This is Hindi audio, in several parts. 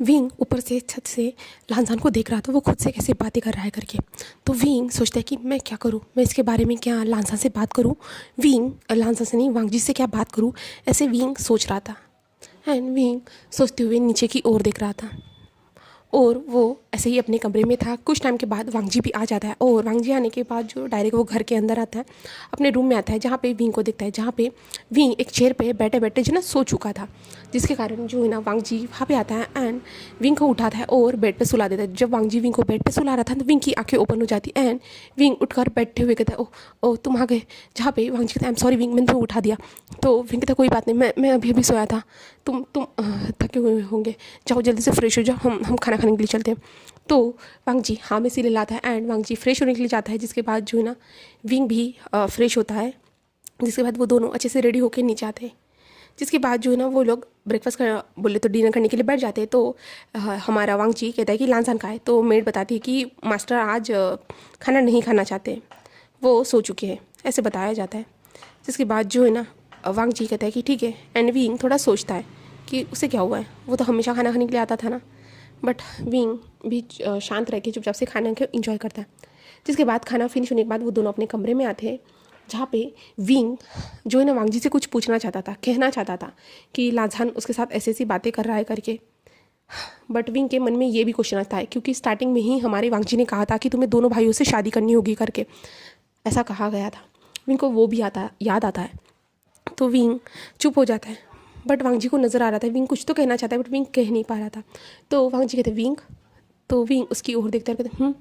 विंग ऊपर से छत से लांजान को देख रहा था, वो खुद से कैसे बातें कर रहा है करके। तो विंग सोचता है कि मैं क्या करूँ, मैं इसके बारे में क्या लांजान से बात करूँ, विंग लांजान से नहीं वांगजी से क्या बात करूँ, ऐसे विंग सोच रहा था। एंड विंग सोचते हुए नीचे की ओर देख रहा था और वो ऐसे ही अपने कमरे में था। कुछ टाइम के बाद वांगजी भी आ जाता है और वांगजी आने के बाद जो डायरेक्ट वो घर के अंदर आता है, अपने रूम में आता है, जहाँ पे विंग को देखता है, जहाँ पे विंग एक चेयर पे बैठे बैठे जो ना सो चुका था, जिसके कारण जो है ना वांगजी वहाँ पे आता है एंड विंग को उठाता है और बेड पे सुला देता है। जब वांगजी विंग को बेड पे सुला रहा था तो विंग की आंखें ओपन हो जाती एंड विंग उठकर बैठे हुए कहता है, ओह ओह तुम आ गए। जहाँ पे वांगजी कहता है, आई एम सॉरी विंग, मैंने तुम्हें उठा दिया। तो विंग कहता है, कोई बात नहीं, मैं अभी अभी सोया था, तुम थके हुए होंगे, जाओ जल्दी से फ्रेश हो जाओ, हम खाना खाने के लिए चलते हैं। तो वांगजी हाँ में सिले लाता है एंड वांगजी फ्रेश होने के लिए जाता है, जिसके बाद जो है ना विंग भी फ्रेश होता है, जिसके बाद वो दोनों अच्छे से रेडी होकर नीचे आते हैं। जिसके बाद जो है ना वो लोग ब्रेकफास्ट कर बोले तो डिनर करने के लिए बैठ जाते हैं। तो हमारा वांगजी कहता है कि लांसान का है, तो मेड बताती है कि मास्टर आज खाना नहीं खाना चाहते, वो सो चुके हैं, ऐसे बताया जाता है। जिसके बाद जो है ना वांगजी कहता है कि ठीक है एंड विंग थोड़ा सोचता है कि उसे क्या हुआ है, वो तो हमेशा खाना खाने के लिए आता था ना। बट विंग भी शांत रह के चुपचाप से खाना के इंजॉय करता है। जिसके बाद खाना फिनिश होने के बाद वो दोनों अपने कमरे में आते हैं, जहाँ पे विंग जो है ना वांगजी से कुछ पूछना चाहता था, कहना चाहता था कि लांझान उसके साथ ऐसी ऐसी बातें कर रहा है करके। बट विंग के मन में ये भी क्वेश्चन आता है, क्योंकि स्टार्टिंग में ही हमारे वांगजी ने कहा था कि तुम्हें दोनों भाइयों से शादी करनी होगी करके, ऐसा कहा गया था। विंग को वो भी याद आता है। तो विंग चुप हो जाता है, बट वांगजी को नज़र आ रहा था विंग कुछ तो कहना चाहता है, बट विंग कह नहीं पा रहा था। तो वांगजी कहते विंग, तो विंग उसकी ओर देखता है, कहते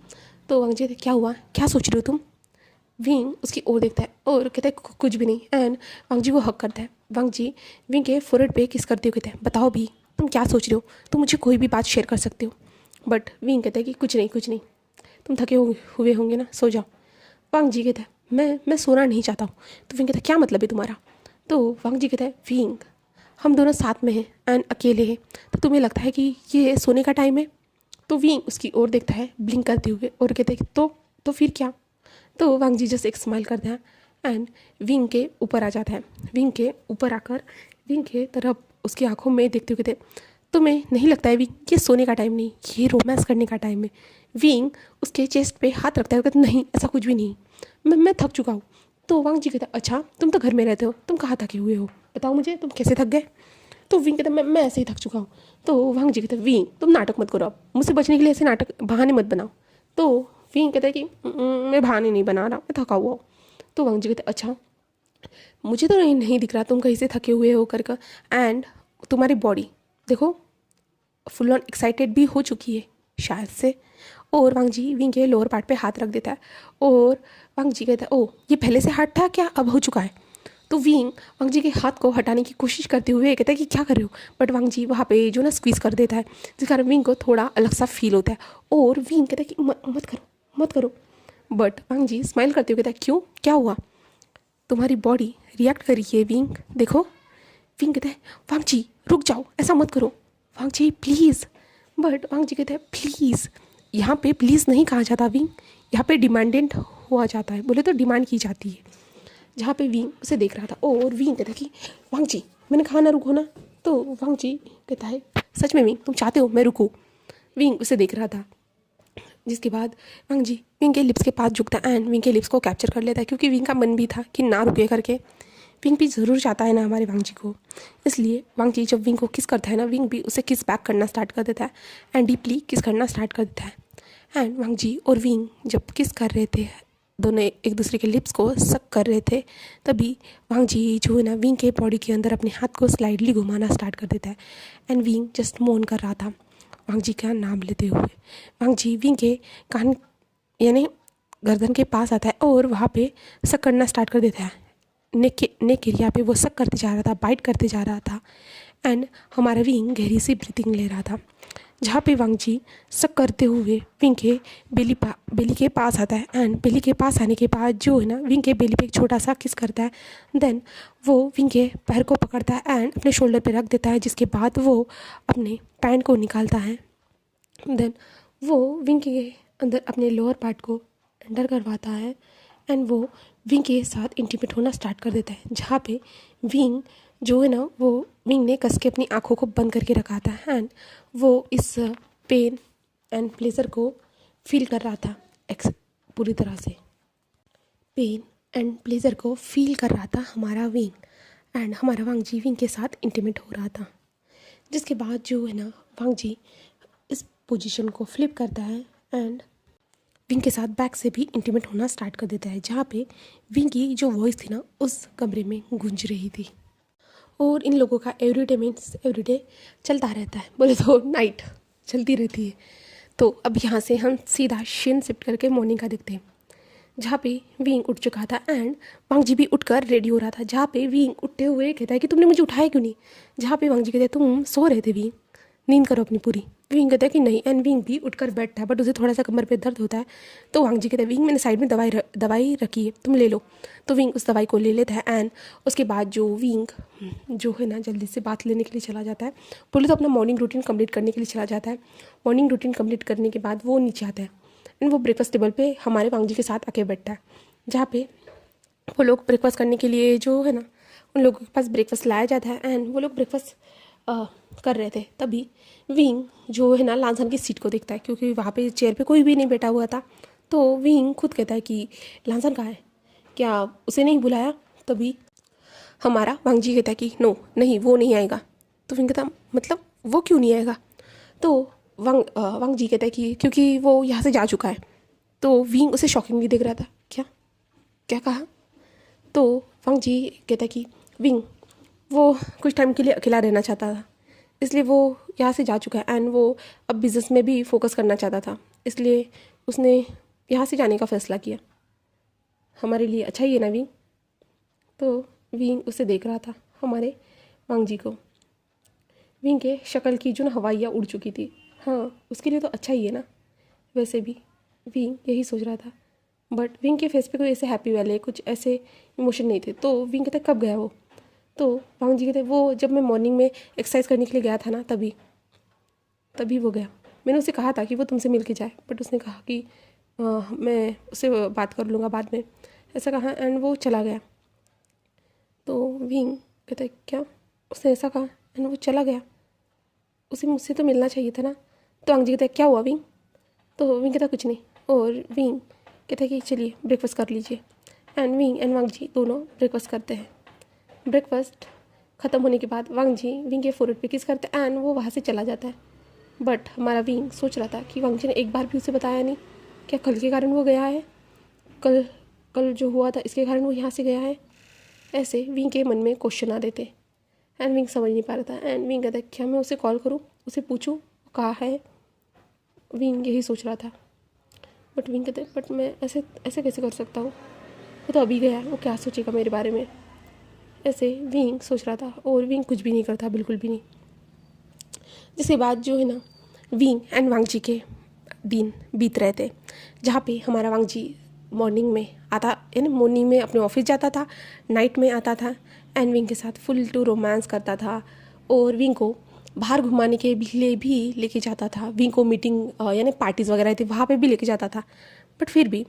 तो वांगजी कहते क्या हुआ, क्या सोच रहे हो तुम। विंग उसकी ओर देखता है और कहता है कुछ भी नहीं एंड वांगजी को हक करता है। वांगजी विंग के फोrehead पे किस करते हुए कहते हैं, बताओ भी तुम क्या सोच रहे हो, तुम मुझे कोई भी बात शेयर कर सकते हो। बट विंग कहता है कि कुछ नहीं, तुम थके हुए होंगे ना, सो जाओ। वांगजी कहता है मैं सोना नहीं चाहता हूँ। तो विंग कहता है क्या मतलब है तुम्हारा। तो वांगजी कहता है विंग, हम दोनों साथ में हैं एंड अकेले हैं, तो तुम्हें लगता है कि ये सोने का टाइम है। तो विंग उसकी ओर देखता है ब्लिंक करते हुए और कहता है कि तो फिर क्या। तो वांगजी जस्ट एक स्माइल करता है एंड विंग के ऊपर आ जाता है। विंग के ऊपर आकर विंग के तरफ उसकी आंखों में देखते हुए कहते, तुम्हें नहीं लगता है विंग ये सोने का टाइम नहीं, ये रोमांस करने का टाइम है। विंग उसके चेस्ट पे हाथ रखता है, कहते नहीं ऐसा कुछ भी नहीं, मैं थक चुका हूँ। तो वांगजी कहता अच्छा तुम तो घर में रहते हो, तुम कहाँ थके हुए हो, बताओ मुझे तुम कैसे थक गए। तो विंग कहता मैं ऐसे ही थक चुका हूँ। तो वांगजी कहता विंग तुम नाटक मत करो, अब मुझसे बचने के लिए ऐसे नाटक बहाने मत बनाओ। तो विंग कहता है कि मैं बहाने नहीं बना रहा, मैं थका हुआ हूँ। तो वांगजी कहता अच्छा मुझे तो नहीं दिख रहा तुम कहीं से थके हुए हो करके, एंड तुम्हारी बॉडी देखो फुल ऑन एक्साइटेड भी हो चुकी है शायद से। और वांगजी विंग के लोअर पार्ट पे हाथ रख देता है और वांगजी कहता है ओ ये पहले से हाथ था क्या, अब हो चुका है। तो विंग वांगजी के हाथ को हटाने की कोशिश करते हुए कहता है कि क्या कर रहे हो, बट वांगजी वहाँ पे जो ना स्क्वीज़ कर देता है, जिस कारण विंग को थोड़ा अलग सा फील होता है और विंग कहता है कि मत करो। बट वांगजी स्माइल करते हुए कहता है क्यों, क्या हुआ, तुम्हारी बॉडी रिएक्ट कर रही है विंग, देखो। विंग कहता है वांगजी रुक जाओ, ऐसा मत करो वांगजी प्लीज़। बट वांगजी कहता है प्लीज़, यहाँ पे प्लीज़ नहीं कहा जाता विंग, यहाँ पे डिमांडेंट हुआ जाता है, बोले तो डिमांड की जाती है। जहाँ पे विंग उसे देख रहा था और विंग कहता है कि वांगजी मैंने कहा ना रुको ना। तो वांगजी कहता है सच में विंग तुम चाहते हो मैं रुकूँ। विंग उसे देख रहा था, जिसके बाद वांगजी विंग के लिप्स के पास झुकता है एंड विंग के लिप्स को कैप्चर कर लेता है, क्योंकि विंग का मन भी था कि ना रुके करके। विंग भी ज़रूर चाहता है ना हमारे वांगजी को, इसलिए वांगजी जब विंग को किस करता है ना, विंग भी उसे किस बैक करना स्टार्ट कर देता है एंड डीपली किस करना स्टार्ट कर देता है। एंड वांगजी और विंग जब किस कर रहे थे, दोनों एक दूसरे के लिप्स को सक कर रहे थे, तभी वांगजी जो है ना विंग के बॉडी के अंदर अपने हाथ को स्लाइडली घुमाना स्टार्ट कर देता है एंड विंग जस्ट मोन कर रहा था वांगजी का नाम लेते हुए। वांगजी विंग के कान यानी गर्दन के पास आता है और वहाँ पे सक करना स्टार्ट कर देता है। नेक एरिया पे वो सक करते जा रहा था, बाइट करते जा रहा था एंड हमारा विंग गहरी सी ब्रीथिंग ले रहा था। जहाँ पे वांगजी सक करते हुए विंग के बेली के पास आता है एंड बेली के पास आने के बाद जो है ना विंग के बेली पे एक छोटा सा किस करता है, देन वो विंग के पैर को पकड़ता है एंड अपने शोल्डर पे रख देता है, जिसके बाद वो अपने पैंट को निकालता है। देन वो विंग के अंदर अपने लोअर पार्ट को एंटर करवाता है एंड वो विंग के साथ इंटीमेट होना स्टार्ट कर देता है, जहाँ पे विंग जो है ना वो विंग ने कस के अपनी आँखों को बंद करके रखा था एंड वो इस पेन एंड प्लेजर को फील कर रहा था पूरी तरह से। पेन एंड प्लेजर को फील कर रहा था हमारा विंग एंड हमारा वांग जी विंग के साथ इंटीमेट हो रहा था। जिसके बाद जो है ना वांग जी इस पोजीशन को फ्लिप करता है एंड विंग के साथ बैक से भी इंटीमेट होना स्टार्ट कर देता है, जहाँ पे विंग की जो वॉइस थी ना उस कमरे में गूंज रही थी। और इन लोगों का एवरीडे मीन्स एवरीडे चलता रहता है, बोले तो नाइट चलती रहती है। तो अब यहाँ से हम सीधा शीन शिफ्ट करके मॉर्निंग का देखते हैं, जहाँ पे विंग उठ चुका था एंड वांग जी भी उठकर रेडी हो रहा था। जहाँ पे विंग उठते हुए कहता है कि तुमने मुझे उठाया क्यों नहीं। जहाँ पे वांग जी कहते हैं तुम सो रहे थे विंग, नींद करो अपनी पूरी। विंग कहता है कि नहीं एंड विंग भी उठकर बैठता है, बट उसे थोड़ा सा कमर पे दर्द होता है। तो वांग जी कहते हैं विंग मैंने साइड में दवाई रखी है, तुम ले लो। तो विंग उस दवाई को ले लेता है एंड उसके बाद जो विंग जो है ना जल्दी से बात लेने के लिए चला जाता है। बोले तो अपना मॉर्निंग रूटीन कंप्लीट करने के लिए चला जाता है। मॉर्निंग रूटीन कंप्लीट करने के बाद वो नीचे आता है एंड वो ब्रेकफास्ट टेबल पे हमारे वांग जी के साथ आके बैठता है, जहाँ पे वो लोग ब्रेकफास्ट करने के लिए जो है ना उन लोगों के पास ब्रेकफास्ट लाया जाता है एंड वो लोग ब्रेकफास्ट कर रहे थे। तभी विंग जो है ना लांसन की सीट को देखता है, क्योंकि वहाँ पे चेयर पे कोई भी नहीं बैठा हुआ था। तो विंग खुद कहता है कि लांसन कहाँ है, क्या उसे नहीं बुलाया। तभी हमारा वांग जी कहता है कि नो नहीं वो नहीं आएगा। तो विंग कहता मतलब वो क्यों नहीं आएगा। तो वांग जी कहता है कि क्योंकि वो यहाँ से जा चुका है। तो विंग उसे शॉकिंगली देख रहा था, क्या क्या कहा। तो वांग जी कहता है कि विंग वो कुछ टाइम के लिए अकेला रहना चाहता था, इसलिए वो यहाँ से जा चुका है एंड वो अब बिज़नेस में भी फोकस करना चाहता था, इसलिए उसने यहाँ से जाने का फ़ैसला किया। हमारे लिए अच्छा ही है ना विंग। तो विंग उसे देख रहा था हमारे वांग जी को। विंग के शक्ल की जो ना हवाइयाँ उड़ चुकी थी, हाँ उसके लिए तो अच्छा ही है ना। वैसे भी विंग यही सोच रहा था, बट विंग के फेस पे कोई ऐसे हैप्पी वाले कुछ ऐसे इमोशन नहीं थे। तो विंग कहता कब गया वो। तो वांग जी कहते वो जब मैं मॉर्निंग में एक्सरसाइज करने के लिए गया था ना तभी तभी वो गया। मैंने उसे कहा था कि वो तुमसे मिल के जाए, बट उसने कहा कि मैं उससे बात कर लूँगा बाद में, ऐसा कहा एंड वो चला गया। तो विंग कहता है क्या, उसने ऐसा कहा एंड वो चला गया, उसे मुझसे तो मिलना चाहिए था ना। तो वांग जी कहता है क्या हुआ विंग। तो विंग कहता कुछ नहीं, और विंग कहता है कि चलिए ब्रेकफास्ट कर लीजिए एंड विंग एंड वांग जी दोनों ब्रेकफास्ट करते हैं। ब्रेकफास्ट ख़त्म होने के बाद वांग जी विंग के फोrehead पे किस करते हैं एंड वो वहाँ से चला जाता है। बट हमारा विंग सोच रहा था कि वांग जी ने एक बार भी उसे बताया नहीं, क्या कल के कारण वो गया है, कल कल जो हुआ था इसके कारण वो यहाँ से गया है। ऐसे विंग के मन में क्वेश्चन आ रहे थे एंड विंग समझ नहीं पा रहा था एंड विंग कहता है क्या मैं उसे कॉल करूँ, उसे पूछूँ वो कहाँ है। विंग यही सोच रहा था, बट विंग कहते बट मैं ऐसे ऐसे कैसे कर सकता हूँ, वो तो अभी गया है, वो क्या सोचेगा मेरे बारे में। ऐसे विंग सोच रहा था और विंग कुछ भी नहीं करता, बिल्कुल भी नहीं। जिसके बाद जो है ना विंग एंड वांग जी के दिन बीत रहे थे, जहाँ पे हमारा वांग जी मॉर्निंग में आता यानी मॉर्निंग में अपने ऑफिस जाता था, नाइट में आता था एंड विंग के साथ फुल टू रोमांस करता था और विंग को बाहर घुमाने के लिए भी लेके जाता था। विंग को मीटिंग यानी पार्टीज़ वगैरह थी वहाँ पे भी लेके जाता था। बट फिर भी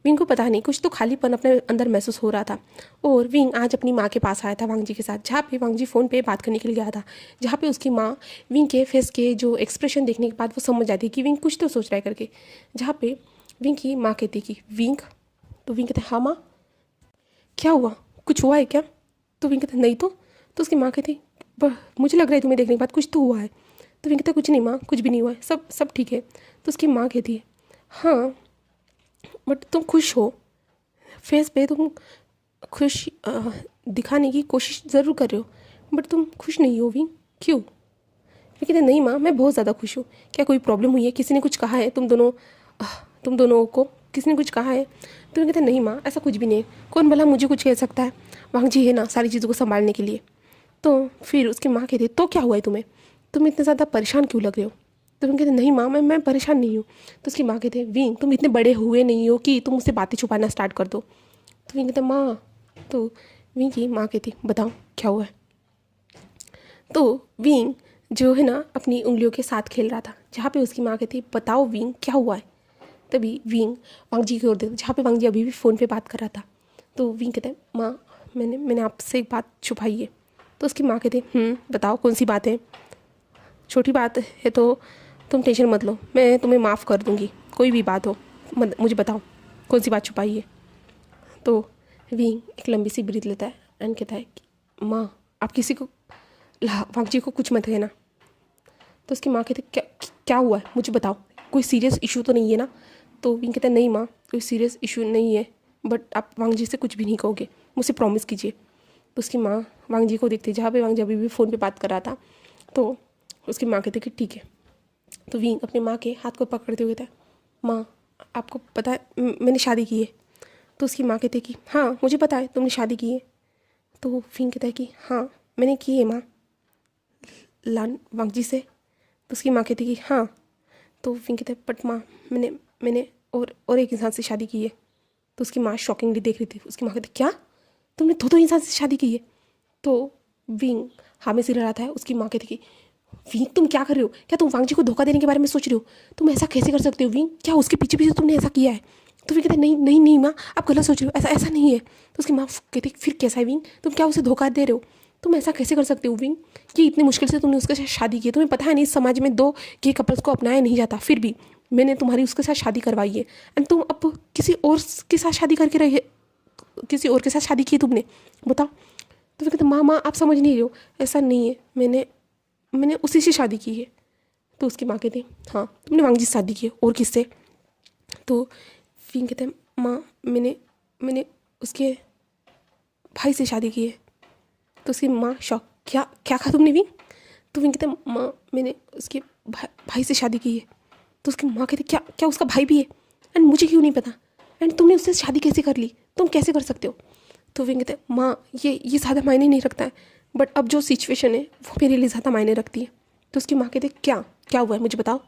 विंग को पता नहीं कुछ तो खालीपन अपने अंदर महसूस हो रहा था। और विंग आज अपनी माँ के पास आया था वांग जी के साथ, जहाँ पे वांग जी फ़ोन पे बात करने के लिए गया था, जहाँ पे उसकी माँ विंग के फेस के जो एक्सप्रेशन देखने के बाद वो समझ जाती कि विंग कुछ तो सोच रहा है करके। जहाँ पे विंग की माँ कहती कि विंग, तो विंग कहते हाँ माँ क्या हुआ, कुछ हुआ है क्या। तो विंग कहते नहीं तो उसकी माँ कहती मुझे लग रहा है तुम्हें देखने के बाद कुछ तो हुआ है। तो विंग कहता कुछ नहीं माँ, कुछ भी नहीं हुआ है, सब सब ठीक है। तो उसकी माँ कहती है हाँ बट तुम खुश हो, फेस पे तुम खुश दिखाने की कोशिश ज़रूर कर रहे हो, बट तुम खुश नहीं हो विंग, क्यों। मैं कहते नहीं माँ मैं बहुत ज़्यादा खुश हूँ, क्या कोई प्रॉब्लम हुई है, किसी ने कुछ कहा है तुम दोनों को किसी ने कुछ कहा है। तो मैं कहते नहीं माँ ऐसा कुछ भी नहीं है, कौन भला मुझे कुछ कह सकता है, वांग जी है ना सारी चीज़ों को संभालने के लिए। तो फिर उसकी माँ कहती तो क्या हुआ है तुम्हें, तुम इतने ज़्यादा परेशान क्यों लग रहे हो। तो तुम कहते नहीं माँ मैं परेशान नहीं हूँ। तो उसकी माँ कहते विंग तुम इतने बड़े हुए नहीं हो कि तुम मुझसे बातें छुपाना स्टार्ट कर दो। तो विंग कहता माँ, तो विंग की माँ कहती बताओ क्या हुआ है। तो विंग जो है ना अपनी उंगलियों के साथ खेल रहा था, जहाँ पे उसकी माँ कहती बताओ विंग क्या हुआ है। तभी विंग वांग जी की ओर देखता, जहाँ पे वांग जी अभी भी फ़ोन पे बात कर रहा था। तो विंग कहता है माँ मैंने आपसे एक बात छुपाई है। तो उसकी माँ कहती बताओ कौन सी बात है, छोटी बात है तो तुम टेंशन मत लो, मैं तुम्हें माफ़ कर दूँगी, कोई भी बात हो मुझे बताओ कौन सी बात छुपाई है। तो विंग एक लंबी सी ब्रीथ लेता है एंड कहता है कि माँ आप किसी को वांग जी को कुछ मत कहना। तो उसकी माँ कहती क्या क्या हुआ है मुझे बताओ, कोई सीरियस इशू तो नहीं है ना। तो विंग कहता है नहीं माँ कोई सीरियस इशू नहीं है, बट आप वांग जी से कुछ भी नहीं कहोगे, मुझसे प्रॉमिस कीजिए। तो उसकी माँ वांग जी को देखती है जहाँ पे वांग जी अभी भी फ़ोन पे बात कर रहा था। तो उसकी माँ कहती कि ठीक है। तो विंग अपनी माँ के हाथ को पकड़ते हुए था, माँ आपको पता है मैंने शादी की है। तो उसकी माँ कहती है कि हाँ मुझे पता है तुमने शादी की है। तो विंग कहता है कि हाँ मैंने की है माँ, लान वांग जी से। तो उसकी माँ कहती है कि हाँ। तो विंग कहता है बट माँ मैंने मैंने और एक इंसान से शादी की है। तो उसकी माँ शॉकिंगली देख रही थी। उसकी माँ कहती क्या तुमने दो इंसान से शादी की है। तो विंग हाँ में सिर हिलाता है। उसकी माँ कहती कि विंग तुम क्या कर रहे हो, क्या तुम वांग जी को धोखा देने के बारे में सोच रहे हो, तुम ऐसा कैसे कर सकते हो विंग, क्या उसके पीछे पीछे तुमने ऐसा किया है। तो विंग कहते नहीं नहीं नहीं माँ आप गलत सोच रहे हो, ऐसा ऐसा नहीं है। तो उसकी माँ कहती फिर कैसा है विंग, तुम क्या उसे धोखा दे रहे हो, तुम ऐसा कैसे कर सकते हो विंग, कि इतनी मुश्किल से तुमने उसके साथ शादी की है, तुम्हें पता है नहीं इस समाज में दो गे कपल्स को अपनाया नहीं जाता, फिर भी मैंने तुम्हारी उसके साथ शादी करवाई है एंड तुम अब किसी और के साथ शादी करके रहे, किसी और के साथ शादी की तुमने, बताओ। तो फिर कहते माँ माँ आप समझ नहीं रहे हो, ऐसा नहीं है, मैंने मैंने उसी से शादी की है। तो उसकी माँ कहती हाँ तुमने वांग जी से शादी की है और किससे। तो फिर कहते हैं माँ मैंने मैंने उसके भाई से शादी की है। तो उसकी माँ शॉक क्या क्या कहा तुमने विंग। तो विंग कहते हैं माँ मैंने उसके भाई से शादी की है। तो उसकी माँ कहती क्या क्या उसका भाई भी है एंड मुझे क्यों नहीं पता, एंड तुमने उससे शादी कैसे कर ली, तुम कैसे कर सकते हो। तो विंग कहते हैं माँ ये ज़्यादा मायने नहीं रखता है, बट अब जो सिचुएशन है वो मेरे लिए ज़्यादा मायने रखती है। तो उसकी माँ कहते क्या क्या हुआ है मुझे बताओ।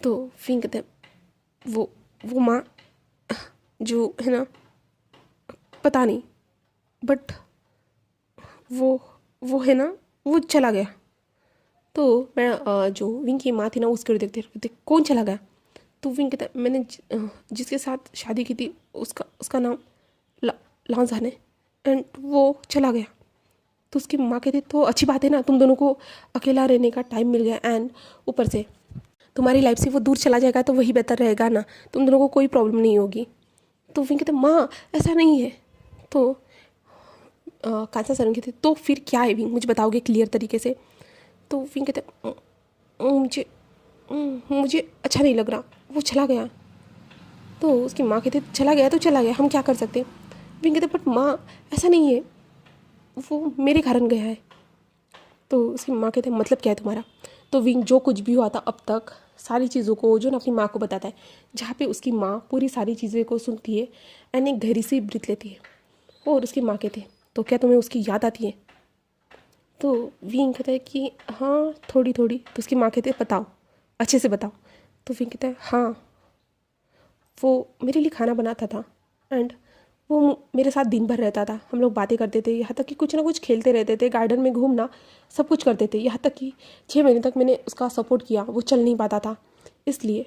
तो विंग कहते हैं वो माँ जो है ना पता नहीं, बट वो वो है ना वो चला गया। तो मैं जो विंग की माँ थी ना उसके देखते देखते कौन चला गया। तो विंग कहता है मैंने जिसके साथ शादी की थी उसका उसका नाम लांजान है एंड वो चला गया। तो उसकी माँ कहती तो अच्छी बात है ना, तुम दोनों को अकेला रहने का टाइम मिल गया एंड ऊपर से तुम्हारी लाइफ से वो दूर चला जाएगा तो वही बेहतर रहेगा ना, तुम दोनों को कोई प्रॉब्लम नहीं होगी। तो विंग कहते माँ ऐसा नहीं है। तो कांसा सरन कहते तो फिर क्या है विंग मुझे बताओगे क्लियर तरीके से। तो विंग कहते मुझे मुझे अच्छा नहीं लग रहा, वो चला गया। तो उसकी माँ कहते चला गया तो चला गया, हम क्या कर सकते हैं। विंग कहते बट माँ ऐसा नहीं है, वो मेरे कारण गया है। तो उसकी माँ कहते मतलब क्या है तुम्हारा। तो विंग जो कुछ भी हुआ था अब तक सारी चीज़ों को जो ना अपनी माँ को बताता है, जहाँ पे उसकी माँ पूरी सारी चीज़ें को सुनती है एंड एक गहरी सी ब्रीथ लेती है। और उसकी माँ कहती है तो क्या तुम्हें उसकी याद आती है। तो विंग कहता है कि हाँ थोड़ी थोड़ी। तो उसकी माँ कहती है बताओ अच्छे से बताओ। तो विंग कहता है हाँ वो मेरे लिए खाना बनाता था एंड वो मेरे साथ दिन भर रहता था, हम लोग बातें करते थे, यहाँ तक कि कुछ ना कुछ खेलते रहते थे, गार्डन में घूमना सब कुछ करते थे, यहाँ तक कि 6 महीने तक मैंने उसका सपोर्ट किया, वो चल नहीं पाता था, इसलिए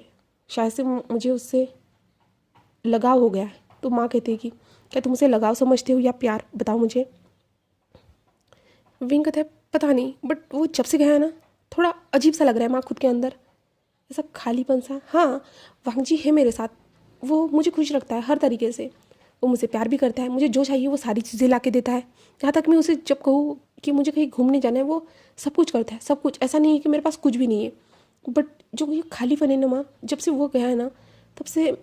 शायद से मुझे उससे लगाव हो गया है। तो माँ कहती है कि क्या तुम उसे लगाव समझते हो या प्यार, बताओ मुझे। विंग कहता है पता नहीं, बट वो जब से गया है ना थोड़ा अजीब सा लग रहा है माँ खुद के अंदर, ऐसा खालीपन सा। हाँ वांग जी है मेरे साथ, वो मुझे खुश रखता है हर तरीके से, वो मुझे प्यार भी करता है, मुझे जो चाहिए वो सारी चीज़ें ला के देता है, यहाँ तक मैं उसे जब कहूँ कि मुझे कहीं घूमने जाना है वो सब कुछ करता है, सब कुछ, ऐसा नहीं है कि मेरे पास कुछ भी नहीं है। बट जो ये खालीपन है ना माँ, जब से वो गया है ना तब से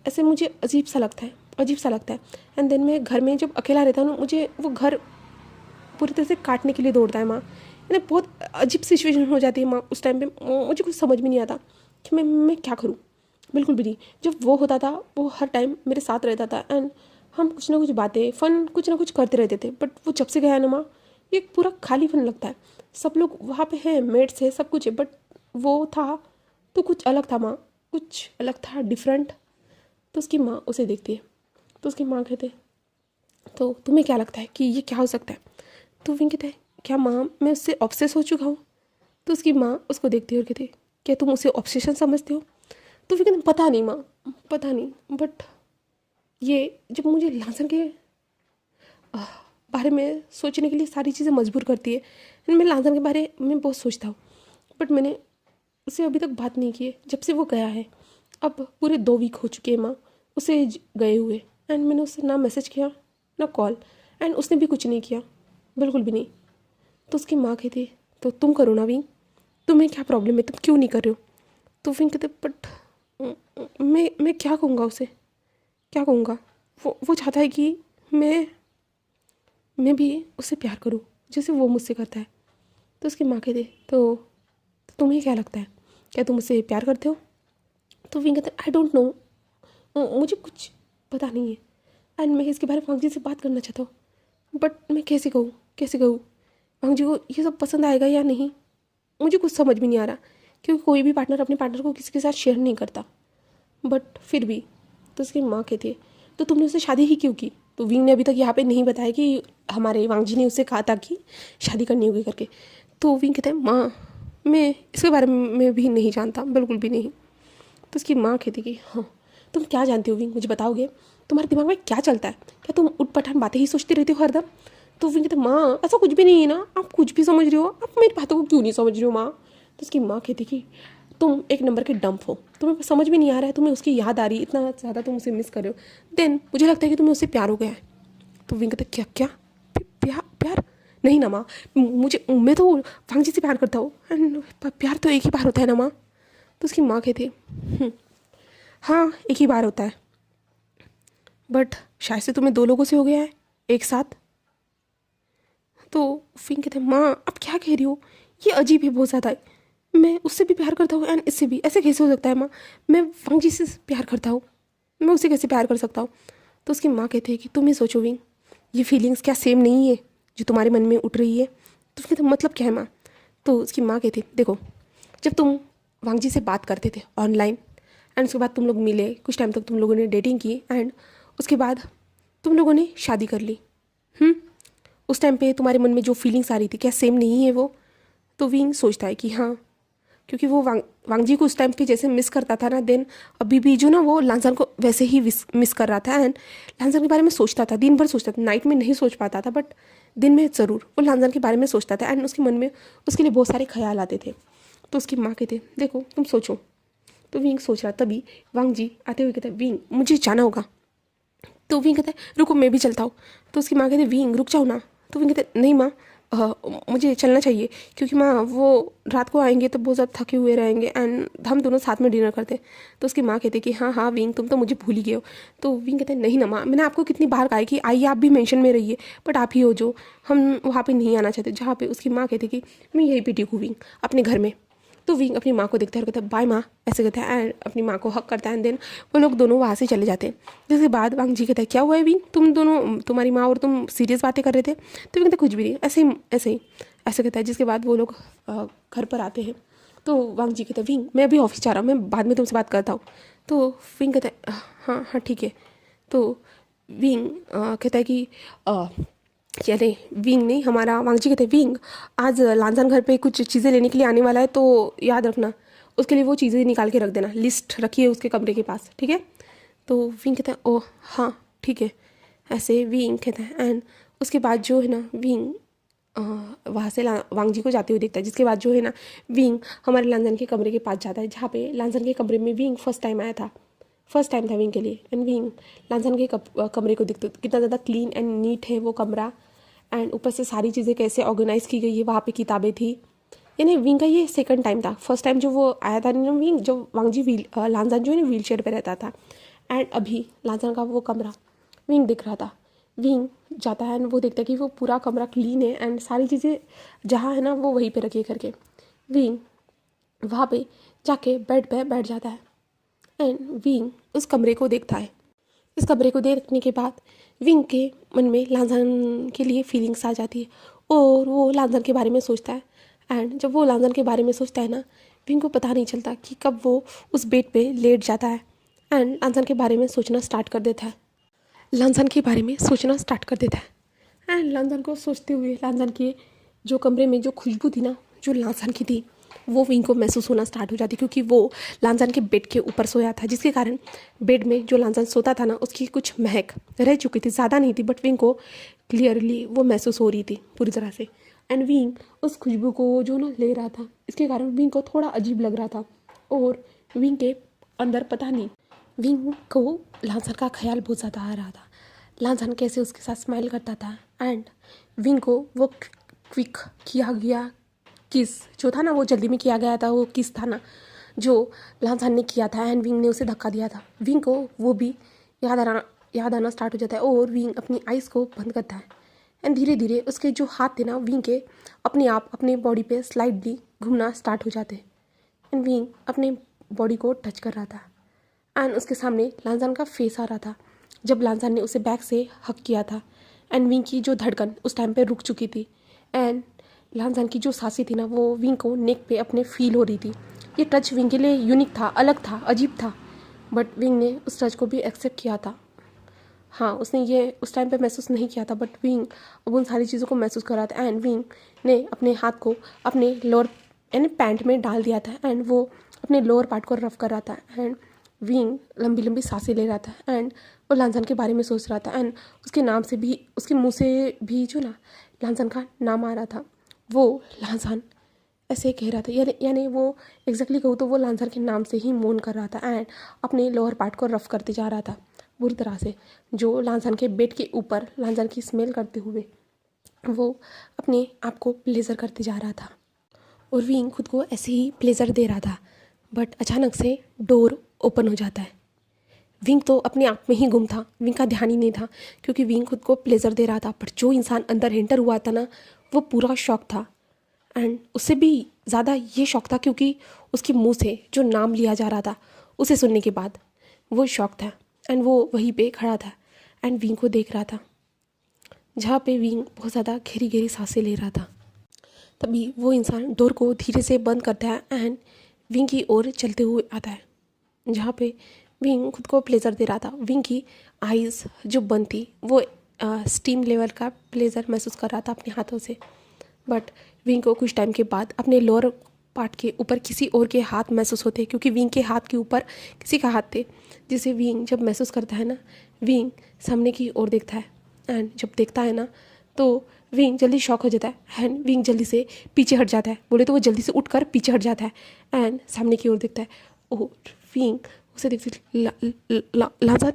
ऐसे मुझे अजीब सा लगता है, अजीब सा लगता है। एंड देन मैं घर में जब अकेला रहता हूँ ना, मुझे वो घर पूरी तरह से काटने के लिए दौड़ता है माँ, यानी बहुत अजीब सिचुएशन हो जाती है माँ उस टाइम पे, मुझे कुछ समझ में नहीं आता कि मैं क्या करूँ, बिल्कुल भी नहीं। जब वो होता था वो हर टाइम मेरे साथ रहता था एंड हम कुछ ना कुछ बातें फन कुछ ना कुछ करते रहते थे, बट वो जब से गया है ना माँ ये पूरा खाली फन लगता है। सब लोग वहाँ पे हैं, मेट्स है, सब कुछ है, बट वो था तो कुछ अलग था माँ, कुछ अलग था, डिफरेंट। तो उसकी माँ उसे देखती है। तो उसकी माँ कहते तो तुम्हें क्या लगता है कि ये क्या हो सकता है। तो विंग कहता है क्या माँ मैं उससे ऑब्सेस हो चुका हूँ। तो उसकी माँ उसको देखती है और कहती है क्या तुम उसे ऑब्सेशन समझते हो। तो फिर कहते पता नहीं माँ, पता नहीं, बट ये जब मुझे लांसन के बारे में सोचने के लिए सारी चीज़ें मजबूर करती है। मैं लांसान के बारे में बहुत सोचता हूँ, बट मैंने उससे अभी तक बात नहीं की है जब से वो गया है। अब पूरे 2 वीक हो चुके हैं माँ उसे गए हुए, एंड मैंने उससे ना मैसेज किया ना कॉल, एंड उसने भी कुछ नहीं किया, बिल्कुल भी नहीं। तो उसकी माँ कहती तो तुम करो ना विंग, तुम्हें क्या प्रॉब्लम है, तुम क्यों नहीं कर रहे हो? तो विंग कहते बट मैं क्या कहूँगा उसे, क्या कहूँगा? वो चाहता है कि मैं भी उससे प्यार करूँ जैसे वो मुझसे करता है। तो उसकी माँ कहती तो तुम्हें क्या लगता है, क्या तुम उससे प्यार करते हो? तो विंग कहते आई डोंट नो, मुझे कुछ पता नहीं है, एंड मैं इसके बारे में वांग जी से बात करना चाहता हूँ, बट मैं कैसे कहूँ वांग जी को ये सब पसंद आएगा या नहीं, मुझे कुछ समझ में नहीं आ रहा, क्योंकि कोई भी पार्टनर अपने पार्टनर को किसी के साथ शेयर नहीं करता, बट फिर भी। तो उसकी माँ कहती तो तुमने उससे शादी ही क्यों की? तो विंग ने अभी तक यहाँ पे नहीं बताया कि हमारे वांग जी ने उससे कहा था कि शादी करनी होगी करके। तो विंग कहता है माँ मैं इसके बारे में भी नहीं जानता, बिल्कुल भी नहीं। तो उसकी माँ कहती कि हाँ तुम क्या जानती हो विंग, मुझे बताओगे? तुम्हारे दिमाग में क्या चलता है, क्या तुम उठ पटांग बातें ही सोचती रहती हो हरदम? तो विंग कहते माँ ऐसा कुछ भी नहीं है ना, आप कुछ भी समझ रही हो, आप मेरी बातों को क्यों नहीं समझ रही हो माँ? तो उसकी माँ कहती कि तुम एक नंबर के डंप हो, तुम्हें समझ में नहीं आ रहा है, तुम्हें उसकी याद आ रही है, इतना ज़्यादा तुम उसे मिस कर रहे हो, देन मुझे लगता है कि तुम्हें उससे प्यार हो गया है। तो विंग कहते क्या क्या प्यार प्यार नहीं ना माँ, मैं तो वांग जी से प्यार करता हूँ, एंड प्यार तो एक ही बार होता है ना माँ? तो उसकी माँ कहती है हाँ एक ही बार होता है, बट शायद से तुम्हें 2 लोगों से हो गया है एक साथ। तो फिर कहते हैं माँ आप क्या कह रही हो, ये अजीब है बहुत ज़्यादा, मैं उससे भी प्यार करता हूँ एंड इससे भी, ऐसे कैसे हो सकता है माँ? मैं वांग जी से प्यार करता हूँ, मैं उससे कैसे प्यार कर सकता हूँ? तो उसकी माँ कहती है कि तुम ही सोचो विंग, ये फीलिंग्स क्या सेम नहीं है जो तुम्हारे मन में उठ रही है? तो उसके मतलब क्या है माँ? तो उसकी माँ कहती देखो, जब तुम वांग जी से बात करते थे ऑनलाइन, एंड उसके बाद तुम लोग मिले, कुछ टाइम तक तुम लोगों ने डेटिंग की, एंड उसके बाद तुम लोगों ने शादी कर ली। उस टाइम पे तुम्हारे मन में जो फीलिंग्स आ रही थी क्या सेम नहीं है वो? तो विंग सोचता है कि हाँ, क्योंकि वो वांग जी को उस टाइम पे जैसे मिस करता था ना, देन अभी भी जो ना वो लांसान को वैसे ही मिस कर रहा था, एंड लांसान के बारे में सोचता था, दिन भर सोचता था, नाइट में नहीं सोच पाता था बट दिन में ज़रूर वो लांसान के बारे में सोचता था, एंड उसके मन में उसके लिए बहुत सारे ख्याल आते थे। तो उसकी माँ कहते देखो तुम सोचो। तो विंग सोच रहा, तभी वांग जी आते हुए कहते विंग मुझे जाना होगा। तो विंग कहता है रुको मैं भी चलता हूँ। तो उसकी माँ कहती विंग रुक जाओ ना। तो विंग कहते नहीं माँ, मुझे चलना चाहिए, क्योंकि माँ वो रात को आएंगे तो बहुत ज़्यादा थके हुए रहेंगे, एंड हम दोनों साथ में डिनर करते। तो उसकी माँ कहती कि हाँ हाँ विंग तुम तो मुझे भूल ही गए हो। तो विंग कहते नहीं ना माँ, मैंने आपको कितनी बार कहा है कि आइए आप भी मेंशन में रहिए, बट आप ही हो जो हम वहाँ पे नहीं आना चाहते, जहाँ पे उसकी माँ कहती कि मैं यहीं पे टिकूँ विंग अपने घर में। तो विंग अपनी माँ को देखता है और कहता है बाय माँ, ऐसे कहता है, एंड अपनी माँ को हक करता है, एंड देन वो लोग दोनों वहाँ से चले जाते हैं। जिसके बाद वांग जी कहता है क्या हुआ है विंग, तुम दोनों, तुम्हारी माँ और तुम सीरियस बातें कर रहे थे? तो विंग कहता कुछ भी नहीं, ऐसे ही ऐसे कहता है। जिसके बाद वो लोग घर पर आते हैं। तो वांग जी कहते हैं विंग मैं अभी ऑफिस जा रहा हूँ, मैं बाद में तुमसे बात करता हूँ। तो विंग कहता है हाँ हाँ ठीक है। तो विंग कहता है कि यानी विंग नहीं, हमारा वांग जी कहते हैं विंग आज लांसान घर पे कुछ चीज़ें लेने के लिए आने वाला है, तो याद रखना उसके लिए वो चीज़ें निकाल के रख देना, लिस्ट रखी है उसके कमरे के पास, ठीक है? तो विंग कहता है ओह हाँ ठीक है, ऐसे विंग कहता है। एंड उसके बाद जो है ना विंग वहाँ से वांग जी को जाते हुए देखता है। जिसके बाद जो है ना विंग हमारे लांसान के कमरे के पास जाता है, जहाँ पे लांसान के कमरे में विंग फर्स्ट टाइम आया था, फर्स्ट टाइम था विंग के लिए। एंड विंग लांसान के कमरे को देखते कितना ज़्यादा क्लीन एंड नीट है वो कमरा, एंड ऊपर से सारी चीज़ें कैसे ऑर्गेनाइज की गई है, वहाँ पे किताबें थी। यानी विंग का ये सेकंड टाइम था। फर्स्ट टाइम जो वो आया था ना विंग, जब वांग जी लांसान जो है ना व्हील चेयर पर रहता था, एंड अभी लांसान का वो कमरा विंग दिख रहा था। विंग जाता है एंड वो देखता है कि वो पूरा कमरा क्लीन है, एंड सारी चीज़ें जहाँ है ना वो वहीं पे रखी करके। विंग वहाँ पे जाके बेड पे बैठ जाता है, एंड विंग उस कमरे को देखता है। इस कमरे को देखने के बाद विंग के मन में लांसान के लिए फीलिंग्स आ जाती है, और वो लांसान के बारे में सोचता है। एंड जब वो लांसान के बारे में सोचता है ना, विंग को पता नहीं चलता कि कब वो उस बेड पे लेट जाता है, एंड लांसान के बारे में सोचना स्टार्ट कर देता है। लांसान के बारे में सोचना स्टार्ट कर देता है, एंड लांसान को सोचते हुए लांसान के जो कमरे में जो खुशबू थी ना, जो लांसान की थी, वो विंग को महसूस होना स्टार्ट हो जाती, क्योंकि वो लांसान के बेड के ऊपर सोया था, जिसके कारण बेड में जो लांसान सोता था ना उसकी कुछ महक रह चुकी थी, ज़्यादा नहीं थी बट विंग को क्लियरली वो महसूस हो रही थी पूरी तरह से। एंड विंग उस खुशबू को जो ना ले रहा था, इसके कारण विंग को थोड़ा अजीब लग रहा था। और विंग के अंदर पता नहीं, विंग को लांसन का ख्याल बहुत ज़्यादा आ रहा था। लांसन कैसे उसके साथ स्माइल करता था, एंड विंग को वो क्विक किया गया किस जो था ना, वो जल्दी में किया गया था, वो किस था ना जो लांसन ने किया था, एंड विंग ने उसे धक्का दिया था। विंग को वो भी याद आना स्टार्ट हो जाता है, और विंग अपनी आइज़ को बंद करता है। एंड धीरे धीरे उसके जो हाथ थे ना विंग के, अपने आप अपने बॉडी पे स्लाइडली घूमना स्टार्ट हो जाते। एंड विंग अपने बॉडी को टच कर रहा था, एंड उसके सामने लांसन का फेस आ रहा था जब लांसन ने उसे बैक से हक किया था। एंड विंग की जो धड़कन उस टाइम पे रुक चुकी थी, एंड लांसन की जो सांसें थी ना वो विंग को नेक पे अपने फील हो रही थी। ये टच विंग के लिए यूनिक था, अलग था, अजीब था, बट विंग ने उस टच को भी एक्सेप्ट किया था। हाँ, उसने ये उस टाइम पे महसूस नहीं किया था, बट विंग अब उन सारी चीज़ों को महसूस कर रहा था। एंड विंग ने अपने हाथ को अपने लोअर यानी पैंट में डाल दिया था, एंड वो अपने लोअर पार्ट को रफ कर रहा था। एंड विंग लंबी लंबी सांसें ले रहा था, एंड वो लांसन के बारे में सोच रहा था। एंड उसके नाम से भी, उसके मुंह से भी जो ना लांसन का नाम आ रहा था, वो लांसन ऐसे कह रहा था, यानी वो एग्जैक्टली कहूँ तो वो लांसन के नाम से ही मोन कर रहा था, एंड अपने लोअर पार्ट को रफ करते जा रहा था बुरी तरह से, जो लांसन के बेड के ऊपर लांसन की स्मेल करते हुए वो अपने आप को प्लेजर करते जा रहा था। और विंग खुद को ऐसे ही प्लेजर दे रहा था, बट अचानक से डोर ओपन हो जाता है। विंग तो अपने आप में ही गुम था, विंग का ध्यान ही नहीं था, क्योंकि विंग खुद को प्लेजर दे रहा था, बट जो इंसान अंदर एंटर हुआ था ना वो पूरा शॉक था। एंड उससे भी ज़्यादा ये शौक था क्योंकि उसके मुंह से जो नाम लिया जा रहा था उसे सुनने के बाद वो शौक था। एंड वो वहीं पे खड़ा था एंड विंग को देख रहा था, जहाँ पे विंग बहुत ज़्यादा गहरी गहरी सांसें ले रहा था। तभी वो इंसान डोर को धीरे से बंद करता है एंड विंग की ओर चलते हुए आता है, जहाँ पे विंग खुद को प्लेजर दे रहा था। विंग की आइज़ जो बंद थी वो स्टीम लेवल का प्लेजर महसूस कर रहा था अपने हाथों से। बट विंग को कुछ टाइम के बाद अपने लोअर पार्ट के ऊपर किसी और के हाथ महसूस होते हैं, क्योंकि विंग के हाथ के ऊपर किसी का हाथ थे, जिसे विंग जब महसूस करता है ना, विंग सामने की ओर देखता है। एंड जब देखता है ना तो विंग जल्दी शॉक हो जाता है एंड विंग जल्दी से पीछे हट जाता है, बोले तो वो जल्दी से उठकर पीछे हट जाता है एंड सामने की ओर देखता है। और विंग उसे देखती लांसन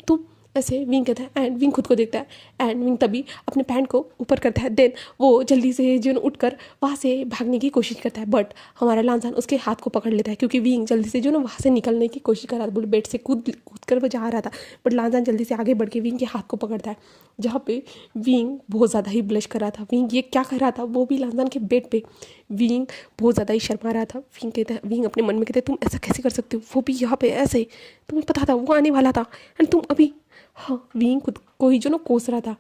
तुम ऐसे विंग कहता है, एंड विंग खुद को देखता है एंड विंग तभी अपने पैंट को ऊपर करता है। देन वो जल्दी से जो उठकर वहाँ से भागने की कोशिश करता है, बट हमारा लांसन उसके हाथ को पकड़ लेता है, क्योंकि विंग जल्दी से जो ना वहाँ से निकलने की कोशिश कर रहा था, बोले बेड से कूद कर वो जा रहा था, बट लांसन जल्दी से आगे बढ़ के विंग के हाथ को पकड़ता है, जहाँ पे विंग बहुत ज़्यादा ही ब्लश कर रहा था। विंग ये क्या कर रहा था, वो भी लांसन के बेड पे। विंग बहुत ज़्यादा ही शर्मा रहा था। विंग कहता है, विंग अपने मन में कहते तुम ऐसा कैसे कर सकते हो, वो भी यहाँ पे ऐसे, तुम्हें पता था वो आने वाला था एंड तुम अभी। हाँ, विंग खुद को ही जो ना कोस रहा था,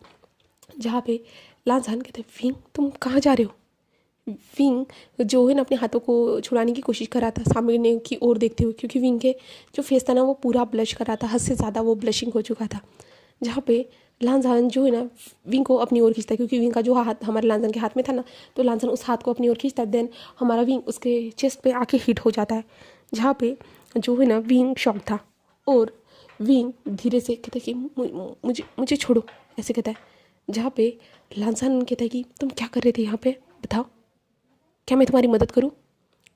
जहाँ पे लांसन कहते विंग तुम कहाँ जा रहे हो। विंग जो है ना अपने हाथों को छुड़ाने की कोशिश कर रहा था सामने की ओर देखते हुए, क्योंकि विंग के जो फेस था ना वो पूरा ब्लश कर रहा था, हद से ज़्यादा वो ब्लशिंग हो चुका था। जहाँ पे लांसन जो है ना विंग को अपनी ओर खींचता है, क्योंकि विंग का जो हाथ हमारे लांसन के हाथ में था ना, तो लांसन उस हाथ को अपनी ओर खींचता है। देन हमारा विंग उसके चेस्ट पे आके हिट हो जाता है, जहाँ पे जो है ना विंग शॉक था। और विंग धीरे से कहता है कि मुझे मुझे छोड़ो, ऐसे कहता है, जहाँ पे लांसन कहता है कि तुम क्या कर रहे थे यहाँ पे, बताओ क्या मैं तुम्हारी मदद करूँ।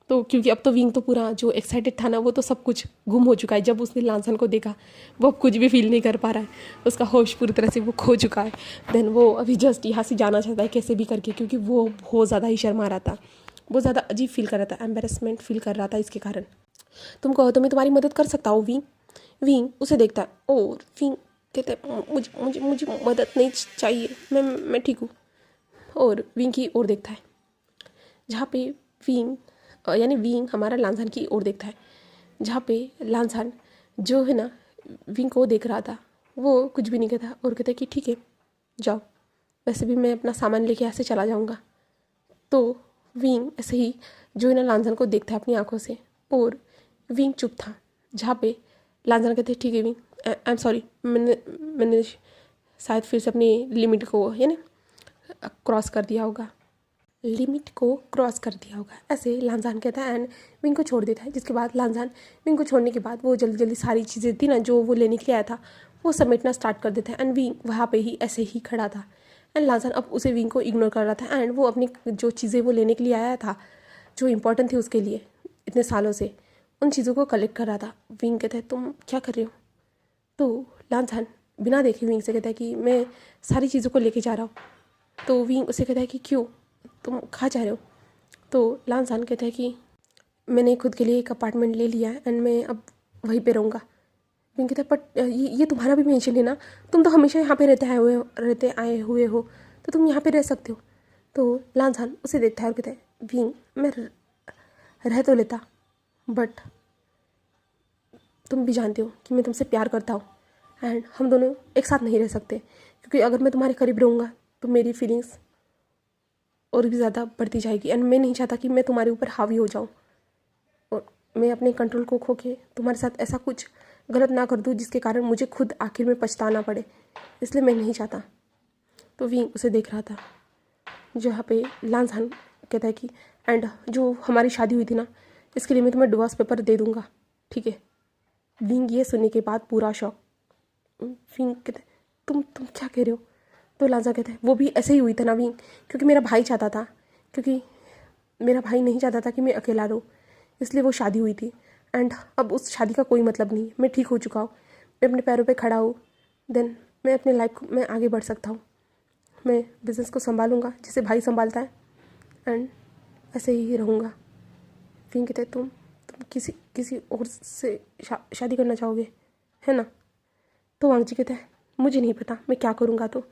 तो क्योंकि अब तो विंग तो पूरा जो एक्साइटेड था ना वो तो सब कुछ गुम हो चुका है। जब उसने लांसन को देखा वो अब कुछ भी फील नहीं कर पा रहा है, उसका होश पूरी तरह से वो खो चुका है। देन वो अभी जस्ट यहाँ से जाना चाहता है कैसे भी करके, क्योंकि वो बहुत ज़्यादा ही शर्मा रहा था, बहुत ज़्यादा अजीब फील कर रहा था, एम्बेरसमेंट फील कर रहा था इसके कारण। तुम कहो तो मैं तुम्हारी मदद कर सकता हूँ विंग। विंग उसे देखता है और विंग कहता है मुझे मुझे मुझे मदद नहीं चाहिए, मैं ठीक हूँ। और विंग की ओर देखता है, जहाँ पे विंग यानी विंग हमारा लांसन की ओर देखता है, जहाँ पे लांसन जो है ना विंग को देख रहा था, वो कुछ भी नहीं कहता और कहता है कि ठीक है जाओ, वैसे भी मैं अपना सामान लेके यहाँ से चला जाऊँगा। तो विंग ऐसे ही जो है ना लांसन को देखता है अपनी आंखों से, और विंग चुप था, जहाँ पे लांसन कहते ठीक है विंग आई एम सॉरी, मैंने शायद फिर से अपनी लिमिट को यानी क्रॉस कर दिया होगा, लिमिट को क्रॉस कर दिया होगा, ऐसे लांसन कहता है एंड विंग को छोड़ देता है। जिसके बाद लांसन विंग को छोड़ने के बाद वो जल्दी जल्दी सारी चीज़ें थी ना जो वो लेने के लिए आया था वो समेटना स्टार्ट कर देता है एंड विंग वहाँ पे ही ऐसे ही खड़ा था एंड लांसान अब उसे विंग को इग्नोर कर रहा था एंड वो अपनी जो चीज़ें वो लेने के लिए आया था जो इम्पोर्टेंट थी उसके लिए इतने सालों से, उन चीज़ों को कलेक्ट कर रहा था। विंग कहता है तुम क्या कर रहे हो? तो लांसान बिना देखे विंग से कहता है कि मैं सारी चीज़ों को लेके जा रहा हूँ। तो विंग उसे कहता है कि क्यों, तुम कहाँ जा रहे हो? तो लांसान कहता है कि मैंने खुद के लिए एक अपार्टमेंट ले लिया है एंड मैं अब वहीं पे रहूँगा। विंग कहता है बट ये तुम्हारा भी मेंशन है ना, तुम तो हमेशा यहाँ पे रहते आए हुए हो, तो तुम यहाँ पे रह सकते हो। तो लांसान उसे देखता है और कहता है विंग मैं रह तो लेता, बट तुम भी जानते हो कि मैं तुमसे प्यार करता हूँ एंड हम दोनों एक साथ नहीं रह सकते, क्योंकि अगर मैं तुम्हारे करीब रहूँगा तो मेरी फीलिंग्स और भी ज़्यादा बढ़ती जाएगी एंड मैं नहीं चाहता कि मैं तुम्हारे ऊपर हावी हो जाऊँ और मैं अपने कंट्रोल को खो के तुम्हारे साथ ऐसा कुछ गलत ना कर दूँ जिसके कारण मुझे खुद आखिर में पछताना पड़े, इसलिए मैं नहीं चाहता। तो विंग उसे देख रहा था, जहाँ पे लांसान कहता है कि एंड जो हमारी शादी हुई थी ना, इसके लिए मैं तुम्हें डिवोर्स पेपर दे दूँगा, ठीक है? विंग ये सुनने के बाद पूरा शॉक। विंग कहते तुम क्या कह रहे हो? तो लांसान कहते हैं वो भी ऐसे ही हुई था ना विंग, क्योंकि मेरा भाई चाहता था, क्योंकि मेरा भाई नहीं चाहता था कि मैं अकेला रहूँ, इसलिए वो शादी हुई थी एंड अब उस शादी का कोई मतलब नहीं, मैं ठीक हो चुका हूँ, मैं अपने पैरों पे खड़ा हूँ, देन मैं अपने लाइफ में आगे बढ़ सकता हूँ, मैं बिज़नेस को संभालूंगा जैसे भाई संभालता है एंड ऐसे ही रहूँगा। विंग कहते हैं तुम किसी और से शादी करना चाहोगे, है ना? तो वांग जी कहते हैं मुझे नहीं पता मैं क्या करूँगा, तो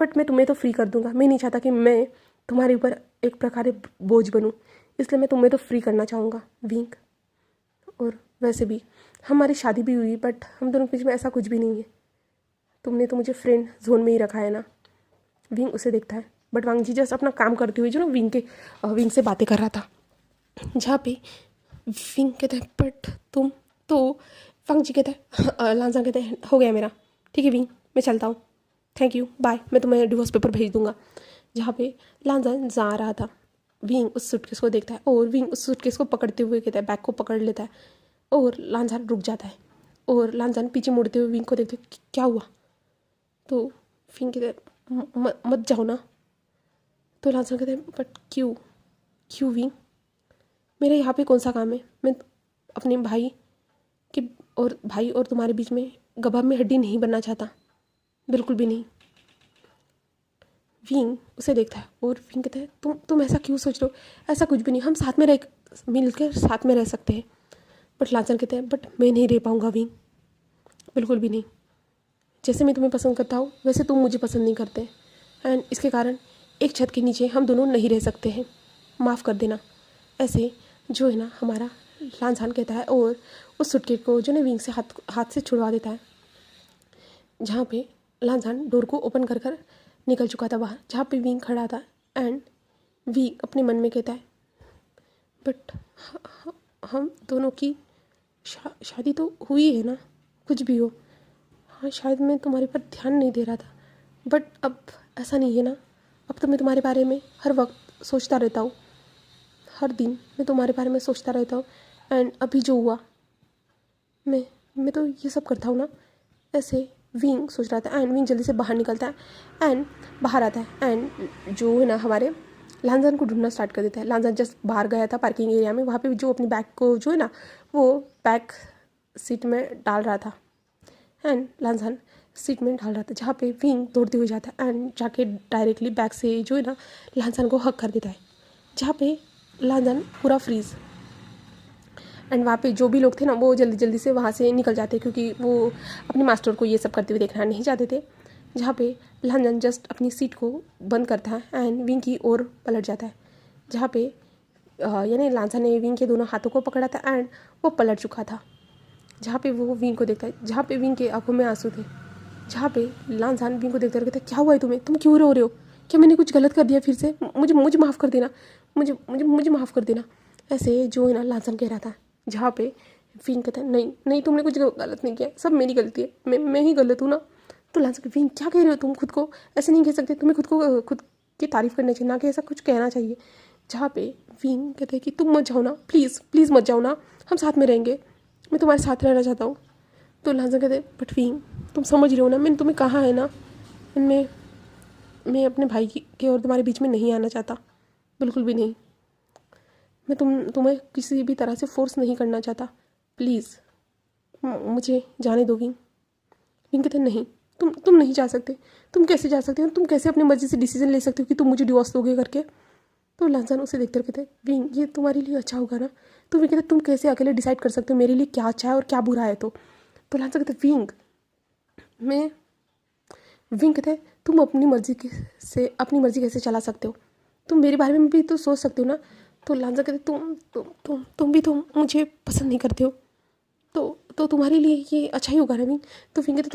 बट मैं तुम्हें तो फ्री कर दूँगा, मैं नहीं चाहता कि मैं तुम्हारे ऊपर एक प्रकार बोझ बनूँ, इसलिए मैं तुम्हें तो फ्री करना चाहूँगा विंग। और वैसे भी हमारी शादी भी हुई, बट हम दोनों के बीच में ऐसा कुछ भी नहीं है, तुमने तो मुझे फ्रेंड जोन में ही रखा है ना। विंग उसे देखता है, बट वांग जी जस्ट अपना काम करते हुए जो ना विंग से बातें कर रहा था, जहाँ पे विंग कहता है बट तुम, तो वांग जी कहता है लांसान कहते हैं हो गया मेरा, ठीक है विंग मैं चलता हूँ, थैंक यू बाय, मैं तुम्हें डिवोर्स पेपर भेज दूँगा। जहाँ पे लांसान जा रहा था, विंग उस सूटकेस को देखता है और विंग उस सूटकेस को पकड़ते हुए कहता है, बैग को पकड़ लेता है और लांसान रुक जाता है और लांसान पीछे मुड़ते हुए विंग को देखते क्या हुआ? तो विंग कहता है मत जाओ ना। तो लांसान कहते हैं बट क्यों विंग, मेरा यहाँ पे कौन सा काम है? मैं अपने भाई और तुम्हारे बीच में गभा में हड्डी नहीं बनना चाहता, बिल्कुल भी नहीं। विंग उसे देखता है और विंग कहता है तुम ऐसा क्यों सोच रहे हो? ऐसा कुछ भी नहीं, हम साथ में मिलकर साथ में रह सकते हैं। बट लांसान कहते हैं बट मैं नहीं रह पाऊँगा विंग, बिल्कुल भी नहीं। जैसे मैं तुम्हें पसंद करता हूँ वैसे तुम मुझे पसंद नहीं करते एंड इसके कारण एक छत के नीचे हम दोनों नहीं रह सकते हैं, माफ़ कर देना। ऐसे जो है ना हमारा लांसान कहता है और उस सूटकेस को जो ना विंग से हाथ से छुड़वा देता है, जहाँ पे लांसान डोर को ओपन कर निकल चुका था बाहर, जहाँ पे विंग खड़ा था एंड विंग अपने मन में कहता है बट हम दोनों की शादी तो हुई है ना, कुछ भी हो। हाँ शायद मैं तुम्हारे पर ध्यान नहीं दे रहा था, बट अब ऐसा नहीं है ना, अब तो मैं तुम्हारे बारे में हर वक्त सोचता रहता हूँ, हर दिन मैं तुम्हारे बारे में सोचता रहता हूँ एंड अभी जो हुआ मैं तो ये सब करता हूँ ना। ऐसे विंग सोच रहा था एंड विंग जल्दी से बाहर निकलता है एंड बाहर आता है एंड जो है ना हमारे लांसान को ढूंढना स्टार्ट कर देता है। लांसान जस्ट बाहर गया था पार्किंग एरिया में, वहाँ पे जो अपनी बैग को जो है ना वो बैक सीट में डाल रहा था एंड लांसान सीट में डाल रहा था, जहाँ पे विंग दौड़ते हुए जाता है एंड जाके डायरेक्टली बैक से जो है ना लांसान को हक कर देता है, जहाँ पे लांसान पूरा फ्रीज एंड वहाँ पे जो भी लोग थे ना वो जल्दी जल्दी से वहाँ से निकल जाते, क्योंकि वो अपने मास्टर को ये सब करते हुए देखना नहीं चाहते थे। जहाँ पे लांसान जस्ट अपनी सीट को बंद करता है एंड विंग की ओर पलट जाता है, जहाँ पे यानी लांसान ने विंग के दोनों हाथों को पकड़ा था एंड वो पलट चुका था, जहाँ पे वो विंग को देखता है, जहाँ पे विंग के आंखों में आंसू थे, जहाँ पे लांसान विंग को देखते कहता है क्या हुआ है तुम्हें, तुम क्यों रो रहे हो? क्या मैंने कुछ गलत कर दिया फिर से? मुझे माफ़ कर देना, मुझे माफ़ कर देना। ऐसे जो है ना लांसान कह रहा था, जहाँ पे विंग कहता है नहीं तुमने कुछ गलत नहीं किया, सब मेरी गलती है, मैं ही गलत हूँ ना। तो लांसान विंग क्या कह रहे हो तुम, खुद को ऐसे नहीं कह सकते, तुम्हें खुद की तारीफ़ करनी चाहिए, ना कि ऐसा कुछ कहना चाहिए। जहाँ पे विंग कहते हैं कि तुम मत जाओ ना, प्लीज़ मत जाओ ना, हम साथ में रहेंगे, मैं तुम्हारे साथ रहना चाहता हूँ। तो लांसान कहते हैं बट विंग तुम समझ रहे हो ना, मैंने तुम्हें कहा है ना, मैं मैं अपने भाई के और तुम्हारे बीच में नहीं आना चाहता, बिल्कुल भी नहीं। मैं तुम्हें किसी भी तरह से फोर्स नहीं करना चाहता। प्लीज़ मुझे जाने दो विंग। विंग कहते नहीं, तुम नहीं जा सकते। तुम कैसे जा सकते हो? तुम कैसे अपनी मर्जी से डिसीजन ले सकते हो कि तुम मुझे डिवोर्स दोगे करके? तो लांसान उसे देखते कहते विंग ये तुम्हारे लिए अच्छा होगा ना? तो विंग कहते तुम कैसे अकेले डिसाइड कर सकते हो मेरे लिए क्या अच्छा है और क्या बुरा है? तो लांसान कहते मैं विंग कहते तुम अपनी मर्जी कैसे चला सकते हो? तुम मेरे बारे में भी तो सोच सकते हो ना। तो लांजा कहते तुम भी तो मुझे पसंद नहीं करते हो, तो तुम्हारे लिए ये अच्छा ही होगा ना विंग। तो विंग कहते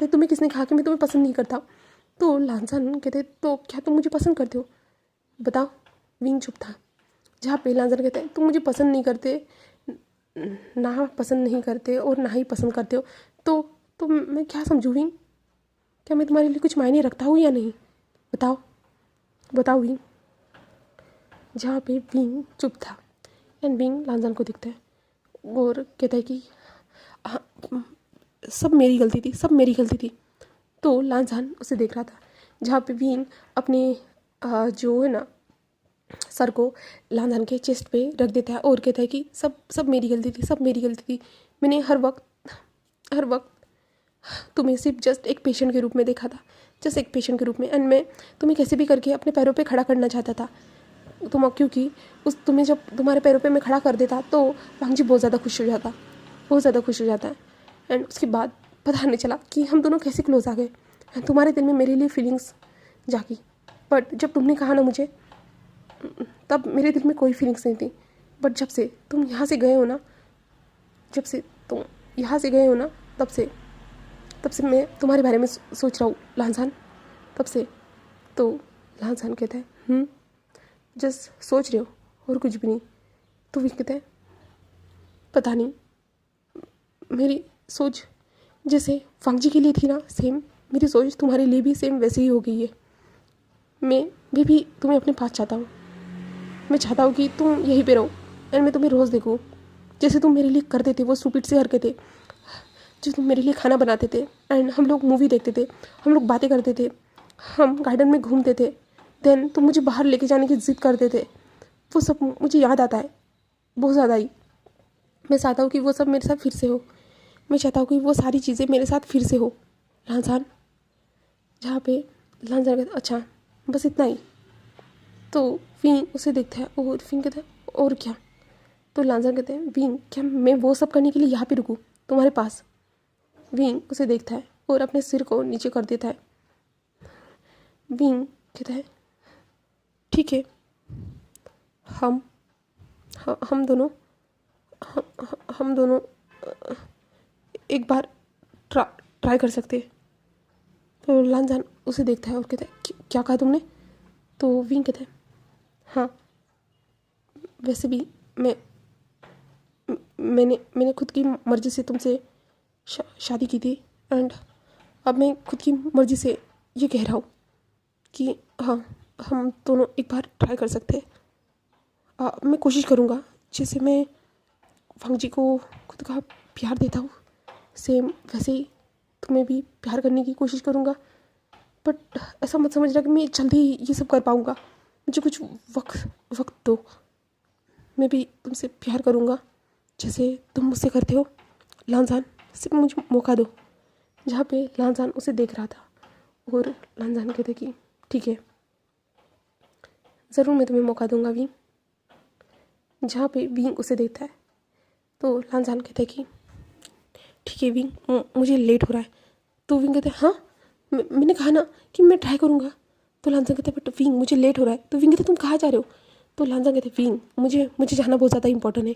तुम्हें किसने कहा कि मैं तुम्हें पसंद नहीं करता? तो लांजान कहते तो क्या तुम मुझे पसंद करते हो? बताओ। विंग चुप था। जहाँ पे लांजान कहते तुम मुझे पसंद नहीं करते, ना पसंद नहीं करते और ना ही पसंद करते हो, तो मैं क्या समझूँ विंग? क्या मैं तुम्हारे लिए कुछ मायने रखता हूँ या नहीं? बताओ विंग। जहाँ पे विंग चुप था एंड विंग लांजान को दिखता है और कहता है कि हाँ, सब मेरी गलती थी। तो लांजान उसे देख रहा था। जहाँ पे विंग अपने जो है ना सर को लांजान के चेस्ट पे रख देता है और कहता है कि सब मेरी गलती थी। मैंने हर वक्त तुम्हें सिर्फ जस्ट एक पेशेंट के रूप में देखा था, जस्ट एक पेशेंट के रूप में। एंड मैं तुम्हें कैसे भी करके अपने पैरों पे खड़ा करना चाहता था। क्योंकि तुम्हें जब तुम्हारे पैरों पे मैं खड़ा कर देता तो वांगजी बहुत ज़्यादा खुश हो जाता है। एंड उसके बाद पता नहीं चला कि हम दोनों कैसे क्लोज आ गए। एंड तुम्हारे दिल में मेरे लिए फीलिंग्स जागी, बट जब तुमने कहा ना मुझे, तब मेरे दिल में कोई फीलिंग्स नहीं थी। बट जब से तुम यहाँ से गए हो ना, तब से मैं तुम्हारे बारे में सोच रहा हूँ लांसान। तब से तो लांसान कहता है जस्ट सोच रहे हो और कुछ भी नहीं। तो भी कहता है पता नहीं, मेरी सोच जैसे वांगजी के लिए थी ना, सेम मेरी सोच तुम्हारे लिए भी सेम वैसे ही हो गई है। मैं भी तुम्हें अपने पास चाहता हूँ। मैं चाहता हूँ कि तुम यहीं पे रहो एंड मैं तुम्हें रोज़ देखूँ, जैसे तुम मेरे लिए करते थे वो स्टूपिड से हरकतें, जो तुम मेरे लिए खाना बनाते थे एंड हम लोग मूवी देखते थे, हम लोग बातें करते थे, हम गार्डन में घूमते थे। देन तुम मुझे बाहर लेके जाने की ज़िद करते थे। वो सब मुझे याद आता है बहुत ज़्यादा ही। मैं चाहता हूँ कि वो सब मेरे साथ फिर से हो। मैं चाहता हूँ कि वो सारी चीज़ें मेरे साथ फिर से हो लांसान। जहाँ पे लांसान कहता अच्छा बस इतना ही। तो विंग उसे देखता है और विंग कहता है और क्या? तो लांसान कहते हैं विंग क्या मैं वो सब करने के लिए यहाँ पे रुकूँ तुम्हारे पास? विंग उसे देखता है और अपने सिर को नीचे कर देता है। विंग कहता है ठीक है, हम दोनों एक बार ट्राई कर सकते हैं। तो लांजान उसे देखता है और कहता है क्या कहा तुमने? तो विंग कहता है हाँ, वैसे भी मैंने खुद की मर्ज़ी से तुमसे शादी की थी एंड अब मैं खुद की मर्ज़ी से ये कह रहा हूँ कि हाँ, हम दोनों एक बार ट्राई कर सकते हैं। मैं कोशिश करूँगा जैसे मैं वांगजी को खुद का प्यार देता हूँ, सेम वैसे ही तुम्हें भी प्यार करने की कोशिश करूँगा। बट ऐसा मत समझना कि मैं जल्दी ये सब कर पाऊँगा। मुझे कुछ वक्त दो। मैं भी तुमसे प्यार करूँगा जैसे तुम मुझसे करते हो। लांजान सिर्फ मुझे मौका दो। जहाँ पे लांजान उसे देख रहा था और लांजान कहते कि ठीक है, ज़रूर मैं तुम्हें मौका दूंगा विंग। जहाँ पे विंग उसे देखता है तो लांजान कहता है कि ठीक है विंग, मुझे लेट हो रहा है। तो विंग कहता है हाँ, मैंने कहा ना कि मैं ट्राई करूँगा। तो लांजान कहता है बट विंग मुझे लेट हो रहा है। तो विंग कहता है तुम कहाँ जा रहे हो? तो लांजान कहते हैं विंग मुझे जाना बहुत ज़्यादा इंपॉर्टेंट है।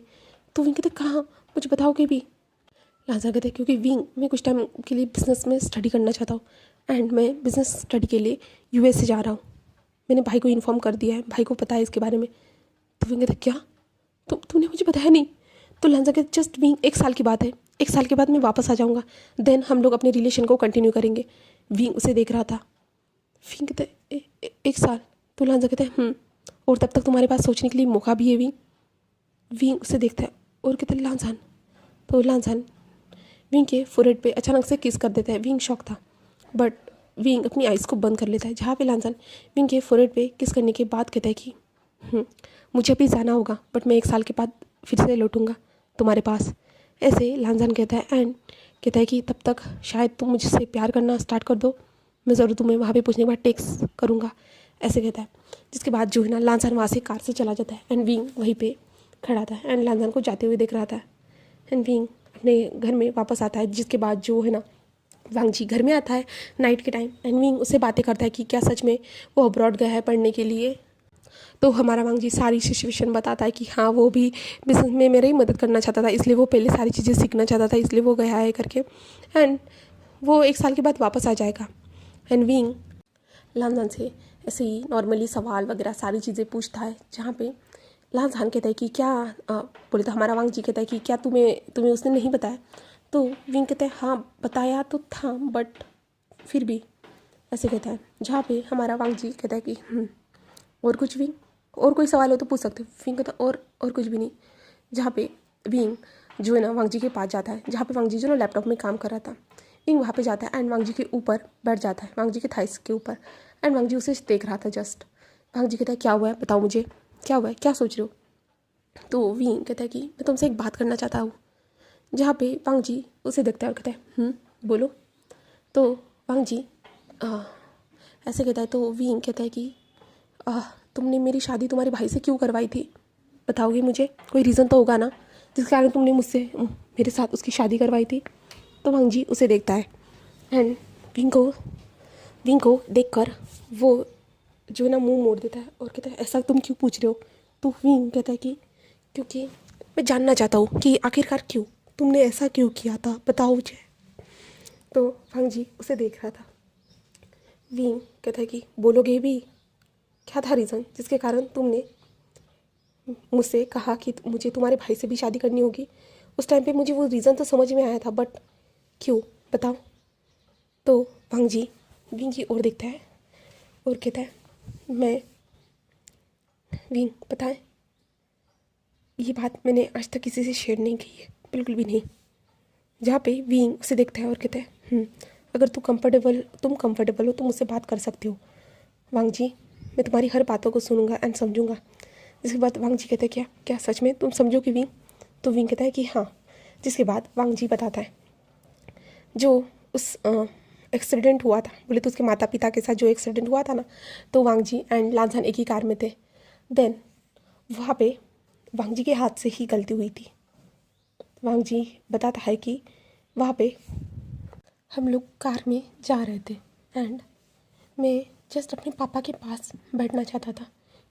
तो विंग कहते हैं कहाँ, मुझे बताओगे भी? लांजान कहते हैं क्योंकि विंग मैं कुछ टाइम के लिए बिज़नेस में स्टडी करना चाहता हूँ एंड मैं बिज़नेस स्टडी के लिए यूएस से जा रहा हूँ। मैंने भाई को इन्फॉर्म कर दिया है, भाई को पता है इसके बारे में। तो विंग कहता है क्या, तूने मुझे बताया नहीं? तो लांजान कहते जस्ट विंग 1 साल की बात है, 1 साल के बाद मैं वापस आ जाऊँगा, देन हम लोग अपने रिलेशन को कंटिन्यू करेंगे। विंग उसे देख रहा था। विंग कहता है 1 साल? तो लांजान कहता है और तब तक तुम्हारे पास सोचने के लिए मौका भी है विंग। विंग उसे देखता है और कहता है लांजान। तो लांजान विंग के फोरहेड पे अचानक से किस कर देता है। विंग शॉक था बट विंग अपनी आइज़ को बंद कर लेता है, जहाँ पे लांसान विंग के फोरहेड पे किस करने के बाद कहता है कि मुझे अभी जाना होगा, बट मैं 1 साल के बाद फिर से लौटूंगा तुम्हारे पास। ऐसे लांसान कहता है एंड कहता है कि तब तक शायद तुम मुझसे प्यार करना स्टार्ट कर दो, मैं ज़रूर तुम्हें वहाँ पे पूछने के बाद टेक्स्ट करूँगा, ऐसे कहता है। जिसके बाद जो है ना लांसान वहाँ से कार से चला जाता है एंड विंग वहीं पे खड़ा था एंड लांसान को जाते हुए देख रहा था। एंड विंग अपने घर में वापस आता है, जिसके बाद जो है ना वांग जी घर में आता है नाइट के टाइम एंड विंग उससे बातें करता है कि क्या सच में वो अब्रॉड गया है पढ़ने के लिए। तो हमारा वांग जी सारी सिचुएशन बताता है कि हाँ वो भी बिजनेस में मेरी ही मदद करना चाहता था, इसलिए वो पहले सारी चीज़ें सीखना चाहता था, इसलिए वो गया है करके। एंड वो 1 साल के बाद वापस आ जाएगा। एंड विंग लांसान से ऐसे ही नॉर्मली सवाल वगैरह सारी चीज़ें पूछता है, जहाँ पे लांसान कहता है कि क्या बोले तो हमारा वांग जी कहता है कि क्या तुम्हें उसने नहीं बताया। तो विंग कहता है हाँ बताया तो था बट फिर भी, ऐसे कहता है। जहाँ पे हमारा वांग जी कहता है कि और कुछ विंग, और कोई सवाल हो तो पूछ सकते हो। विंग कहता है और कुछ भी नहीं। जहाँ पे विंग जो है ना वांग जी के पास जाता है, जहाँ पे वांग जी जो ना लैपटॉप में काम कर रहा था, विंग वहाँ पे जाता है एंड वांग जी के ऊपर बैठ जाता है, वांग जी के थाइस के ऊपर। एंड वांग जी उसे देख रहा था जस्ट। वांग जी कहता है क्या हुआ है बताओ मुझे, क्या हुआ है, क्या सोच रहे हो। तो विंग कहता है कि मैं तुमसे एक बात करना चाहता हूँ। जहाँ पे वांग जी उसे देखता है और कहता है बोलो। तो वांग जी ऐसे कहता है। तो विंग कहता है कि तुमने मेरी शादी तुम्हारे भाई से क्यों करवाई थी, बताओगे मुझे, कोई रीज़न तो होगा ना जिसके कारण तुमने मुझसे मेरे साथ उसकी शादी करवाई थी। तो वांग जी उसे देखता है एंड विंग को देखकर वो जो है ना मुंह मोड़ देता है और कहता है ऐसा तुम क्यों पूछ रहे हो। तो विंग कहता है कि क्योंकि मैं जानना चाहता हूँ कि आखिरकार क्यों तुमने ऐसा क्यों किया था, बताओ मुझे। तो वांग जी उसे देख रहा था। विंग कहता है कि बोलोगे भी, क्या था रीज़न जिसके कारण तुमने मुझसे कहा कि मुझे तुम्हारे भाई से भी शादी करनी होगी। उस टाइम पे मुझे वो रीज़न तो समझ में आया था बट क्यों, बताओ। तो वांग जी विंग की ओर देखता है और कहता है मैं विंग पता है ये बात मैंने आज तक किसी से शेयर नहीं की है, बिल्कुल भी नहीं। जहाँ पे विंग उसे देखता है और कहता है अगर तुम कंफर्टेबल हो तो मुझसे बात कर सकते हो वांग जी, मैं तुम्हारी हर बातों को सुनूंगा एंड समझूंगा। जिसके बाद वांग जी कहते हैं क्या क्या सच में तुम समझोगे विंग। तो विंग कहता है कि हाँ। जिसके बाद वांग जी बताता है जो उस एक्सीडेंट हुआ था, बोले तो उसके माता पिता के साथ जो एक्सीडेंट हुआ था ना, तो वांग जी एंड लांसान एक ही कार में थे। देन वहाँ पे वांग जी के हाथ से ही गलती हुई थी। वांग जी बताता है कि वहाँ पे हम लोग कार में जा रहे थे एंड मैं जस्ट अपने पापा के पास बैठना चाहता था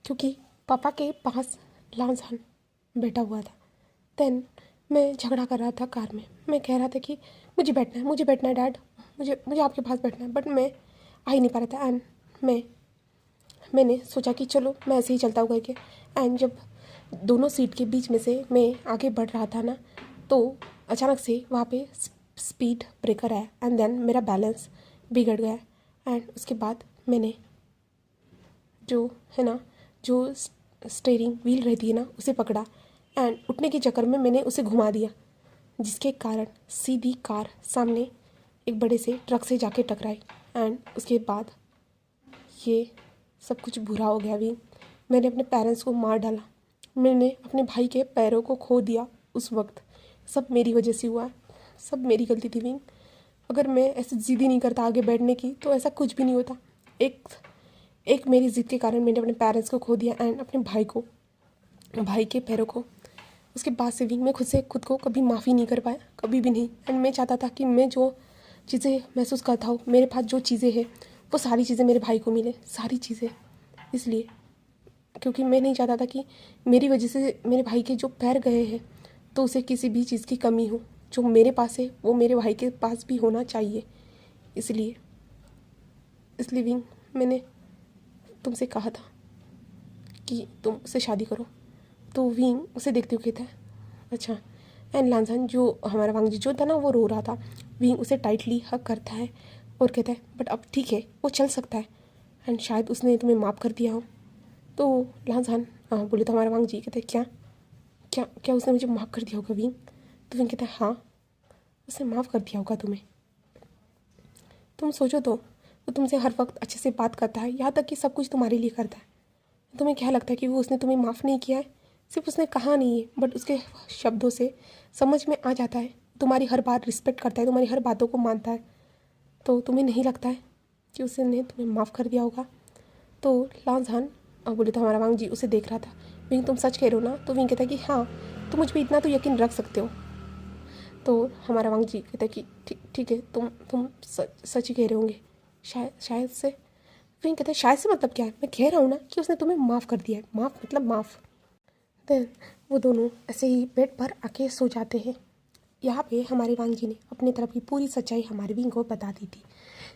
क्योंकि पापा के पास लांसान बैठा हुआ था। देन मैं झगड़ा कर रहा था कार में, मैं कह रहा था कि मुझे बैठना है डैड, मुझे आपके पास बैठना है, बट मैं आ ही नहीं पा रहा था। एंड मैंने सोचा कि चलो मैं ऐसे ही चलता हूँ करके। एंड जब दोनों सीट के बीच में से मैं आगे बढ़ रहा था ना, तो अचानक से वहाँ पे स्पीड ब्रेकर आया एंड देन मेरा बैलेंस बिगड़ गया। एंड उसके बाद मैंने जो है ना जो स्टीयरिंग व्हील रहती है ना उसे पकड़ा एंड उठने के चक्कर में मैंने उसे घुमा दिया, जिसके कारण सीधी कार सामने एक बड़े से ट्रक से जाके टकराई। एंड उसके बाद ये सब कुछ बुरा हो गया भी। मैंने अपने पेरेंट्स को मार डाला, मैंने अपने भाई के पैरों को खो दिया उस वक्त। सब मेरी वजह से हुआ, सब मेरी गलती थी भी। अगर मैं ऐसे ज़िद ही नहीं करता आगे बैठने की तो ऐसा कुछ भी नहीं होता। एक मेरी ज़िद के कारण मैंने अपने पेरेंट्स को खो दिया एंड अपने भाई के पैरों को। उसके बाद से भी मैं खुद को कभी माफ़ी नहीं कर पाया, कभी भी नहीं। एंड मैं चाहता था कि मैं जो चीज़ें महसूस करता हूँ, मेरे पास जो चीज़ें हैं वो सारी चीज़ें मेरे भाई को मिले, सारी चीज़ें। इसलिए क्योंकि मैं नहीं चाहता था कि मेरी वजह से मेरे भाई के जो पैर गए हैं तो उसे किसी भी चीज़ की कमी हो। जो मेरे पास है वो मेरे भाई के पास भी होना चाहिए। इसलिए भी मैंने तुमसे कहा था कि तुम उससे शादी करो। तो विंग उसे देखते हुए कहता है अच्छा। एंड लांसान जो हमारा वांग जी जो था ना वो रो रहा था। विंग उसे टाइटली हग करता है और कहता है बट अब ठीक है, वो चल सकता है एंड शायद उसने तुम्हें माफ़ कर दिया हो। तो लांसान बोले तो हमारा वांग जी कहते हैं क्या क्या क्या उसने मुझे माफ़ कर दिया होगा विंग। तो विंग कहता है हाँ, उसने माफ़ कर दिया होगा तुम्हें। तुम सोचो तो वो तुमसे हर वक्त अच्छे से बात करता है, यहाँ तक कि सब कुछ तुम्हारे लिए करता है। तुम्हें क्या लगता है कि वो उसने तुम्हें माफ़ नहीं किया है? सिर्फ उसने कहा नहीं है, बट उसके शब्दों से समझ में आ जाता है। तुम्हारी हर बात रिस्पेक्ट करता है, तुम्हारी हर बातों को मानता है। तो तुम्हें नहीं लगता है कि उसने तुम्हें माफ़ कर दिया होगा? तो लांजान बोले तो हमारा वांग जी उसे देख रहा था। विंग, तुम सच कह रहे हो ना? तो विंग कहता है कि हाँ, तुम मुझ पर इतना तो यकीन रख सकते हो। तो हमारा वांग जी कहता है कि ठीक है, तुम सच ही कह रहे होंगे, शायद से। विंग कहता है शायद से मतलब क्या है? मैं कह रहा हूँ ना कि उसने तुम्हें माफ़ कर दिया है। माफ़ मतलब माफ़। देन वो दोनों ऐसे ही बेड पर आके सो जाते हैं। यहाँ पे हमारे वांग जी ने अपनी तरफ की पूरी सच्चाई हमारे विंग को बता दी थी,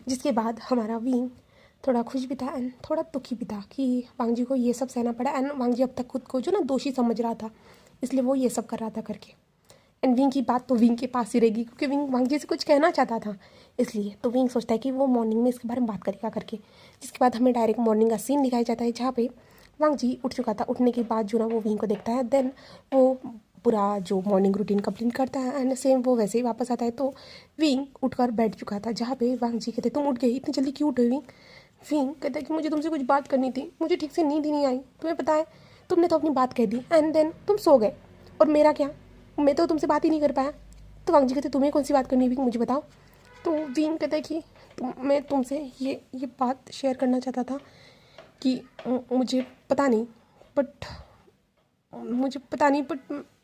जिसके बाद हमारा विंग थोड़ा खुश भी था एंड थोड़ा दुखी भी था कि वांग जी को ये सब सहना पड़ा। एंड वांग जी अब तक खुद को जो ना दोषी समझ रहा था, इसलिए वो ये सब कर रहा था करके। एंड विंग की बात तो विंग के पास ही रहेगी, क्योंकि विंग वांग जी से कुछ कहना चाहता था, इसलिए तो विंग सोचता है कि वो मॉर्निंग में इसके बारे में बात करेगा करके। जिसके बाद हमें डायरेक्ट मॉर्निंग का सीन दिखाया जाता है, जहाँ पे वांग जी उठ चुका था। उठने के बाद जो ना वो विंग को देखता है, देन वो पूरा जो मॉर्निंग रूटीन कंप्लीट करता है एंड सेम वो वैसे ही वापस आता है। तो विंग उठकर बैठ चुका था, जहाँ पे वांग जी कहते तुम उठ गई, इतनी जल्दी क्यों उठ गई? विंग कहता है कि मुझे तुमसे कुछ बात करनी थी, मुझे ठीक से नींद ही नहीं आई। तुम्हें पता है, तुमने तो अपनी बात कह दी एंड देन तुम सो गए, और मेरा क्या? मैं तो तुमसे बात ही नहीं कर पाया। तो वांग जी कहते तुम्हें कौन सी बात करनी है विंग, मुझे बताओ। तो विंग कहता है कि मैं तुमसे ये बात शेयर करना चाहता था कि मुझे पता नहीं, बट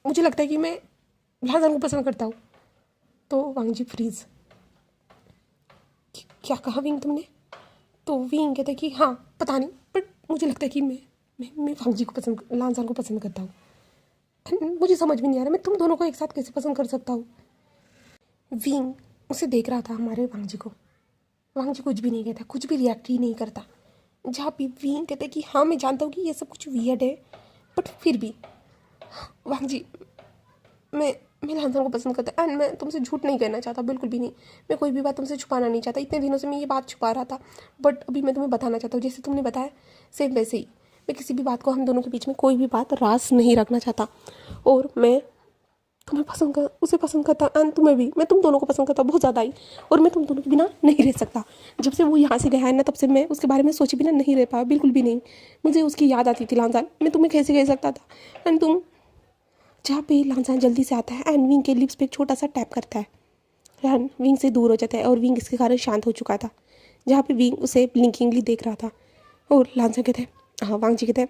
मुझे लगता है कि मैं लांजान को पसंद करता हूँ। तो वांग जी फ्रीज। क्या कहा विंग तुमने? तो विंग कहता है कि हाँ, पता नहीं, बट मुझे लगता है कि मैं वांग जी को लांजान को पसंद करता हूँ। मुझे समझ में नहीं आ रहा मैं तुम दोनों को एक साथ कैसे पसंद कर सकता हूँ। विंग उसे देख रहा था हमारे वांग जी को। वांग जी कुछ भी नहीं कहता, कुछ भी रिएक्ट ही नहीं करता। जहाँ भी विंग कहते कि हाँ मैं जानता हूँ कि ये सब कुछ वियर्ड है, बट फिर भी वांग जी, मैं लांजान को पसंद करता एंड मैं तुमसे झूठ नहीं कहना चाहता, बिल्कुल भी नहीं। मैं कोई भी बात तुमसे छुपाना नहीं चाहता। इतने दिनों से मैं ये बात छुपा रहा था, बट अभी मैं तुम्हें बताना चाहता हूँ। जैसे तुमने बताया सेम वैसे ही मैं किसी भी बात को, हम दोनों के बीच में कोई भी बात राज नहीं रखना चाहता। और मैं उसे पसंद करता एंड तुम्हें भी। मैं तुम दोनों को पसंद करता बहुत ज़्यादा ही, और मैं तुम दोनों के बिना नहीं रह सकता। जब से वो यहाँ से गया है ना, तब से मैं उसके बारे में सोचे बिना नहीं रह पाया, बिल्कुल भी नहीं। मुझे उसकी याद आती थी लांजान, मैं तुम्हें कैसे कह सकता था। एंड तुम, जहाँ पे लांजान जल्दी से आता है एंड विंग के लिप्स पे एक छोटा सा टैप करता है एंड विंग से दूर हो जाता है, और विंग इसके कारण शांत हो चुका था। जहाँ पे विंग उसे ब्लिंकिंगली देख रहा था, और लांजान कहते हैं, हाँ वांग जी कहते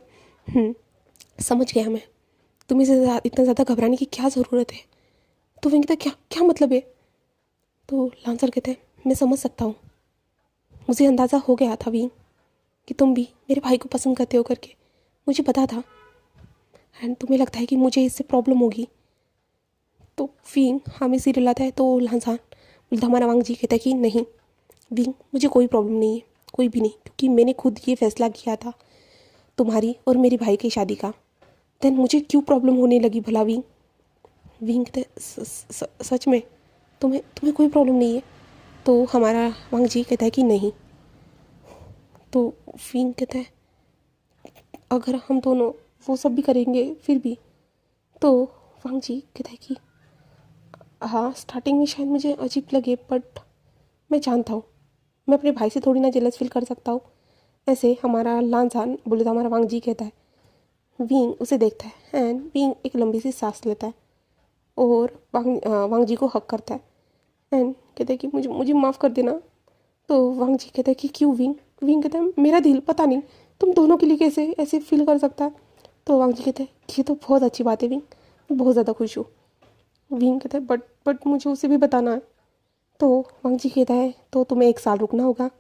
हैं, समझ गया मैं, तुम्हें इतना ज़्यादा घबराने की क्या ज़रूरत है। तो विंग कहता है क्या मतलब है? तो लांजान कहते हैं मैं समझ सकता हूँ, मुझे अंदाज़ा हो गया था विंग कि तुम भी मेरे भाई को पसंद करते हो करके, मुझे पता था। एंड तुम्हें लगता है कि मुझे इससे प्रॉब्लम होगी? तो विंग हमें सिर हिलाता है। तो लांजान बोलता हमारा वांग जी कहता है कि नहीं विंग, मुझे कोई प्रॉब्लम नहीं है, कोई भी नहीं, क्योंकि मैंने खुद ये फैसला किया था तुम्हारी और मेरे भाई की शादी का। देन मुझे क्यों प्रॉब्लम होने लगी भला विंग? विंग कहते सच में तुम्हें कोई प्रॉब्लम नहीं है? तो हमारा वांग जी कहता है कि नहीं। तो विंग कहता है अगर हम दोनों वो सब भी करेंगे फिर भी। तो वांग जी कहता है कि हाँ, स्टार्टिंग में शायद मुझे अजीब लगे, बट मैं जानता हूँ मैं अपने भाई से थोड़ी ना जेलस फील कर सकता हूँ। ऐसे हमारा लांजान बोले तो हमारा वांग जी कहता है। विंग उसे देखता है एंड विंग एक लंबी सी सांस लेता है और वांग जी को हक करता है एंड कहता है कि मुझे माफ़ कर देना। तो वांग जी कहता है कि क्यों विंग? विंग कहता है मेरा दिल पता नहीं तुम दोनों के लिए कैसे ऐसे फील कर सकता है। तो वांग जी कहते हैं ये तो बहुत अच्छी बात है विंग, मैं बहुत ज़्यादा खुश हूँ। विंग कहता है बट मुझे उसे भी बताना है। तो वांग जी कहता है तो तुम्हें 1 साल रुकना होगा,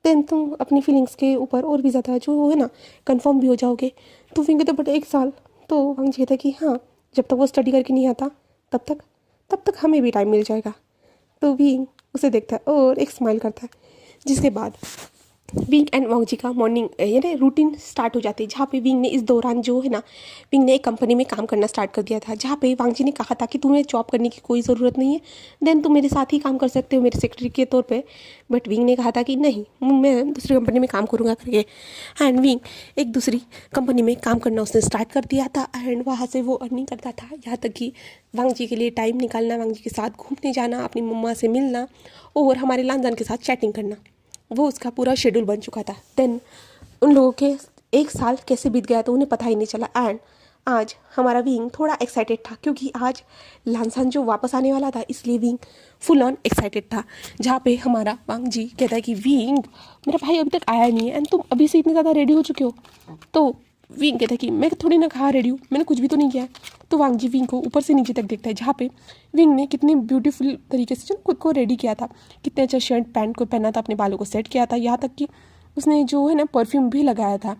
देन तुम अपनी फीलिंग्स के ऊपर और भी ज़्यादा जो है ना कंफर्म भी हो जाओगे। तो विंग कहता है बट 1 साल? तो वांग जी कहता है कि हाँ, जब तक वो स्टडी करके नहीं आता तब तक हमें भी टाइम मिल जाएगा। तो विंग उसे देखता है और एक स्माइल करता है, जिसके बाद विंग एंड वांग जी का मॉर्निंग यानी रूटीन स्टार्ट हो जाती है। जहाँ पे विंग ने इस दौरान जो है ना, विंग ने एक कंपनी में काम करना स्टार्ट कर दिया था, जहाँ पे वांग जी ने कहा था कि तुम्हें जॉब करने की कोई ज़रूरत नहीं है, देन तुम मेरे साथ ही काम कर सकते हो मेरे सेक्रेटरी के तौर पे। बट विंग ने कहा था कि नहीं, मैं दूसरी कंपनी में काम करूँगा करके। एंड विंग एक दूसरी कंपनी में काम करना उसने स्टार्ट कर दिया था एंड वहाँ से वो अर्निंग करता था, यहाँ तक कि वांग जी के लिए टाइम निकालना, वांग जी के साथ घूमने जाना, अपनी मम्मा से मिलना और हमारे लांजान के साथ चैटिंग करना। वो उसका पूरा शेड्यूल बन चुका था। देन उन लोगों के 1 साल कैसे बीत गया तो उन्हें पता ही नहीं चला। एंड आज हमारा विंग थोड़ा एक्साइटेड था क्योंकि आज लांसान जो वापस आने वाला था, इसलिए विंग फुल ऑन एक्साइटेड था। जहाँ पे हमारा वांग जी कहता है कि विंग, मेरा भाई अभी तक आया नहीं है एंड तुम अभी से इतने ज़्यादा रेडी हो चुके हो। तो विंग कहता है कि मैं थोड़ी ना कहा रेडी हूँ, मैंने कुछ भी तो नहीं किया है। तो वांग जी विंग को ऊपर से नीचे तक देखता है, जहाँ पे विंग ने कितने ब्यूटीफुल तरीके से जो खुद को रेडी किया था, कितने अच्छा शर्ट पैंट को पहना था, अपने बालों को सेट किया था, यहाँ तक कि उसने जो है ना परफ्यूम भी लगाया था।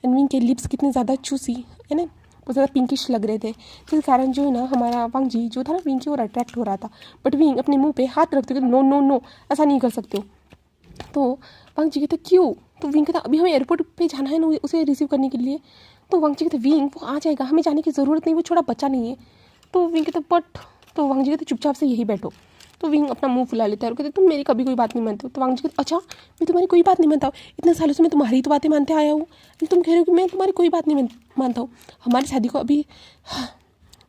एंड विंग के लिप्स कितने ज़्यादा चूसी है ना, बहुत ज़्यादा पिंकिश लग रहे थे, जिस कारण जो है ना हमारा वांग जी जो था ना विंग की ओर अट्रैक्ट हो रहा था। बट विंग अपने मुंह पे हाथ रखते हुए नो नो नो, ऐसा नहीं कर सकते हो। तो वांग जी कहते क्यों? तो विंग कहता अभी हमें एयरपोर्ट पे जाना है ना उसे रिसीव करने के लिए। तो वांग जी कहते विंग वो आ जाएगा, हमें जाने की ज़रूरत नहीं, वो छोटा बच्चा नहीं है। तो विंग कहते बट, तो वांग जी कहते चुपचाप से यही बैठो। तो विंग अपना मुंह फुला लेता है और कहते तुम मेरी कभी कोई बात नहीं मानते हो। तो वांग जी कहते अच्छा मैं तुम्हारी कोई बात नहीं मानता हूँ, इतने सालों से मैं तुम्हारी तो बातें मानते आया हूँ, तुम कह रहे हो कि मैं तुम्हारी कोई बात नहीं मानता हूँ। हमारी शादी को अभी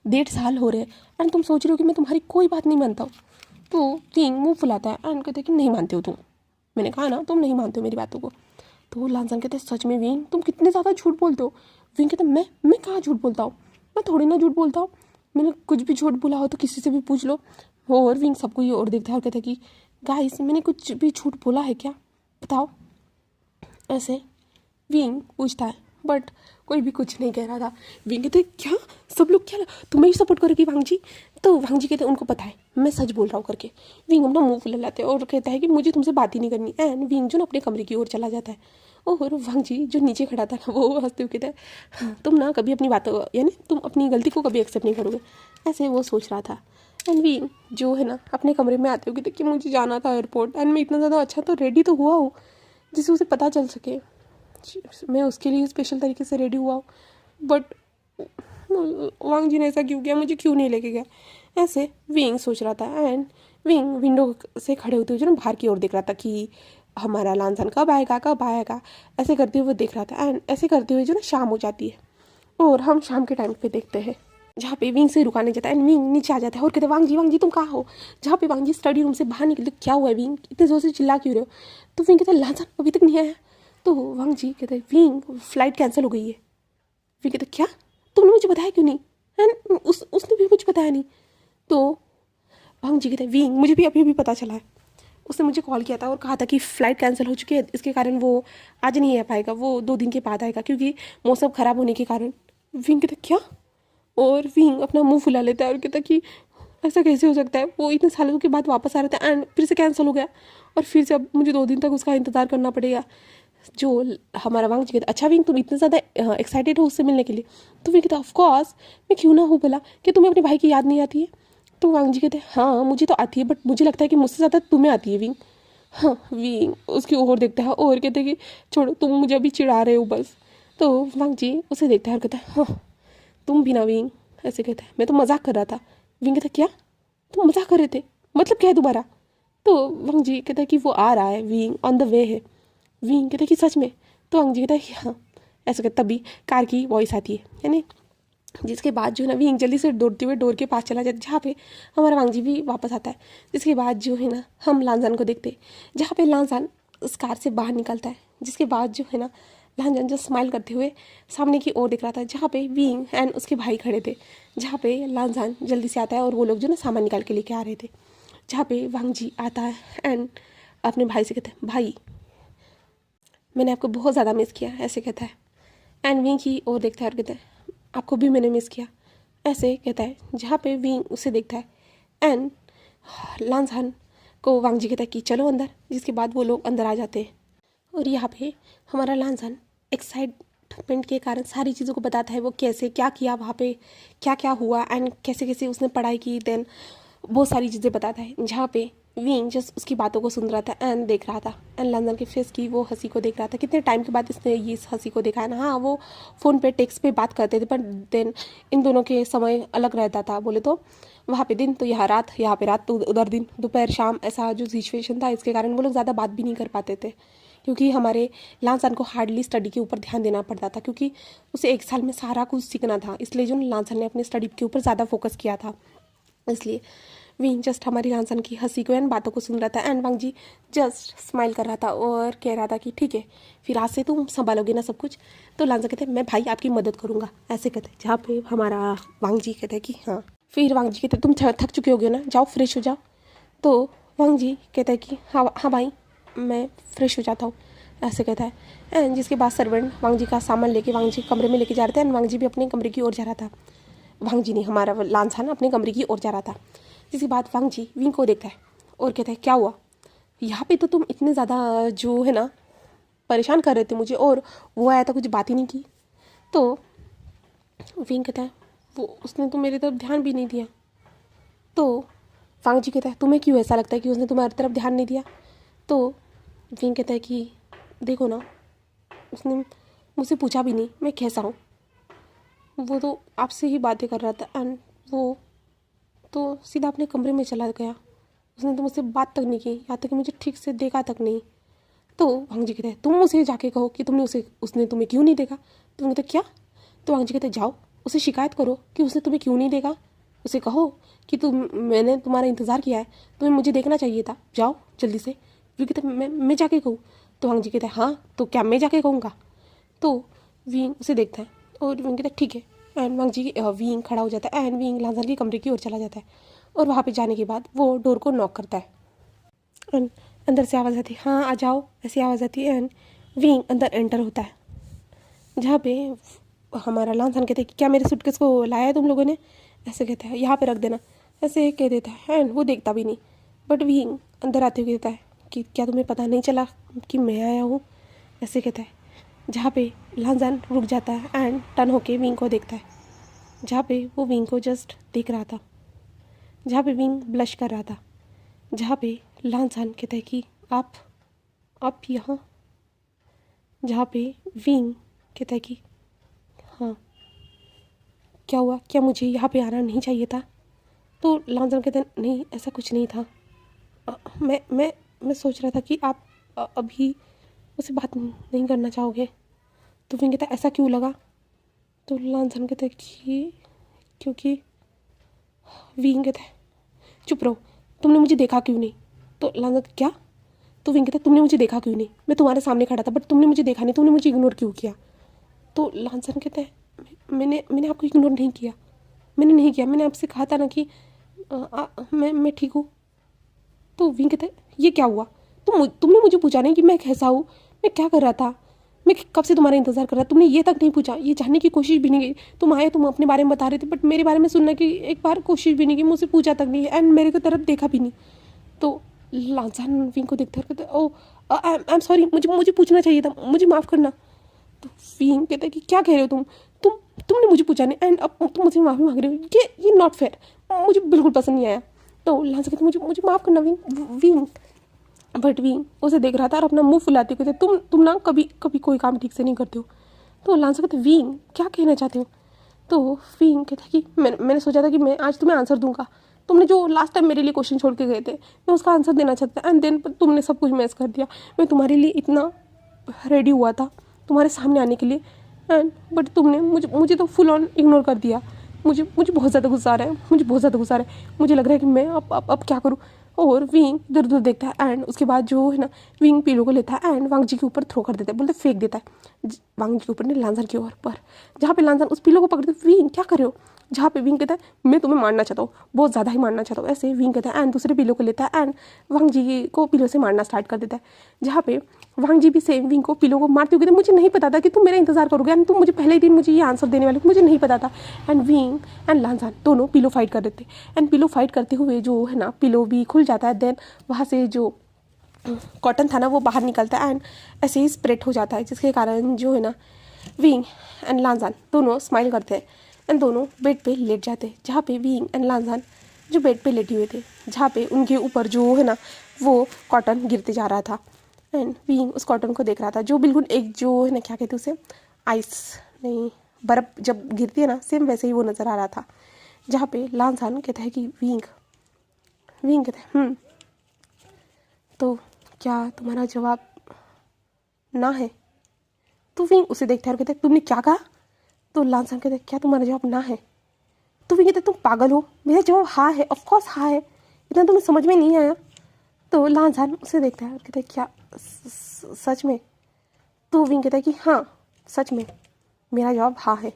1.5 साल हो रहे हैं एंड तुम सोच रहे हो कि मैं तुम्हारी कोई बात नहीं मानता हूँ। तो विंग मुंह फुलाता है एंड कहते कि नहीं मानते हो तुम, मैंने कहा ना तुम नहीं मानते हो मेरी बातों को। तो लांसान कहते सच में विंग तुम कितने ज़्यादा झूठ बोलते हो। विंग कहते मैं कहाँ झूठ बोलता हूँ, मैं थोड़ी ना झूठ बोलता हूँ, मैंने कुछ भी झूठ बोला हो तो किसी से भी पूछ लो। और विंग सबको ये और देखता है और कहता है कि गाइस मैंने कुछ भी झूठ बोला है क्या, बताओ। ऐसे विंग पूछता है बट कोई भी कुछ नहीं कह रहा था। विंग कहते क्या सब लोग क्या तुम्हें ही सपोर्ट करेगी वांग जी? तो वांग जी कहते उनको पता है मैं सच बोल रहा हूँ करके। विंग अपना मुंह फुला लाते हैं और कहता है कि मुझे तुमसे बात ही नहीं करनी। एंड विंग जो ना अपने कमरे की ओर चला जाता है और वांग जी जो नीचे खड़ा था ना वो हंसते हुए कहता है हाँ, तुम ना कभी अपनी बातों यानी तुम अपनी गलती को कभी एक्सेप्ट नहीं करोगे, ऐसे वो सोच रहा था। एंड विंग जो है ना अपने कमरे में आते हुए कहते कि मुझे जाना था एयरपोर्ट एंड मैं इतना ज़्यादा अच्छा तो रेडी तो हुआ हूँ जिससे उसे पता चल सके, मैं उसके लिए स्पेशल तरीके से रेडी हुआ हूँ। बट वांग जी ने ऐसा क्यों किया, मुझे क्यों नहीं लेके गया, ऐसे विंग सोच रहा था। एंड विंग विंडो से खड़े होते हुए जो ना बाहर की ओर देख रहा था कि हमारा लांसान कब आएगा, ऐसे करते हुए वो देख रहा था। एंड ऐसे करते हुए जो ना शाम हो जाती है और हम शाम के टाइम पे देखते हैं जहाँ पे विंग से रुकाने जाता है एंड विंग नीचे आ जाता है और कहते वांग जी तुम कहाँ हो। जहाँ पे वांग जी स्टडी रूम से बाहर निकलते क्या हुआ है विंग, इतने जोर से चिल्ला क्यों रहे हो। तो विंग कहता है लांसान अभी तक नहीं आया। तो वांग जी कहते हैं विंग फ्लाइट कैंसिल हो गई है। विंग कहते क्या, तुमने मुझे बताया क्यों नहीं। एंड उसने भी मुझे बताया नहीं। तो वांग जी कहते हैं विंग मुझे भी अभी पता चला है, उसने मुझे कॉल किया था और कहा था कि फ़्लाइट कैंसिल हो चुकी है, इसके कारण वो आज नहीं आ पाएगा, वो 2 दिन के बाद आएगा क्योंकि मौसम ख़राब होने के कारण। विंग कहता क्या, और विंग अपना मुंह फुला लेता है और कहता कि ऐसा कैसे हो सकता है, वो इतने सालों के बाद वापस आ रहा था एंड फिर से कैंसिल हो गया और फिर से अब मुझे 2 दिन तक उसका इंतज़ार करना पड़ेगा। जो हमारा वांग जी कहता अच्छा विंग तुम इतने ज़्यादा एक्साइटेड हो उससे मिलने के लिए। तो विंग कहता ऑफकोर्स मैं क्यों ना हूँ भला, कि तुम्हें अपने भाई की याद नहीं आती है। तो वांग जी कहते हाँ मुझे तो आती है बट मुझे लगता है कि मुझसे ज़्यादा तुम्हें आती है विंग। हाँ विंग उसकी ओर देखता है और कहते हैं कि छोड़ो तुम मुझे अभी चिढ़ा रहे हो बस। तो वांग जी उसे देखता है और कहता है हाँ तुम भी ना विंग, ऐसे कहता है मैं तो मजाक कर रहा था। विंग कहता क्या, तुम मजाक कर रहे थे, मतलब क्या है तुम्हारा। तो वांग जी कहता है कि वो आ रहा है विंग, ऑन द वे है। विंग कहता है कि सच में। तो वांग जी कहता है कि हाँ, ऐसा कहता तभी कार की वॉइस आती है यानी, जिसके बाद जो है ना विंग जल्दी से दौड़ते हुए डोर के पास चला जाता है जहाँ पे हमारा वांग जी भी वापस आता है। जिसके बाद जो है ना हम लांसान को देखते जहाँ पे लांसान उस कार से बाहर निकलता है। जिसके बाद जो है ना लांसान जो स्माइल करते हुए सामने की ओर दिख रहा था जहाँ पे विंग एंड उसके भाई खड़े थे, जहाँ पे लांसान जल्दी से आता है और वो लोग जो ना सामान निकाल के लेके आ रहे थे। जहाँ पे वांग जी आता है एंड अपने भाई से कहते हैं भाई मैंने आपको बहुत ज़्यादा मिस किया, ऐसे कहता है। एंड विंग की ओर देखता है और कहता है आपको भी मैंने मिस किया, ऐसे कहता है। जहाँ पे विंग उसे देखता है एंड लांसान को वांग जी कहता है कि चलो अंदर। जिसके बाद वो लोग अंदर आ जाते हैं और यहाँ पे हमारा लांसान एक्साइटमेंट के कारण सारी चीज़ों को बताता है, वो कैसे क्या किया वहाँ पे, क्या क्या हुआ एंड कैसे कैसे उसने पढ़ाई की। देन बहुत सारी चीज़ें बताता है। जहाँ पे विंग जस्ट उसकी बातों को सुन रहा था एंड देख रहा था एंड लांसान के फेस की वो हंसी को देख रहा था। कितने टाइम के बाद इसने ये इस हंसी को देखा है ना। हाँ वो फ़ोन पे टेक्स्ट पे बात करते थे पर देन इन दोनों के समय अलग रहता था। बोले तो वहाँ पे दिन तो यहाँ रात, यहाँ पे रात तो उधर दिन, दोपहर शाम, ऐसा जो सिचुएशन था इसके कारण वो लोग ज़्यादा बात भी नहीं कर पाते थे क्योंकि हमारे लांसान को हार्डली स्टडी के ऊपर ध्यान देना पड़ता था क्योंकि उसे 1 साल में सारा कुछ सीखना था। इसलिए जो लांसान ने अपने स्टडी के ऊपर ज़्यादा फोकस किया था। इसलिए विंग जस्ट हमारी लांसन की हंसी को एंड बातों को सुन रहा था and Wang ji just smile कर रहा था और कह रहा था कि ठीक है फिर आज से तुम संभालोगे ना सब कुछ। तो लांसन कहते मैं भाई आपकी मदद करूँगा ऐसे कहते, जहाँ पे हमारा वांग जी कहते हैं कि हाँ। फिर वांग जी कहते तुम थक चुके होगे ना, जाओ फ्रेश हो जाओ। तो वांग जी कहता है कि हाँ हाँ भाई मैं फ्रेश हो जाता हूँ ऐसे कहता है। एंड जिसके बाद सर्वेंट वांग जी का सामान लेके वांग जी कमरे में लेके जा रहे थे एंड वांग जी भी अपने कमरे की ओर जा रहा था। वांग जी ने हमारा लांसान अपने कमरे की ओर जा रहा था। जिसके बाद वांग जी विंग को देखता है और कहता है क्या हुआ, यहाँ पे तो तुम इतने ज़्यादा जो है ना परेशान कर रहे थे मुझे और वो आया था कुछ बात ही नहीं की। तो विंग कहता है वो उसने तो मेरी तरफ ध्यान भी नहीं दिया। तो वांग जी कहता है तुम्हें क्यों ऐसा लगता है कि उसने तुम्हारी तरफ ध्यान नहीं दिया। तो विंग कहता है कि देखो ना उसने मुझसे पूछा भी नहीं मैं कैसा हूँ, वो तो आपसे ही बातें कर रहा था एंड वो तो सीधा अपने कमरे में चला गया, उसने तो मुझसे बात तक नहीं की, यहाँ तक कि मुझे ठीक से देखा तक नहीं। तो वांग जी कहते हैं तुम उसे जाके कहो कि उसने तुम्हें क्यों नहीं देखा। तो कहते क्या। तो वांग जी कहते जाओ उसे शिकायत करो कि उसने तुम्हें क्यों नहीं देखा, उसे कहो कि मैंने तुम्हारा इंतज़ार किया है, तुम्हें मुझे देखना चाहिए था, जाओ जल्दी से। वो कहते मैं जाके कहूँ। तो वांग जी कहते हैं हाँ तो क्या मैं जाके कहूँगा। तो विंग उसे देखता है और विंग कहता है ठीक है एंड वांग जी विंग खड़ा हो जाता है एंड विंग लांसान के कमरे की ओर चला जाता है और वहाँ पे जाने के बाद वो डोर को नॉक करता है एंड अंदर से आवाज़ आती है हाँ आ जाओ, ऐसी आवाज़ आती है एंड विंग अंदर एंटर होता है। जहाँ पे हमारा लांसान कहते हैं कि क्या मेरे सूटकेस को लाया है तुम लोगों ने, ऐसे कहता है यहाँ पे रख देना, ऐसे कह देता है एंड वो देखता भी नहीं। बट विंग अंदर आते हुए कहता है कि क्या तुम्हें पता नहीं चला कि मैं आया हूँ, ऐसे कहता है। जहाँ पे लांसान रुक जाता है एंड टर्न होके विंग को देखता है, जहाँ पे वो विंग को जस्ट देख रहा था, जहाँ पे विंग ब्लश कर रहा था, जहाँ पे लांसान कहता है कि आप यहाँ, जहाँ पे विंग कहता है कि हाँ क्या हुआ, क्या मुझे यहाँ पे आना नहीं चाहिए था। तो लांसान कहता है नहीं ऐसा कुछ नहीं था, मैं सोच रहा था कि आप अभी मुझसे बात नहीं करना चाहोगे। तो विंग कहता है ऐसा क्यों लगा। तो लांसान कहता है कि क्योंकि विंग कहता है चुप रहो, तुमने मुझे देखा क्यों नहीं। तो लांसान क्या। तो विंग कहता है तुमने मुझे देखा क्यों नहीं, मैं तुम्हारे सामने खड़ा था बट तुमने मुझे देखा नहीं, तुमने मुझे इग्नोर क्यों किया। तो लांसान कहता है मैंने आपको इग्नोर नहीं किया, मैंने नहीं किया, मैंने आपसे कहा था ना कि मैं ठीक हूँ। तो विंग कहता है ये क्या हुआ, तुमने मुझे पूछा नहीं कि मैं कैसा हूँ, मैं क्या कर रहा था, मैं कब से तुम्हारा इंतज़ार कर रहा था, तुमने ये तक नहीं पूछा, ये जानने की कोशिश भी नहीं की। तुम आए तुम अपने बारे में बता रहे थे बट मेरे बारे में सुनने की एक बार कोशिश भी नहीं की, मुझसे पूछा तक नहीं एंड मेरे को तरफ देखा भी नहीं। तो लांसान विंग को देखते कहते ओ आई एम सॉरी, मुझे पूछना चाहिए था, मुझे माफ़ करना। तो विंग कहता है कि क्या कह रहे हो तुमने मुझे पूछा नहीं एंड अब तुम मुझसे माफ़ी मांग रहे हो, ये नॉट फेयर, मुझे बिल्कुल पसंद नहीं आया। तो लांसान कहते मुझे माफ़ करना विंग। बट विंग उसे देख रहा था और अपना मुंह फुलाते कहते तुम ना कभी कभी कोई काम ठीक से नहीं करते हो। तो लांसान कहते विंग क्या कहना चाहते हो। तो विंग कहता कि मैंने सोचा था कि मैं आज तुम्हें आंसर दूंगा, तुमने जो लास्ट टाइम मेरे लिए क्वेश्चन छोड़ के गए थे मैं उसका आंसर देना चाहता था एंड देन तुमने सब कुछ मैस कर दिया। मैं तुम्हारे लिए इतना रेडी हुआ था तुम्हारे सामने आने के लिए एंड बट तुमने मुझे तो फुल ऑन इग्नोर कर दिया। मुझे बहुत ज़्यादा गुस्सा आ रहा है, मुझे बहुत ज़्यादा गुस्सा आ रहा है, मुझे लग रहा है कि मैं अब क्या करूँ। और विंग इधर उधर देखता है एंड उसके बाद जो है ना विंग पिलो को लेता है एंड वांग जी के ऊपर थ्रो कर देता है, बोलते फेंक देता है वांग जी के ऊपर नहीं लांसान के ऊपर, जहाँ पे लांसान उस पिलो को पकड़ते विंग क्या कर रहे हो। जहाँ पे विंग कहता है मैं तुम्हें मारना चाहता हूँ, बहुत ज़्यादा ही मारना चाहता हूँ, ऐसे विंग कहता है एंड दूसरे पिलो को लेता है एंड वांग जी को पिलो से मारना स्टार्ट कर देता है। जहाँ पे वांग जी भी सेम विंग को पिलो को मारते हुए कहते मुझे नहीं पता था कि तुम मेरा इंतजार करोगे एंड तुम मुझे पहले ही दिन मुझे ये आंसर देने वाले, मुझे नहीं पता था। एंड विंग एंड लांसान दोनों पिलो फाइट कर देते एंड पिलो फाइट करते हुए जो है ना पिलो भी खुल जाता है, देन वहाँ से जो कॉटन था ना वो बाहर निकलता है एंड ऐसे ही स्प्रेड हो जाता है, जिसके कारण जो है ना विंग एंड लांसान दोनों स्माइल करते हैं एंड दोनों बेड पे लेट जाते हैं। जहाँ पे विंग एंड लांसान जो बेड पे लेटे हुए थे, जहाँ पे उनके ऊपर जो है ना वो कॉटन गिरते जा रहा था एंड विंग उस कॉटन को देख रहा था जो बिल्कुल एक जो है ना क्या कहते उसे आइस नहीं बर्फ़ जब गिरती है ना सेम वैसे ही वो नज़र आ रहा था। जहाँ पे लांसान कहता है कि विंग कहता है तो क्या तुम्हारा जवाब ना है। तो विंग उसे देखता है और कहता है तुमने क्या कहा। तो लांसान कहता है क्या तुम्हारा जवाब ना है। तो विंग कहता है तुम पागल हो, मेरा जवाब हाँ है, ऑफकोर्स हाँ है, इतना तुम्हें समझ में नहीं आया? तो लांजान उसे देखता है और कहता है क्या सच में? तो विंग कहता है कि हाँ सच में, मेरा जवाब हाँ है।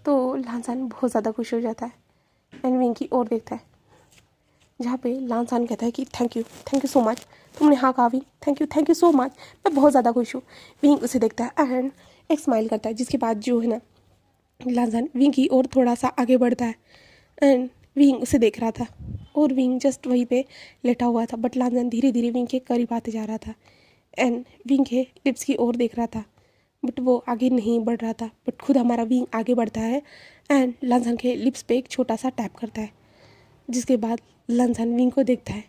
तो लांजान बहुत ज़्यादा खुश हो जाता है एंड विंग की ओर देखता है, जहाँ पे लांजान कहता है कि थैंक यू सो मच, तुमने हाँ कहा wing, thank you so much, मैं बहुत ज़्यादा खुश हूँ। विंग उसे देखता है एंड एक स्माइल करता है, जिसके बाद जो है ना लांजान विंग की ओर थोड़ा सा आगे बढ़ता है एंड विंग उसे देख रहा था और विंग जस्ट वहीं पे लेटा हुआ था, बट लांजान धीरे धीरे विंग के करीब आते जा रहा था एंड विंग के लिप्स की ओर देख रहा था, बट वो आगे नहीं बढ़ रहा था। बट खुद हमारा विंग आगे बढ़ता है एंड लांजान के लिप्स पे एक छोटा सा टैप करता है, जिसके बाद लांजान विंग को देखता है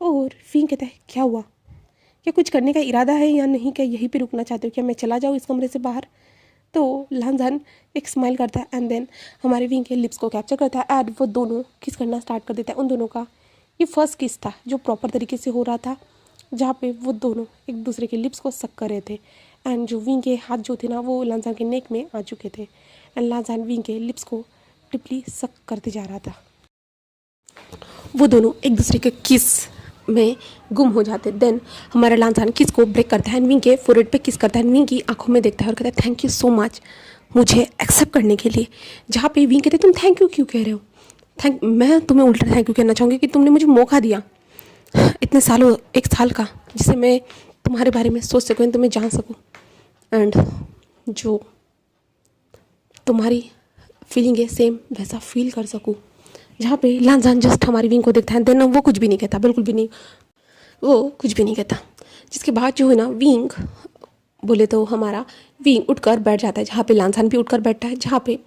और विंग कहता है क्या हुआ, क्या कुछ करने का इरादा है या नहीं, क्या यहीं पे रुकना चाहते हो, क्या मैं चला जाऊँ इस कमरे से बाहर? तो लांजान एक स्माइल करता है एंड देन हमारे विंग के लिप्स को कैप्चर करता है एंड वो दोनों किस करना स्टार्ट कर देता है। उन दोनों का ये फर्स्ट किस था जो प्रॉपर तरीके से हो रहा था, जहाँ पे वो दोनों एक दूसरे के लिप्स को सक कर रहे थे एंड जो विंग के हाथ जो थे ना वो लांजान के नेक में आ चुके थे एंड लांजान विंग के लिप्स को डीपली सक करते जा रहा था। वो दोनों एक दूसरे के किस में गुम हो जाते। देन हमारा लांजान किस को ब्रेक करता है, विंग के फोरहेड पे किस करता है, विंग की आंखों में देखता है और कहता है थैंक यू सो मच मुझे एक्सेप्ट करने के लिए। जहाँ पे विंग कहते तुम थैंक यू क्यों कह रहे हो, मैं तुम्हें उल्टा थैंक यू कहना चाहूँगी कि तुमने मुझे मौका दिया इतने सालों, 1 साल का, जिससे मैं तुम्हारे बारे में सोच सकूँ, तुम्हें जान सकूँ एंड जो तुम्हारी फीलिंग है सेम वैसा फील कर सकूँ। जहाँ पे लांजान जस्ट हमारी विंग को देखता है देन वो कुछ भी नहीं कहता, बिल्कुल भी नहीं, वो कुछ भी नहीं कहता। जिसके बाद जो है ना विंग बोले तो हमारा विंग उठकर बैठ जाता है, जहाँ पे लांजान भी उठकर बैठता है। जहाँ पे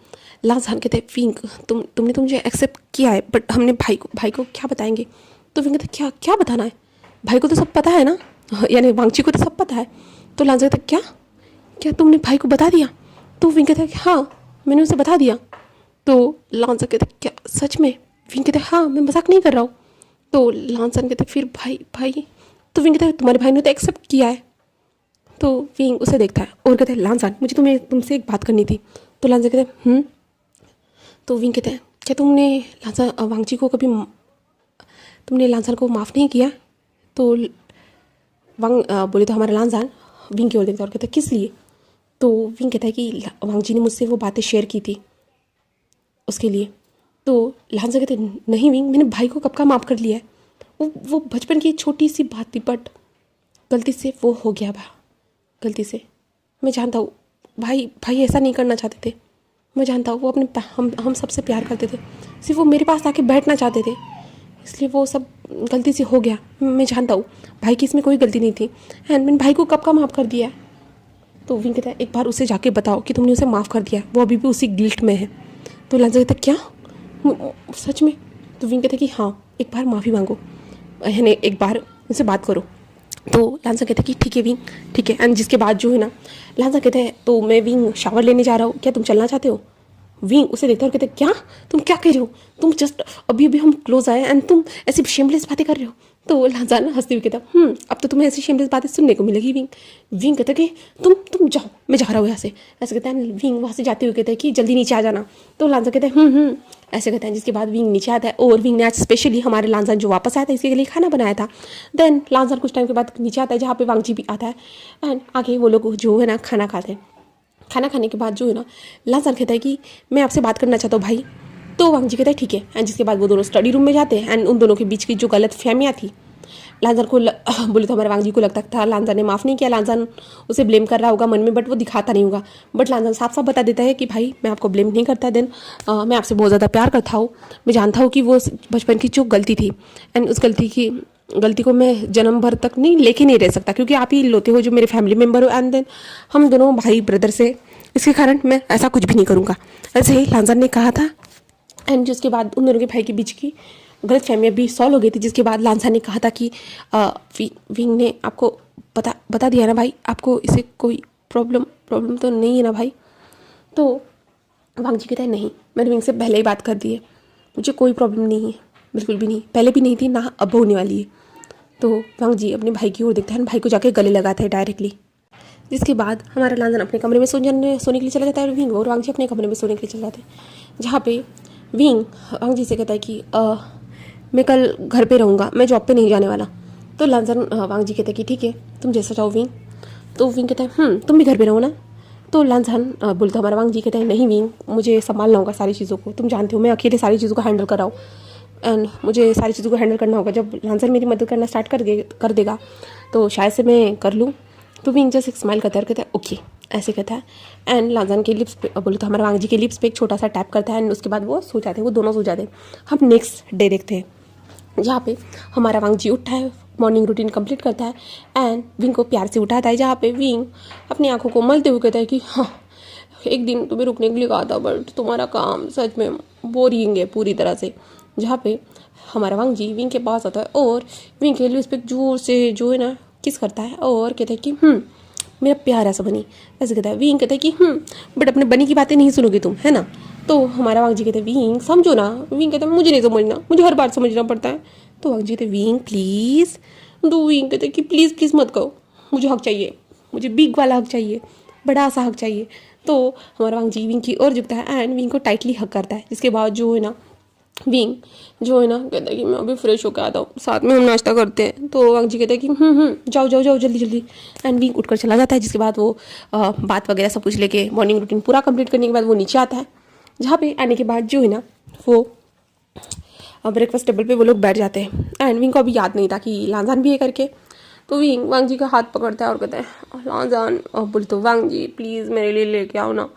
लांजान कहते हैं विंग तुमने तो मुझे एक्सेप्ट किया है, बट हमने भाई को क्या बताएंगे? तो विंग कहते क्या क्या बताना है, भाई को तो सब पता है ना, यानी वांगची को तो सब पता है। तो लांजान कहता क्या क्या तुमने भाई को बता दिया? तो विंग कहता है हाँ मैंने उसे बता दिया। तो लांजान कहते क्या सच में? विंग कहते हाँ मैं मजाक नहीं कर रहा हूँ। तो लांजान कहते फिर भाई तो विंग कहता है तुम्हारे भाई ने तो एक्सेप्ट किया है। तो विंग उसे देखता है और कहते हैं लांजान मुझे तुमसे एक बात करनी थी। तो लांजान कहते हैं तो विंग कहते हैं क्या तुमने लांजान वांगची को कभी तुमने लांजान को माफ़ नहीं किया? तो वांग बोले तो हमारा लांजान विंग की ओर देखता है और कहता है किस लिए? तो विंग कहता है कि वांगची ने मुझसे वो बातें शेयर की थी उसके लिए। तो लांजान कहते नहीं विंग मैंने भाई को कब का माफ़ कर लिया है, वो बचपन की छोटी सी बात थी, बट गलती से वो हो गया गलती से। मैं जानता हूँ भाई ऐसा नहीं करना चाहते थे, मैं जानता हूँ वो अपने हम सबसे प्यार करते थे, सिर्फ वो मेरे पास आके बैठना चाहते थे, इसलिए वो सब गलती से हो गया। मैं जानता हूँ भाई की इसमें कोई गलती नहीं थी एंड मैंने भाई को कब का माफ़ कर दिया है। तो विंग कहता है एक बार उसे जाके बताओ कि तुमने उसे माफ़ कर दिया, वो अभी भी उसी गिल्ट में है। तो लांजान कहता क्या सच में? तो विंग कहता कि हाँ एक बार माफ़ी मांगो, यानी एक बार उनसे बात करो। तो लांजान कहता कि ठीक है विंग ठीक है। एंड जिसके बाद जो है ना लांजान कहता है तो मैं विंग शावर लेने जा रहा हूँ, क्या तुम चलना चाहते हो? विंग उसे देखता है और कहते क्या तुम क्या कह रहे हो, तुम जस्ट अभी हम क्लोज आए एंड तुम ऐसी शेमलेस बातें कर रहे हो। तो लांजान हंसते हुए कहता अब तो तुम्हें ऐसी शेमलेस बातें सुनने को मिलेगी। विंग कहता कि तुम जाओ मैं जा रहा हूँ यहाँ से, ऐसे कहता है। विंग वहाँ से जाते हुए कहता है कि जल्दी नीचे आ जाना। तो लांजान कहता है ऐसे कहता है। जिसके बाद विंग नीचे आता है और विंग ने आज स्पेशली हमारे लांजान जो वापस आया था इसके लिए खाना बनाया था। देन लांजान कुछ टाइम के बाद नीचे आता है जहाँ पे वांगची भी आता है एंड आगे वो लोग जो है ना खाना खाते हैं। खाना खाने के बाद जो है ना लांजान कहता है कि मैं आपसे बात करना चाहता हूँ भाई। तो वांगची कहता है ठीक है। एंड जिसके बाद वो दोनों स्टडी रूम में जाते हैं एंड उन दोनों के बीच की जो गलत फहमियाँ थी लांजान को बोले तो हमारे वांगजी को लगता था लांजान ने माफ़ नहीं किया, लांजान उसे ब्लेम कर रहा होगा मन में, बट वो दिखाता नहीं होगा। बट लांजान साफ साफ बता देता है कि भाई मैं आपको ब्लेम नहीं करता, देन मैं आपसे बहुत ज़्यादा प्यार करता हूँ, मैं जानता हूँ कि वो बचपन की जो गलती थी एंड उस गलती को मैं जन्म भर तक लेके नहीं रह सकता, क्योंकि आप ही लोते हो जो मेरे फैमिली मेम्बर हो एंड देन हम दोनों भाई ब्रदर से, इसके कारण मैं ऐसा कुछ भी नहीं करूँगा। ऐसे ही लांजान ने कहा था एंड जिसके बाद उन दोनों के भाई के बीच की गलत फहमियाँ भी सॉल्व हो गई थी। जिसके बाद लांजान ने कहा था कि विंग ने आपको बता दिया ना भाई, आपको इसे कोई प्रॉब्लम तो नहीं है ना भाई? तो वांगजी कहता है नहीं मैंने विंग से पहले ही बात कर दी है, मुझे कोई प्रॉब्लम नहीं है, बिल्कुल भी नहीं, पहले भी नहीं थी ना अब होने वाली है। तो वांगजी अपने भाई की ओर देखता है, भाई को जाके गले लगाता है डायरेक्टली। जिसके बाद हमारा लांजान अपने कमरे में सोने के लिए चला जाता है विंग और वांगजी अपने कमरे में सोने के लिए चले जाते हैं। जहाँ पे विंग वांगजी से कहता है कि मैं कल घर पे रहूँगा, मैं जॉब पे नहीं जाने वाला। तो लांजान वांग जी कहते हैं कि ठीक है, तुम जैसा चाहो विंग। तो विंग कहता है तुम भी घर पे रहो ना। तो लांजान बोलता हमारा वांग जी कहते हैं नहीं विंग, मुझे संभालना होगा सारी चीज़ों को, तुम जानते हो मैं अकेले सारी चीज़ों को हैंडल कर रहा हूँ एंड मुझे सारी चीज़ों को हैंडल करना होगा। जब लांजान मेरी मदद करना स्टार्ट कर देगा तो शायद से मैं कर लूँ। तो विंग जस्ट एक स्माइल करता है और कहता है ओके, ऐसे कहता है एंड लांजान के लिप्स पे बोले तो हमारा वांग जी के लिप्स पे एक छोटा सा टैप करता है एंड उसके बाद वो सो जाते हैं, वो दोनों सो जाते हैं। हम नेक्स्ट डे देखते हैं जहाँ पे हमारा वांग जी उठता है, मॉर्निंग रूटीन कंप्लीट करता है एंड विंग को प्यार से उठाता है, जहाँ पे विंग अपनी आंखों को मलते हुए कहता है कि हाँ एक दिन तुम्हें रुकने के लिए कहा था बट तुम्हारा काम सच में बोरिंग है पूरी तरह से। जहाँ पे हमारा वांग जी विंग के पास आता है और विंग के लिप्स पे जोर से जो है ना किस करता है और कहता है कि मेरा प्यार ऐसा बनी। ऐसे कहता है विंग कहता है कि बट अपने बनी की बातें नहीं सुनोगे तुम, है ना। तो हमारा वांग जी कहते हैं विंग समझो ना। विंग कहता है मुझे नहीं समझना, मुझे हर बार समझना पड़ता है। तो वांग जी कहते विंग प्लीज़। तो विंग कहते कि प्लीज़ प्लीज़ मत कहो, मुझे हक चाहिए, मुझे बिग वाला हक चाहिए, बड़ा सा हक चाहिए। तो हमारा वांग जी विंग की ओर झुकता है एंड विंग को टाइटली हक करता है। जिसके बाद जो है ना विंग जो है ना कहता है कि मैं अभी फ्रेश होकर आता हूँ, साथ में हम नाश्ता करते हैं। तो वांग जी कहता है कि जाओ जाओ जाओ जल्दी जल्दी एंड विंग उठकर चला जाता है। जिसके बाद वो बात वगैरह सब कुछ लेके मॉर्निंग रूटीन पूरा कंप्लीट करने के बाद वो नीचे आता है। जहाँ पे आने के बाद जो है ना वो ब्रेकफास्ट टेबल पे वो लोग बैठ जाते हैं एंड विंग को अभी याद नहीं था कि लांजान भी है करके। तो विंग वांग जी का हाथ पकड़ता है और कहता है लांजान, और बोले तो वांग जी प्लीज़ मेरे लिए लेके आओ ना,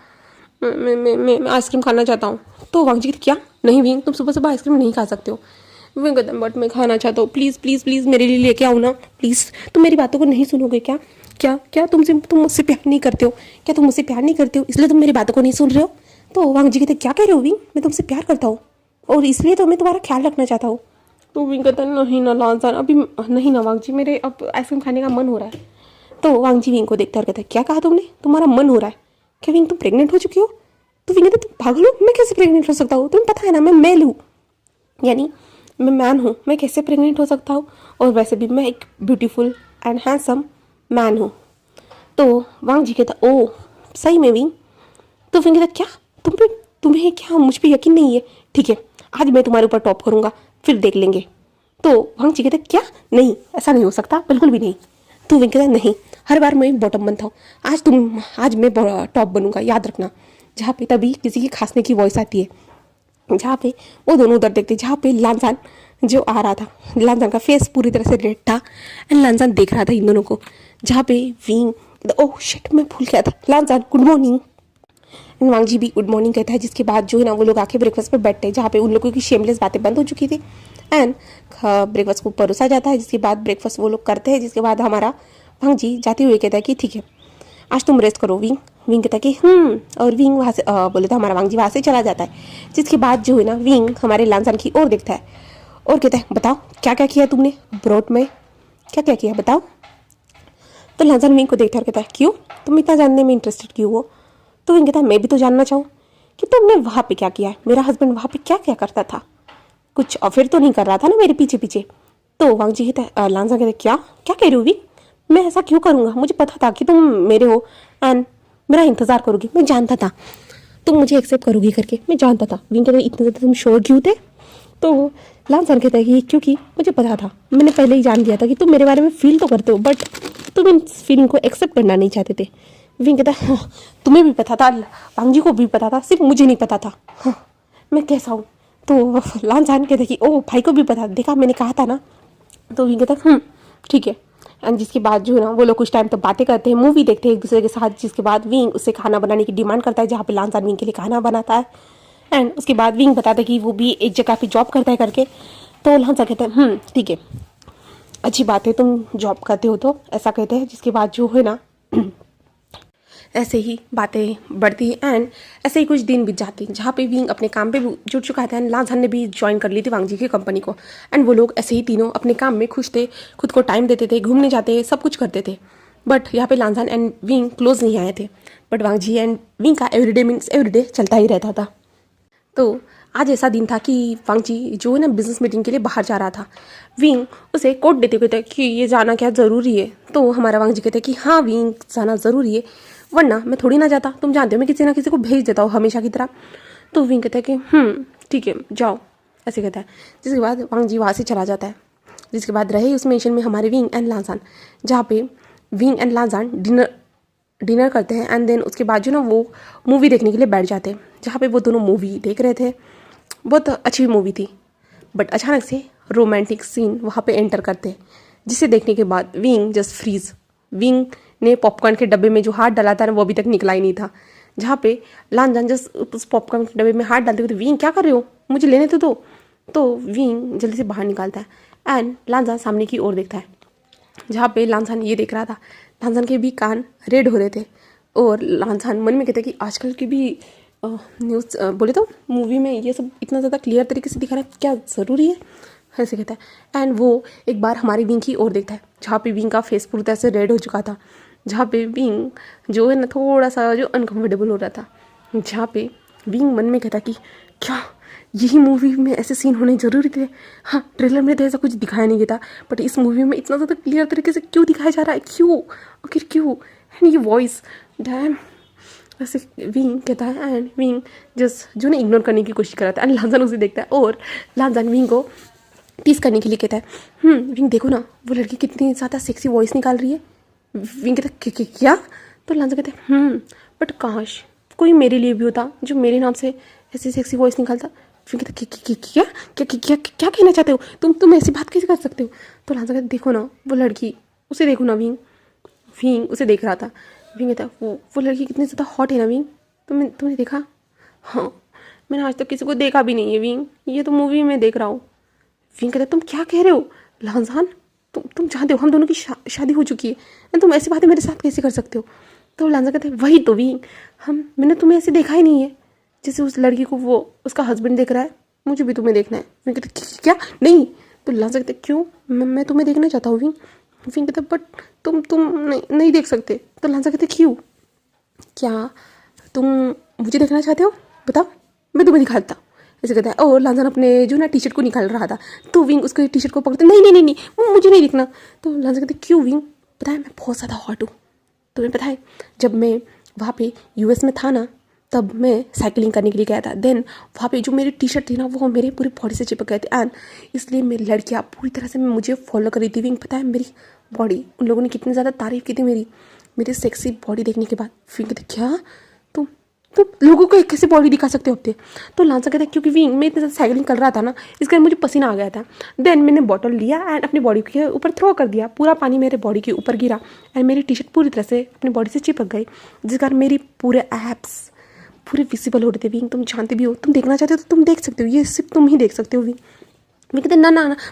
मैं आइसक्रीम खाना चाहता हूँ। तो वांग जी कहते क्या नहीं विंग, तुम सुबह सुबह आइसक्रीम नहीं खा सकते हो। विंग कहता है बट मैं खाना चाहता हूँ, प्लीज़ प्लीज़ प्लीज़ मेरे लिए लेके आओ ना प्लीज़। तुम मेरी बातों को नहीं सुनोगे क्या? क्या क्या तुम मुझसे प्यार नहीं करते हो? क्या तुम मुझसे प्यार नहीं करते हो इसलिए तुम मेरी बातों को नहीं सुन रहे हो? तो वांग जी कहते क्या कह रहे हो विंग, मैं तुमसे प्यार करता हूँ और इसलिए तो मैं तुम्हारा ख्याल रखना चाहता हूँ। तो विंग कहता है नहीं ना लांजान, अभी नहीं ना वांग जी, मेरे अब आइसक्रीम खाने का मन हो रहा है। तो वांग जी विंग को देखता और कहता है क्या कहा तुमने, तुम्हारा मन हो रहा है? क्या विंग तुम प्रेग्नेंट हो चुकी हो? तो विंग कहता तुम पागल हो, मैं कैसे प्रेग्नेंट हो सकता हूँ? तुम्हें पता है ना मैं मेल हूँ, यानी मैं मैन हूँ, मैं कैसे प्रेग्नेंट हो सकता हूँ? और वैसे भी मैं एक ब्यूटीफुल एंड हैंडसम मैन हूँ। तो वांग जी कहता ओ सही में विंग? तो विंग कहता क्या तुम्हें क्या मुझ पर यकीन नहीं है? ठीक है आज मैं तुम्हारे ऊपर टॉप करूँगा, फिर देख लेंगे। तो वांग जी कहते क्या नहीं, ऐसा नहीं हो सकता बिल्कुल भी नहीं। तो विंग कहता नहीं, हर बार मैं बॉटम बनता हूँ, आज मैं टॉप बनूंगा, याद रखना। जहाँ पे तभी किसी की खांसने की वॉइस आती है। जहाँ पे वो दोनों उधर देखते, जहाँ पे लांजान जो आ रहा था, लांजान का फेस पूरी तरह से रेड था एंड लांजान देख रहा था इन दोनों को। जहाँ पे विंग ओह शिट मैं भूल गया था, लांजान गुड मॉर्निंग। एंड वांग जी भी गुड मॉर्निंग कहता है। जिसके बाद जो है ना वो लोग आके ब्रेकफास्ट पर बैठते हैं, जहाँ पे उन लोगों की शेमलेस बातें बंद हो चुकी थी एंड ब्रेकफास्ट को परोसा जाता है। जिसके बाद ब्रेकफास्ट वो लोग करते हैं। जिसके बाद हमारा वांग जी जाते हुए कहता है कि ठीक है आज तुम रेस्ट करो विंग। विंग कहता है कि और विंग वहाँ से बोले तो हमारा वांग जी वहाँ से चला जाता है। जिसके बाद जो है ना विंग हमारे लांजान की ओर देखता है और कहता है बताओ क्या क्या किया तुमने ब्रॉड में, क्या क्या किया बताओ। तो लांजान विंग को देखता है और कहता है क्यों तुम इतना जानने में इंटरेस्टेड क्यों हो? तो विंग कहता है मैं भी तो जानना चाहूँ कि तुमने वहाँ पे क्या किया है, मेरा हस्बैंड वहाँ पे क्या क्या करता था, कुछ अफेयर तो नहीं कर रहा था ना मेरे पीछे पीछे। तो वांग जी कहता लांजान कहते क्या क्या कह रही हो विंग, मैं ऐसा क्यों करूँगा, मुझे पता था कि तुम मेरे हो एंड मेरा इंतज़ार करोगी, मैं जानता था तुम मुझे एक्सेप्ट करोगी करके, मैं जानता था। विंग कहते इतने ज़्यादा तुम श्योर क्यों थे? तो लांजान कहता है कि क्योंकि मुझे पता था, मैंने पहले ही जान लिया था कि तुम मेरे बारे में फील तो करते हो बट तुम इन फीलिंग को एक्सेप्ट करना नहीं चाहते थे। विंग कहता है तुम्हें भी पता था, वांग जी को भी पता था, सिर्फ मुझे नहीं पता था। हाँ मैं कैसा हूँ? तो लांजान कहता है कि ओ भाई को भी पता, देखा मैंने कहा था ना। तो विंग कहता है ठीक है। एंड जिसके बाद जो है ना वो लोग कुछ टाइम तो बातें करते हैं, मूवी देखते हैं एक दूसरे के साथ। जिसके बाद विंग उससे खाना बनाने की डिमांड करता है, जहाँ पे लांजान विंग के लिए खाना बनाता है एंड उसके बाद विंग बताता है कि वो भी एक जगह पे जॉब करता है करके। तो लांजान कहता है ठीक है अच्छी बात है तुम जॉब करते हो, तो ऐसा कहते हैं। जिसके बाद जो है ना ऐसे ही बातें बढ़ती एंड ऐसे ही कुछ दिन बीत जाती, जहाँ पे विंग अपने काम पे जुट चुका था एंड लांजान ने भी ज्वाइन कर ली थी वांग जी की कंपनी को। एंड वो लोग ऐसे ही तीनों अपने काम में खुश थे, खुद को टाइम देते थे, घूमने जाते, सब कुछ करते थे। बट यहाँ पे लांजान एंड विंग क्लोज नहीं आए थे, but Wang ji and Wing का एवरीडे मीन्स एवरीडे चलता ही रहता था। तो आज ऐसा दिन था कि वांग जी जो है ना बिजनेस मीटिंग के लिए बाहर जा रहा था। विंग उसे कोड देते हुए कहते कि ये जाना क्या ज़रूरी है? तो हमारा वांग जी कहते कि हाँ विंग जाना ज़रूरी है, वरना मैं थोड़ी ना जाता, तुम जानते हो मैं किसी ना किसी को भेज देता हूँ हमेशा की तरह। तो विंग कहता है कि ठीक है जाओ। ऐसे कहता है। जिसके बाद वांग जी वहाँ से चला जाता है। जिसके बाद रहे उस मेंशन में हमारे विंग एंड लांसान, जहाँ पे विंग एंड लांसान डिनर करते हैं एंड देन उसके बाद जो ना वो मूवी देखने के लिए बैठ जाते हैं, जहाँ पे वो दोनों मूवी देख रहे थे। बहुत अच्छी मूवी थी, बट अचानक से रोमांटिक सीन वहाँ पे एंटर करते हैं, जिसे देखने के बाद विंग जस्ट फ्रीज। विंग ने पॉपकॉर्न के डब्बे में जो हाथ डाला था ना वो अभी तक निकला ही नहीं था, जहाँ पे लांजान जस्ट उस पॉपकॉर्न के डब्बे में हाथ डालते हुए, विंग क्या कर रहे हो, मुझे लेने तो विंग जल्दी से बाहर निकालता है एंड लांजान सामने की ओर देखता है, जहाँ पे लांजान ये देख रहा था। लांजान के भी कान रेड हो रहे थे और लांजान मन में कहता है कि आजकल की भी न्यूज़ बोले तो मूवी में ये सब इतना ज़्यादा क्लियर तरीके से दिखा रहा है, क्या ज़रूरी है, ऐसे कहता है। एंड वो एक बार हमारी विंग की ओर देखता है, जहाँ पे विंग का फेस पूरी तरह से रेड हो चुका था, जहाँ पे विंग जो है ना थोड़ा सा जो अनकम्फर्टेबल हो रहा था, जहाँ पे विंग मन में कहता कि क्या यही मूवी में ऐसे सीन होने ज़रूरी थे। हाँ, ट्रेलर में तो ऐसा कुछ दिखाया नहीं गया था, बट इस मूवी में इतना ज़्यादा क्लियर तरीके से क्यों दिखाया जा रहा है, क्यों, आखिर क्यों। एंड ये वॉइस डैम ऐसे विंग कहता है एंड विंग जस्ट जो ना इग्नोर करने की कोशिश कर रहा था एंड लांजान उसे देखता है और लांजान विंग को टीज करने के लिए कहता है, विंग देखो ना वो लड़की कितनी ज़्यादा सेक्सी वॉइस निकाल रही है। विंग कहता है क्या, तो लांजान कहता है बट काश कोई मेरे लिए भी होता जो मेरे नाम से ऐसी सेक्सी वॉइस निकालता। विंग कहता क्या क्या क्या क्या कहना चाहते हो तुम ऐसी बात कैसे कर सकते हो। तो लांजान कहता देखो ना वो लड़की, उसे देखो ना। विंग विंग उसे देख रहा था। विंग कहता वो लड़की कितनी ज़्यादा हॉट है ना विंग, तुमने देखा। हाँ, मैंने आज तक किसी को देखा भी नहीं है विंग, ये तो मूवी में देख रहा हूँ। विंग कहता तुम क्या कह रहे हो लांजान, तुम जानते हो हम दोनों की शादी हो चुकी है, तुम ऐसी बातें मेरे साथ कैसे कर सकते हो। तो लांजान कहते वही तो विंग, मैंने तुम्हें ऐसे देखा ही नहीं है जैसे उस लड़की को वो उसका हस्बैंड देख रहा है, मुझे भी तुम्हें देखना है। विंग कहते क्या नहीं। तो लांजान कहते क्यों, मैं तुम्हें देखना चाहता हूँ विंग। विंग कहते बट तुम नहीं देख सकते। तो लांजान कहते क्यों, क्या तुम मुझे देखना चाहते हो, बताओ मैं तुम्हें दिखाता हूँ, ऐसे कहता है। और लांजान अपने जो ना टी शर्ट को निकाल रहा था, तो विंग उसको टी शर्ट को पकड़ते नहीं मुझे नहीं दिखना। तो लांजान कहते क्यों विंग, पता है मैं बहुत ज़्यादा हॉट हूँ, तुम्हें पता है जब मैं वहाँ पे यूएस में था ना तब मैं साइकिलिंग करने के लिए गया था, देन वहाँ पे जो मेरी टी शर्ट थी ना वो मेरे पूरी बॉडी से चिपक गए थे एंड इसलिए मेरी लड़कियाँ पूरी तरह से मुझे फॉलो कर रही थी। विंग पता है मेरी बॉडी उन लोगों ने कितनी ज़्यादा तारीफ़ की थी मेरी सेक्सी बॉडी देखने के बाद। विंग कहते क्या तुम लोगों को एक कैसे बॉडी दिखा सकते हो अपने। तो लांजान कहता है क्योंकि विंग मैं इतनी ज़्यादा साइकिलिंग कर रहा था ना इस कारण मुझे पसीना आ गया था, देन मैंने बॉटल लिया एंड अपनी बॉडी के ऊपर थ्रो कर दिया, पूरा पानी मेरे बॉडी के ऊपर गिरा एंड मेरी टी शर्ट पूरी तरह से अपनी बॉडी से चिपक गई, जिस कारण मेरी पूरे एब्स पूरे विजिबल हो रहे थे। विंग तुम जानते भी हो, तुम देखना चाहते हो तो तुम देख सकते हो, ये सिर्फ तुम ही देख सकते हो। विंग कहते ना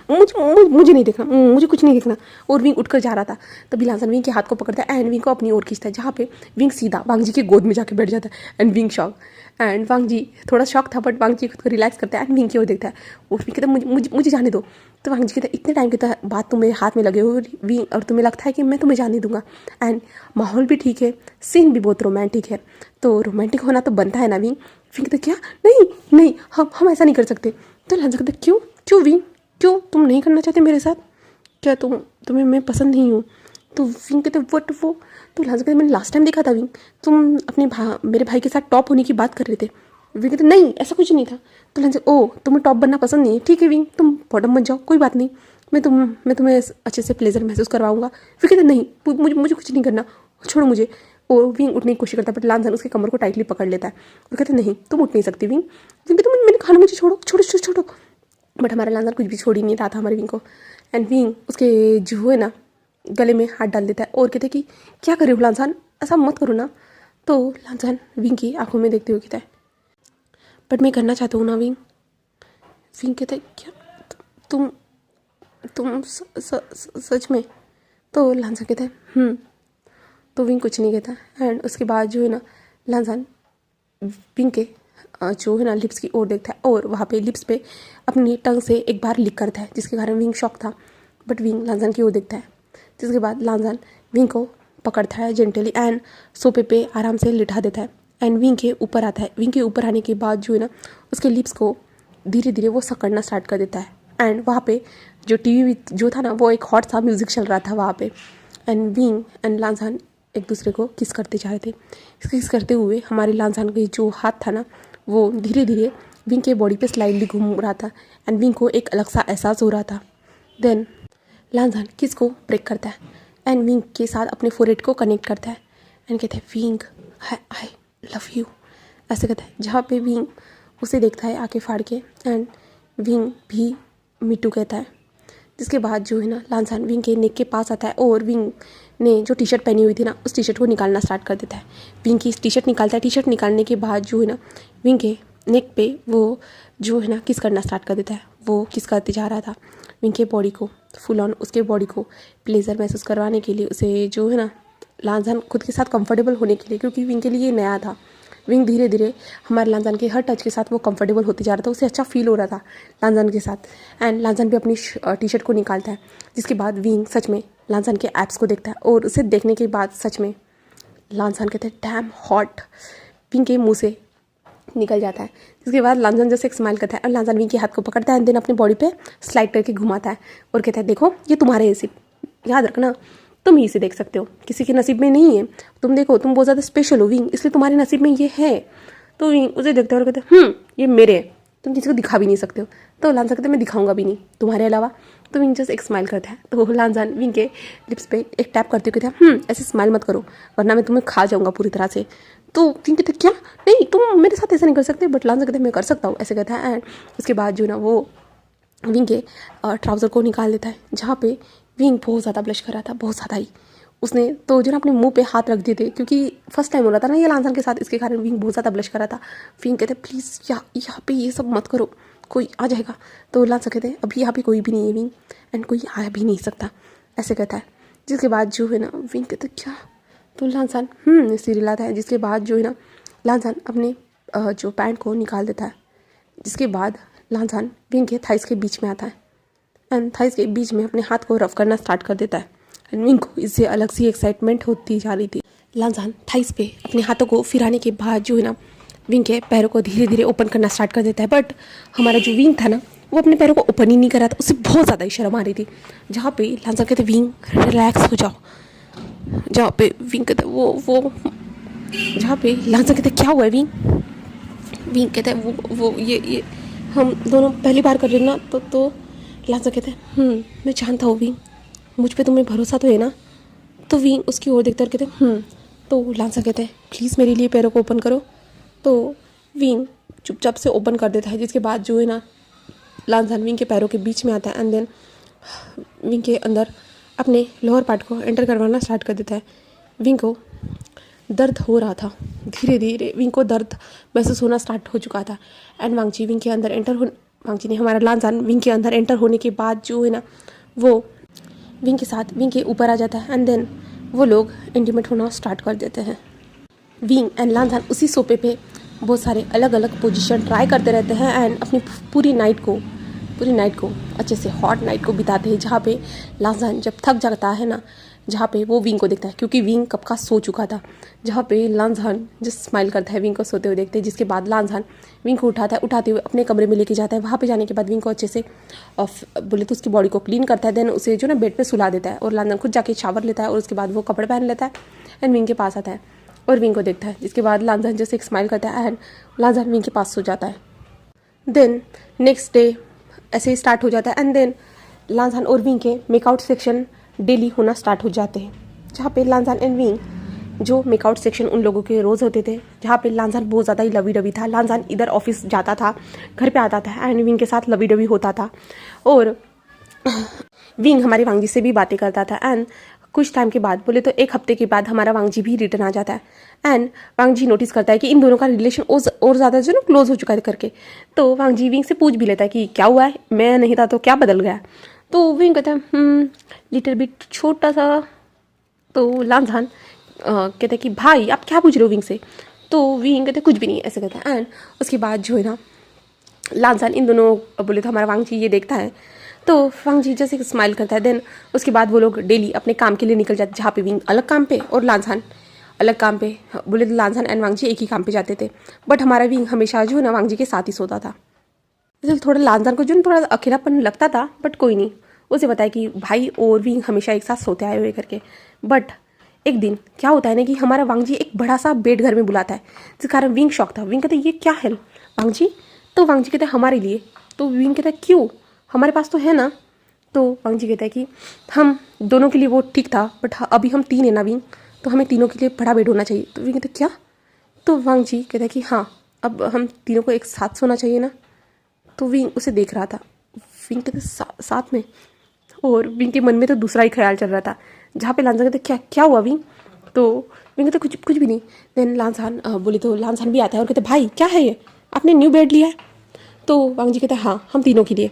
मुझे नहीं देखना, मुझे कुछ नहीं देखना। और विंग उठकर जा रहा था, तभी लांजान विंग के हाथ को पकड़ता है एंड विंग को अपनी ओर खींचता है, जहाँ पे विंग सीधा वांग जी के गोद में जाके बैठ जाता है and wing shock and Wang जी थोड़ा शॉक था बट वांग जी खुद को रिलैक्स करता है एंड विंग की ओर देखता है। और विंग कहता मुझे जाने दो। तो वांग जी कहता इतने टाइम के बाद तुम मेरे हाथ में लगे हो विंग और तुम्हें लगता है कि मैं तुम्हें जाने दूंगा एंड माहौल भी ठीक है, सीन भी बहुत रोमांटिक है, तो रोमांटिक होना तो बनता है ना विंग। विंग कहता क्या नहीं हम ऐसा नहीं कर सकते। तो लांजान कहता क्यों विंग, क्यों तुम नहीं करना चाहते मेरे साथ, क्या तुम्हें मैं पसंद नहीं हूँ। तो विंग कहते वट वो। तो लांजान कहते मैंने लास्ट टाइम देखा था विंग, तुम अपने मेरे भाई के साथ टॉप होने की बात कर रहे थे। विंग कहते नहीं ऐसा कुछ नहीं था। तो लांजान ओ तुम्हें टॉप बनना पसंद नहीं है, ठीक है विंग तुम बॉटम बन जाओ, कोई बात नहीं, मैं तुम्हें अच्छे से प्लेजर महसूस करवाऊंगा। विंग कहते नहीं मुझे कुछ नहीं करना, छोड़ो मुझे। और विंग उठने की कोशिश करता है बट लांजान उसके कमर को टाइटली पकड़ लेता है और कहते नहीं तुम उठ नहीं सकती विंग। विंग कहते मैंने कहा मुझे छोड़ो। बट हमारा लांजान कुछ भी छोड़ ही नहीं रहा था हमारे विंग को एंड विंग उसके जो है ना गले में हाथ डाल देता है और कहते कि क्या कर रहे हो लांजान, ऐसा मत करो ना। तो लांजान विंग की आंखों में देखते हुए कहता है बट मैं करना चाहता हूँ ना विंग। विंग कहता है क्या तुम सच में। तो लांजान कहता है तो विंग कुछ नहीं कहता एंड उसके बाद जो है ना लांजान विंग के जो है ना लिप्स की ओर देखता है और वहाँ पे लिप्स पे अपनी टंग से एक बार लिक करता है, जिसके कारण विंग शॉक था बट विंग लांजान की ओर देखता है। जिसके बाद लांजान विंग को पकड़ता है जेंटली एंड सोफे पे आराम से लिटा देता है एंड विंग के ऊपर आता है। विंग के ऊपर आने के बाद जो है ना उसके लिप्स को धीरे धीरे वो सकड़ना स्टार्ट कर देता है एंड वहाँ पे जो टीवी जो था ना वो एक हॉट सा म्यूज़िक चल रहा था वहाँ पे एंड विंग एंड लांजान एक दूसरे को किस करते जा रहे थे। किस करते हुए हमारे लांजान के जो हाथ था ना वो धीरे धीरे विंग के बॉडी पे स्लाइडली घूम रहा था एंड विंग को एक अलग सा एहसास हो रहा था। देन लांजान किस को ब्रेक करता है एंड विंग के साथ अपने फोरहेड को कनेक्ट करता है एंड कहता है विंग आई लव यू, ऐसे कहता है। जहाँ पे विंग उसे देखता है आके फाड़ के एंड विंग भी मीटू कहता है। जिसके बाद जो है ना लांजान विंग के नेक के पास आता है और विंग ने जो टी शर्ट पहनी हुई थी ना उस टी शर्ट को निकालना स्टार्ट कर देता है। विंग की टी शर्ट निकालता है। टी शर्ट निकालने के बाद जो है ना विंग के नेक पे वो जो है ना किस करना स्टार्ट कर देता है। वो किस करते जा रहा था विंग के बॉडी को, फुल ऑन उसके बॉडी को प्लेजर महसूस करवाने के लिए, उसे जो है ना लांजान खुद के साथ कंफर्टेबल होने के लिए, क्योंकि विंग के लिए ये नया था। विंग धीरे धीरे हमारे लांजान के हर टच के साथ वो कंफर्टेबल होते जा रहा था, उसे अच्छा फील हो रहा था लांजान के साथ। एंड लांजान भी अपनी टी शर्ट को निकालता है। जिसके बाद विंग सच में लांजान के एब्स को देखता है और उसे देखने के बाद सच में लांजान कहते हैं डैम हॉट, विंग के मुंह से निकल जाता है। जिसके बाद लांजान जैसे एक स्माइल करता है और लांजान विंग के हाथ को पकड़ता है एंड देन अपने बॉडी पे स्लाइड करके घुमाता है और कहता है देखो ये तुम्हारे नसीब, याद रखना तुम ही इसे देख सकते हो, किसी के नसीब में नहीं है। तुम देखो तुम बहुत ज़्यादा स्पेशल हो विंग, इसलिए तुम्हारे नसीब में ये है। तो विंग उसे देखते हैं और कहते हैं ये मेरे है, तुम किसी को दिखा भी नहीं सकते हो। तो लांजान कहते हैं मैं दिखाऊंगा भी नहीं तुम्हारे अलावा। तो विंग जस्ट एक स्माइल करता है। तो लांजान विंग के लिप्स पे एक टैप करते हुए कहते हैं ऐसे स्माइल मत करो वरना मैं तुम्हें खा जाऊंगा पूरी तरह से। तो विंग कहते क्या नहीं तुम मेरे साथ ऐसा नहीं कर सकते, बट लांजान कहते हैं मैं कर सकता हूँ, ऐसे कहता है। एंड उसके बाद जो ना वो विंग के ट्राउज़र को निकाल देता है, जहाँ पे विंग बहुत ज़्यादा ब्लश कर रहा था, बहुत ज़्यादा ही। उसने तो जो ना अपने मुंह पे हाथ रख दिए थे, क्योंकि फर्स्ट टाइम हो रहा था ना ये लांजान के साथ, इसके कारण विंग बहुत ज़्यादा ब्लश कर रहा था। विंग कहते हैं प्लीज़ यहाँ पे ये सब मत करो, कोई आ जाएगा। तो लांजान कहते हैं अभी यहाँ पे कोई भी नहीं है विंग एंड कोई आ भी नहीं सकता, ऐसे कहता है। जिसके बाद जो है ना विंग कहते क्या, तो लांजान सीरियल आता है। जिसके बाद जो है ना लांजान अपने जो पैंट को निकाल देता है। जिसके बाद लांजान विंग के थाइस के बीच में आता है एंड थाइस के बीच में अपने हाथ को रफ करना स्टार्ट कर देता है। एंड विंग को इससे अलग सी एक्साइटमेंट होती जा रही थी। लांजान थाइस पे अपने हाथों को फिराने के बाद जो है ना विंग के पैरों को धीरे धीरे ओपन करना स्टार्ट कर देता है। बट हमारा जो विंग था ना वो अपने पैरों को ओपन ही नहीं कर रहा था, उसे बहुत ज़्यादा ही शर्म आ रही थी। जहाँ पे लांजान कहते विंग रिलैक्स हो जाओ, जहाँ पे विंग कहते वो जहाँ पे लांजान कहते क्या हुआ है विंग, विंग कहते हैं वो ये हम दोनों पहली बार कर रहे हैं ना। तो लांजान कहते हैं मैं जानता हूँ विंग, मुझ पे तुम्हें भरोसा तो है ना। तो विंग उसकी ओर देखते और कहते हैं तो लांजान कहते हैं प्लीज़ मेरे लिए पैरों को ओपन करो। तो विंग चुपचाप से ओपन कर देता है। जिसके बाद जो है ना लांजान विंग के पैरों के बीच में आता है एंड देन विंग के अंदर अपने लोअर पार्ट को एंटर करवाना स्टार्ट कर देता है। विंग को दर्द हो रहा था, धीरे धीरे विंग को दर्द महसूस होना स्टार्ट हो चुका था। एंड वांगजी विंग के अंदर वांगजी ने हमारा लांजान विंग के अंदर एंटर होने के बाद जो है ना वो विंग के साथ विंग के ऊपर आ जाता है एंड देन वो लोग इंटीमेट होना स्टार्ट कर देते हैं। विंग एंड लांजान उसी सोफे पे बहुत सारे अलग अलग पोजीशन ट्राई करते रहते हैं एंड अपनी पूरी नाइट को अच्छे से हॉट नाइट को बिताते हैं। जहाँ पे लांजान जब थक जाता है ना, जहाँ पे वो विंग को देखता है, क्योंकि विंग कब का सो चुका था। जहाँ पे लांजान जस्ट स्माइल करता है विंग को सोते हुए देखते हैं। जिसके बाद लांजान विंग को उठाते हुए अपने कमरे में लेके जाता है। वहाँ पे जाने के बाद विंग को अच्छे से बोले तो उसकी बॉडी को क्लीन करता है, देन उसे जो ना बेड पे सुला देता है और लांजान खुद जाके शावर लेता है और उसके बाद वो कपड़े पहन लेता है एंड विंग के पास आता है और विंग को देखता है। जिसके बाद लांजान जैसे एक स्माइल करता है एंड लांजान विंग के पास सो जाता है। देन नेक्स्ट डे ऐसे ही स्टार्ट हो जाता है एंड देन लांजान और विंग के मेकआउट सेक्शन डेली होना स्टार्ट हो जाते हैं। जहाँ पे लांजान एंड विंग जो मेकआउट सेक्शन उन लोगों के रोज़ होते थे, जहाँ पे लांजान बहुत ज़्यादा ही लवी डवी था। लांजान इधर ऑफिस जाता था, घर पे आता था एंड विंग के साथ लवी डवी होता था और विंग हमारे वांगजी से भी बातें करता था। एंड कुछ टाइम के बाद बोले तो एक हफ्ते के बाद हमारा वांगजी भी रिटर्न आ जाता है एंड वांगजी नोटिस करता है कि इन दोनों का रिलेशन और ज़्यादा जो ना क्लोज हो चुका है करके। तो वांगजी विंग से पूछ भी लेता है कि क्या हुआ है, मैं नहीं था तो क्या बदल गया। तो विंग कहता है लिटिल बिट छोटा सा। तो लांजान कहता है कि भाई आप क्या पूछ रहे हो विंग से। तो विंग कहते कुछ भी नहीं, ऐसे कहता है। एंड उसके बाद जो है ना लांजान इन दोनों बोले तो हमारा वांगजी ये देखता है तो वांगजी जैसे स्माइल करता है। देन उसके बाद वो लोग डेली अपने काम के लिए निकल जाते, जहाँ पे विंग अलग काम पे और लांजान अलग काम पे। बोले तो लांजान एंड वांगजी एक ही काम पे जाते थे, बट हमारा विंग हमेशा जो है ना वांगजी के साथ ही सोता था। इसलिए थोड़ा लांजान को जो ना थोड़ा अकेलापन लगता था, बट कोई नहीं, उसे पता है कि भाई और विंग हमेशा एक साथ सोते आए हुए करके। बट एक दिन क्या होता है ना कि हमारा वांगजी एक बड़ा सा बेड घर में बुलाता है, जिस कारण विंग शॉक था। विंग कहते ये क्या है वांगजी, तो वांग जी कहते हैं हमारे लिए। तो विंग कहता है क्यों, हमारे पास तो है ना। तो वांग जी कहता है कि हम दोनों के लिए वो ठीक था, बट अभी हम 3 है ना विंग, तो हमें तीनों के लिए बड़ा बेड होना चाहिए। तो विंग कहता है क्या। तो वांग जी कहता है कि हाँ, अब हम तीनों को एक साथ सोना चाहिए ना। तो विंग उसे देख रहा था। विंग कहते साथ में, और विंग के मन में तो दूसरा ही ख्याल चल रहा था, जहाँ पे लांसान कहते क्या क्या हुआ विंग। तो विंग कहते कुछ कुछ भी नहीं। देन लांसान बोले तो लांसान भी आता है और कहते भाई क्या है ये, आपने न्यू बेड लिया है। तो वांग जी कहते हैं हाँ, हम तीनों के लिए,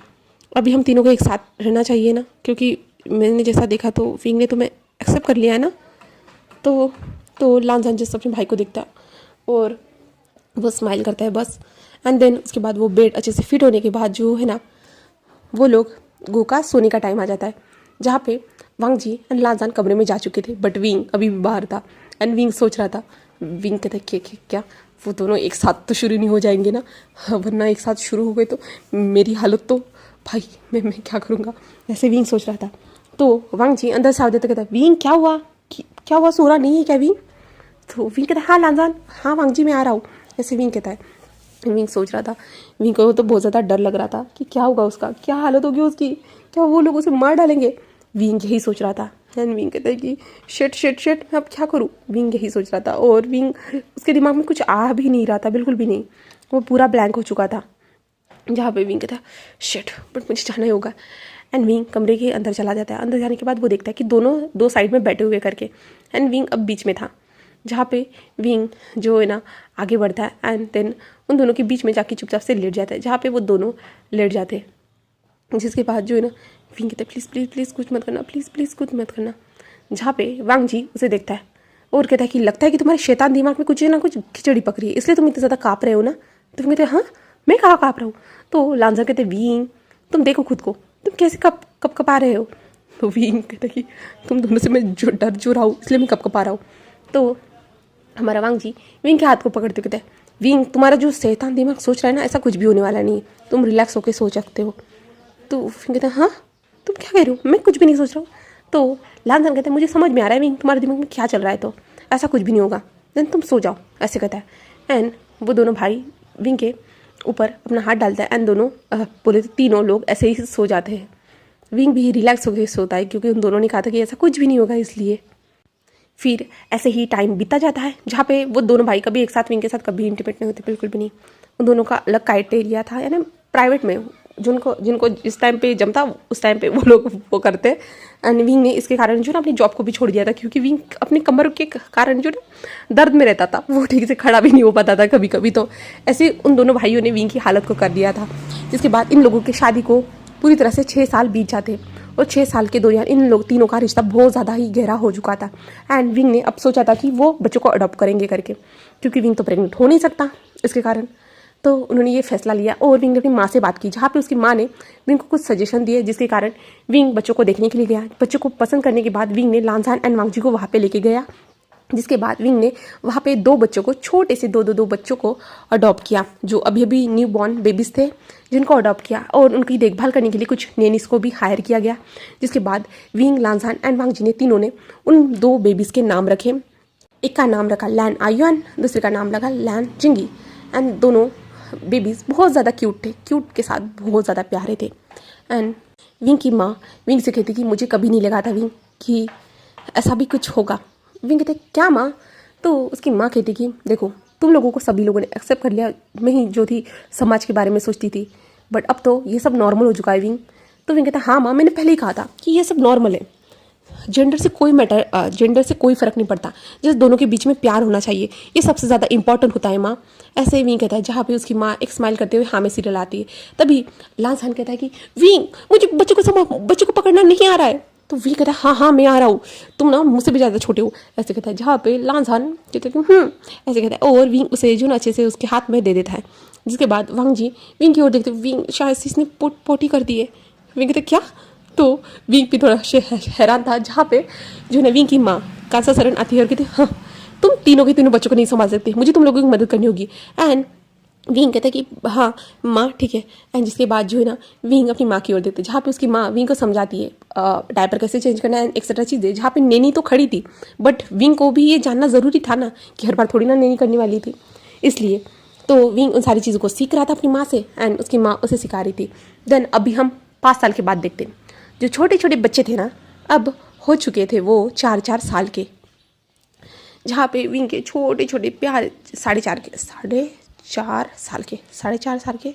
अभी हम तीनों को एक साथ रहना चाहिए ना, क्योंकि मैंने जैसा देखा तो विंग ने तुम्हें एक्सेप्ट कर लिया है ना। तो लांसान जस्ट अपने भाई को देखता है और वो स्माइल करता है बस। एंड देन उसके बाद वो बेड अच्छे से फिट होने के बाद जो है ना, वो लोग गो का सोने का टाइम आ जाता है, जहाँ पे वांग जी एंड लांसान कमरे में जा चुके थे, बट विंग अभी भी बाहर था। एंड विंग सोच रहा था, विंग कहता है क्या वो दोनों एक साथ तो शुरू नहीं हो जाएंगे ना, वरना एक साथ शुरू हो गए तो मेरी हालत तो भाई मैं क्या करूँगा, ऐसे विंग सोच रहा था। तो वांग जी अंदर से आ जाते कहता विंग क्या हुआ, सो रहा नहीं है क्या विंग। तो विंग कहता है हाँ लांसान, हाँ वांग जी मैं आ रहा हूँ, ऐसे विंग कहता है। विंग सोच रहा था, विंग को तो बहुत ज़्यादा डर लग रहा था कि क्या होगा उसका, क्या हालत होगी उसकी, क्या वो लोग उसे मार डालेंगे। विंग यही सोच रहा था। एंड विंग कहता है कि शिट मैं अब क्या करूँ, विंग यही सोच रहा था। और विंग उसके दिमाग में कुछ आ भी नहीं रहा था, बिल्कुल भी नहीं, वो पूरा ब्लैंक हो चुका था। जहाँ पे विंग कहता है शिट बट मुझे जाना ही होगा। एंड विंग कमरे के अंदर चला जाता है। अंदर जाने के बाद वो देखता है कि दोनों दो साइड में बैठे हुए करके, एंड विंग अब बीच में था, जहाँ पे विंग जो है ना आगे बढ़ता है। एंड देन उन दोनों के बीच में जाके चुपचाप से लेट जाता है, जहाँ पे वो दोनों लेट जाते हैं। जिसके बाद जो है ना विंग कहता है प्लीज़ कुछ मत करना, प्लीज़ कुछ मत करना। जहाँ पे वांग जी उसे देखता है और कहता है कि लगता है कि तुम्हारे शैतान दिमाग में कुछ है ना, कुछ खिचड़ी पक रही है, इसलिए तुम इतने ज़्यादा काँप रहे हो ना। तो कहते हैं हाँ मैं कहाँ काँप रहा हूँ। तो लांसान कहते विंग तुम देखो खुद को, तुम कैसे कप आ रहे हो। तो विंग कहता है कि तुम दोनों से मैं डर जो रहा हूँ, इसलिए मैं कप आ रहा हूँ। तो हमारा वांग जी विंग के हाथ को पकड़ते कहते हैं विंग तुम्हारा जो शैतान दिमाग सोच रहा है ना, ऐसा कुछ भी होने वाला नहीं है, तुम रिलैक्स होकर सोच सकते हो। तो विंग कहते हैं हाँ तुम क्या कह रहे हो, मैं कुछ भी नहीं सोच रहा हूँ। तो लांसान कहते हैं मुझे समझ में आ रहा है विंग तुम्हारे दिमाग में क्या चल रहा है, तो ऐसा कुछ भी नहीं होगा, देन तुम सो जाओ, ऐसे कहता है। एंड वो दोनों भाई विंग के ऊपर अपना हाथ डालता है, एंड दोनों बोले तो तीनों लोग ऐसे ही सो जाते हैं। विंग भी रिलैक्स होकर सोता है, क्योंकि उन दोनों ने कहा था कि ऐसा कुछ भी नहीं होगा, इसलिए। फिर ऐसे ही टाइम बीता जाता है, जहाँ पे वो दोनों भाई कभी एक साथ विंग के साथ कभी इंटीमेट नहीं होते, बिल्कुल भी नहीं। उन दोनों का अलग क्राइटेरिया था, यानी प्राइवेट में जिनको जिस टाइम पे जमता उस टाइम पे वो लोग वो करते। एंड विंग ने इसके कारण जो ना अपनी जॉब को भी छोड़ दिया था, क्योंकि विंग अपनी कमर के कारण जो ना दर्द में रहता था, वो ठीक से खड़ा भी नहीं हो पाता था कभी कभी। तो ऐसे उन दोनों भाइयों ने विंग की हालत को कर दिया था। जिसके बाद इन लोगों की शादी को पूरी तरह से 6 साल बीत जाते, और 6 साल के दौरान इन लोग तीनों का रिश्ता बहुत ज़्यादा ही गहरा हो चुका था। एंड विंग ने अब सोचा था कि वो बच्चों को अडॉप्ट करेंगे करके, क्योंकि विंग तो प्रेग्नेंट हो नहीं सकता इसके कारण। तो उन्होंने ये फैसला लिया, और विंग ने अपनी माँ से बात की, जहाँ पे उसकी माँ ने विंग को कुछ सजेशन दिए, जिसके कारण विंग बच्चों को देखने के लिए गया। बच्चों को पसंद करने के बाद विंग ने लांसान एंड वांग जी को वहाँ पे लेके गया। जिसके बाद विंग ने वहाँ पे 2 बच्चों को, छोटे से दो बच्चों को अडॉप्ट किया, जो अभी अभी न्यू बॉर्न बेबीज़ थे, जिनको अडॉप्ट किया, और उनकी देखभाल करने के लिए कुछ नेनीस को भी हायर किया गया। जिसके बाद विंग, लांसान एंड वांग जी ने तीनों ने उन 2 बेबीज़ के नाम रखे। एक का नाम रखा लैन आयुआन, दूसरे का नाम रखा लैन जिंगी। एंड दोनों बेबीज़ बहुत ज़्यादा क्यूट थे, क्यूट के साथ बहुत ज़्यादा प्यारे थे। एंड विंग की माँ विंग से कहती कि मुझे कभी नहीं लगा था विंग कि ऐसा भी कुछ होगा। विंग कहते क्या माँ। तो उसकी माँ कहती कि देखो तुम लोगों को सभी लोगों ने एक्सेप्ट कर लिया, मैं ही जो थी समाज के बारे में सोचती थी, बट अब तो ये सब नॉर्मल हो चुका है विंग। तो विंग कहता हाँ माँ, मैंने पहले ही कहा था कि ये सब नॉर्मल है, जेंडर से कोई फ़र्क नहीं पड़ता, जिस दोनों के बीच में प्यार होना चाहिए, ये सबसे ज़्यादा इंपॉर्टेंट होता है माँ। ऐसे ही विंग कहता है, जहाँ पे उसकी माँ एक स्माइल करते हुए हाँ में सीरियल आती है। तभी लांसान कहता है कि विंग मुझे बच्चों को पकड़ना नहीं आ रहा है। तो विंग कहता है हाँ मैं आ रहा हूँ, तुम ना मुझसे भी ज़्यादा छोटे हो, ऐसे कहता है। जहाँ पे लांसान कहते हैं ऐसे कहता है, और विंग उसे जो ना अच्छे से उसके हाथ में दे देता है। जिसके बाद वांग जी विंग की ओर देखते, विंग शायद से इसने पोटी कर दी है। विंग कहते क्या। तो विंग भी थोड़ा हैरान था, जहाँ पे जो है विंग की माँ कांसा सरन आती है और कहती है हाँ तुम तीनों के तीनों बच्चों को नहीं संभाल सकते, मुझे तुम लोगों की मदद करनी होगी। एंड विंग कहता है कि हाँ माँ ठीक है। एंड जिसके बाद जो है ना विंग अपनी माँ की ओर देखते, जहाँ पे उसकी माँ विंग को समझाती है डायपर कैसे चेंज करना है, एक्सेट्रा चीज़ें। जहाँ पे नैनी तो खड़ी थी, बट विंग को भी ये जानना ज़रूरी था ना कि हर बार थोड़ी ना नैनी करने वाली थी, इसलिए। तो विंग उन सारी चीज़ों को सीख रहा था अपनी माँ से एंड उसकी माँ उसे सिखा रही थी। देन अभी हम 5 साल के बाद देखते हैं। जो छोटे छोटे बच्चे थे ना, अब हो चुके थे वो 4-4 साल के, जहाँ पे विंग के छोटे छोटे प्यार 4.5 साल के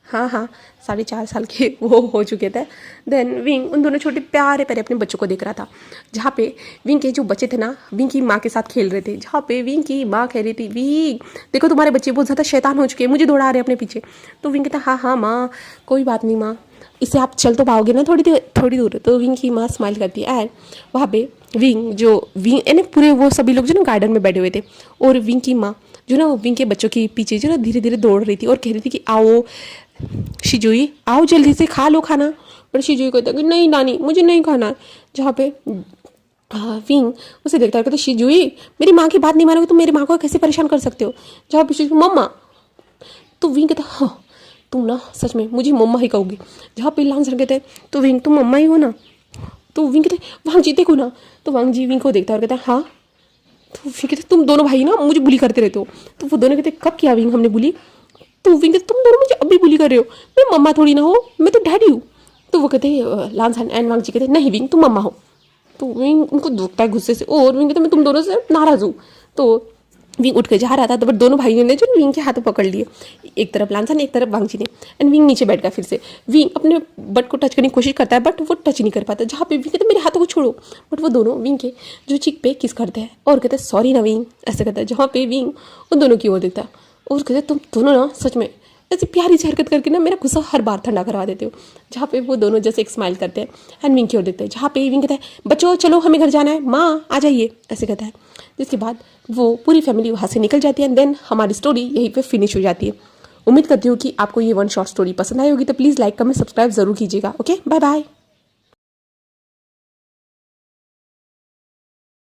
हाँ 4.5 साल के वो हो चुके थे। देन विंग उन दोनों छोटे प्यारे प्यारे अपने बच्चों को देख रहा था, जहाँ पे विंग के जो बच्चे थे ना, विंग की माँ के साथ खेल रहे थे, जहाँ पे विंग की माँ कह रही थी, विंग देखो तुम्हारे बच्चे बहुत ज़्यादा शैतान हो चुके हैं, मुझे दौड़ा रहे हैं अपने पीछे। तो विंग कहता हाँ माँ कोई बात नहीं माँ, इससे आप चल तो पाओगे ना थोड़ी दूर। तो विंग की माँ स्माइल करती है एंड वहाँ पे विंग यानी पूरे वो सभी लोग जो ना गार्डन में बैठे हुए थे, और विंग की माँ जो ना विंग के बच्चों के पीछे जो ना धीरे धीरे दौड़ रही थी और कह रही थी कि आओ शिजुई आओ जल्दी से खा लो खाना। पर शिजुई कहता कि नहीं नानी मुझे नहीं खाना है। जहाँ पे विंग उसे देखता है, कहता शिजुई मेरी माँ की बात नहीं मानोगे, तुम मेरी माँ को कैसे परेशान कर सकते हो। जहाँ पे शिजुई मम्मा, तो विंग कहता हाँ तुम ना सच में मुझे मम्मा ही कहोगी। जहाँ पे लांसर कहते हैं तो विंग तुम मम्मा ही हो ना। तो विंग कहते वांग जी देखो ना। तो वांग जी विंग को देखता है और कहता है हाँ। तो विंग कहते तुम दोनों भाई ना मुझे बुली करते रहते हो। तो वो दोनों कहते कब किया विंग हमने बुली। तो विंग कहते तुम दोनों मुझे अभी बुली कर रहे हो, मैं मम्मा थोड़ी ना हो, मैं तो डैडी हूँ। तो वो कहते लांसन एंड वांग जी कहते नहीं विंग तुम मम्मा हो। तो विंग उनको दुखता है गुस्से से और विंग कहते मैं तुम दोनों से नाराज़ हूँ। तो विंग उठ के जा रहा था, तो बट दोनों भाइयों ने जो विंग के हाथों पकड़ लिए, एक तरफ लांसन एक तरफ वांग जी ने, एंड विंग नीचे बैठ गया। फिर से विंग अपने बट को टच करने की कोशिश करता है बट वो टच नहीं कर पाता। जहाँ पे विंग कहते मेरे हाथों को छोड़ो, बट वो दोनों विंग के जो चिक पे किस करते हैं और कहते हैं सॉरी ना विंग, ऐसे कहता है। जहाँ पे विंग उन दोनों की ओर देखता है और कहते तुम दोनों ना सच में ऐसी प्यारी सी हरकत करके ना मेरा गुस्सा हर बार ठंडा करवा देते हो। जहाँ पे वो दोनों जैसे एक स्माइल करते हैं एंड विंग की ओर देखते हैं, जहाँ पे विंग कहता है बच्चों चलो हमें घर जाना है, माँ आ जाइए, ऐसे कहता है। जिसके बाद वो पूरी फैमिली वहाँ से निकल जाती है एंड देन हमारी स्टोरी यहीं पे फिनिश हो जाती है। उम्मीद करती हूँ कि आपको ये 1 शॉर्ट स्टोरी पसंद आई होगी, तो प्लीज़ लाइक कमेंट सब्सक्राइब ज़रूर कीजिएगा। Okay bye bye.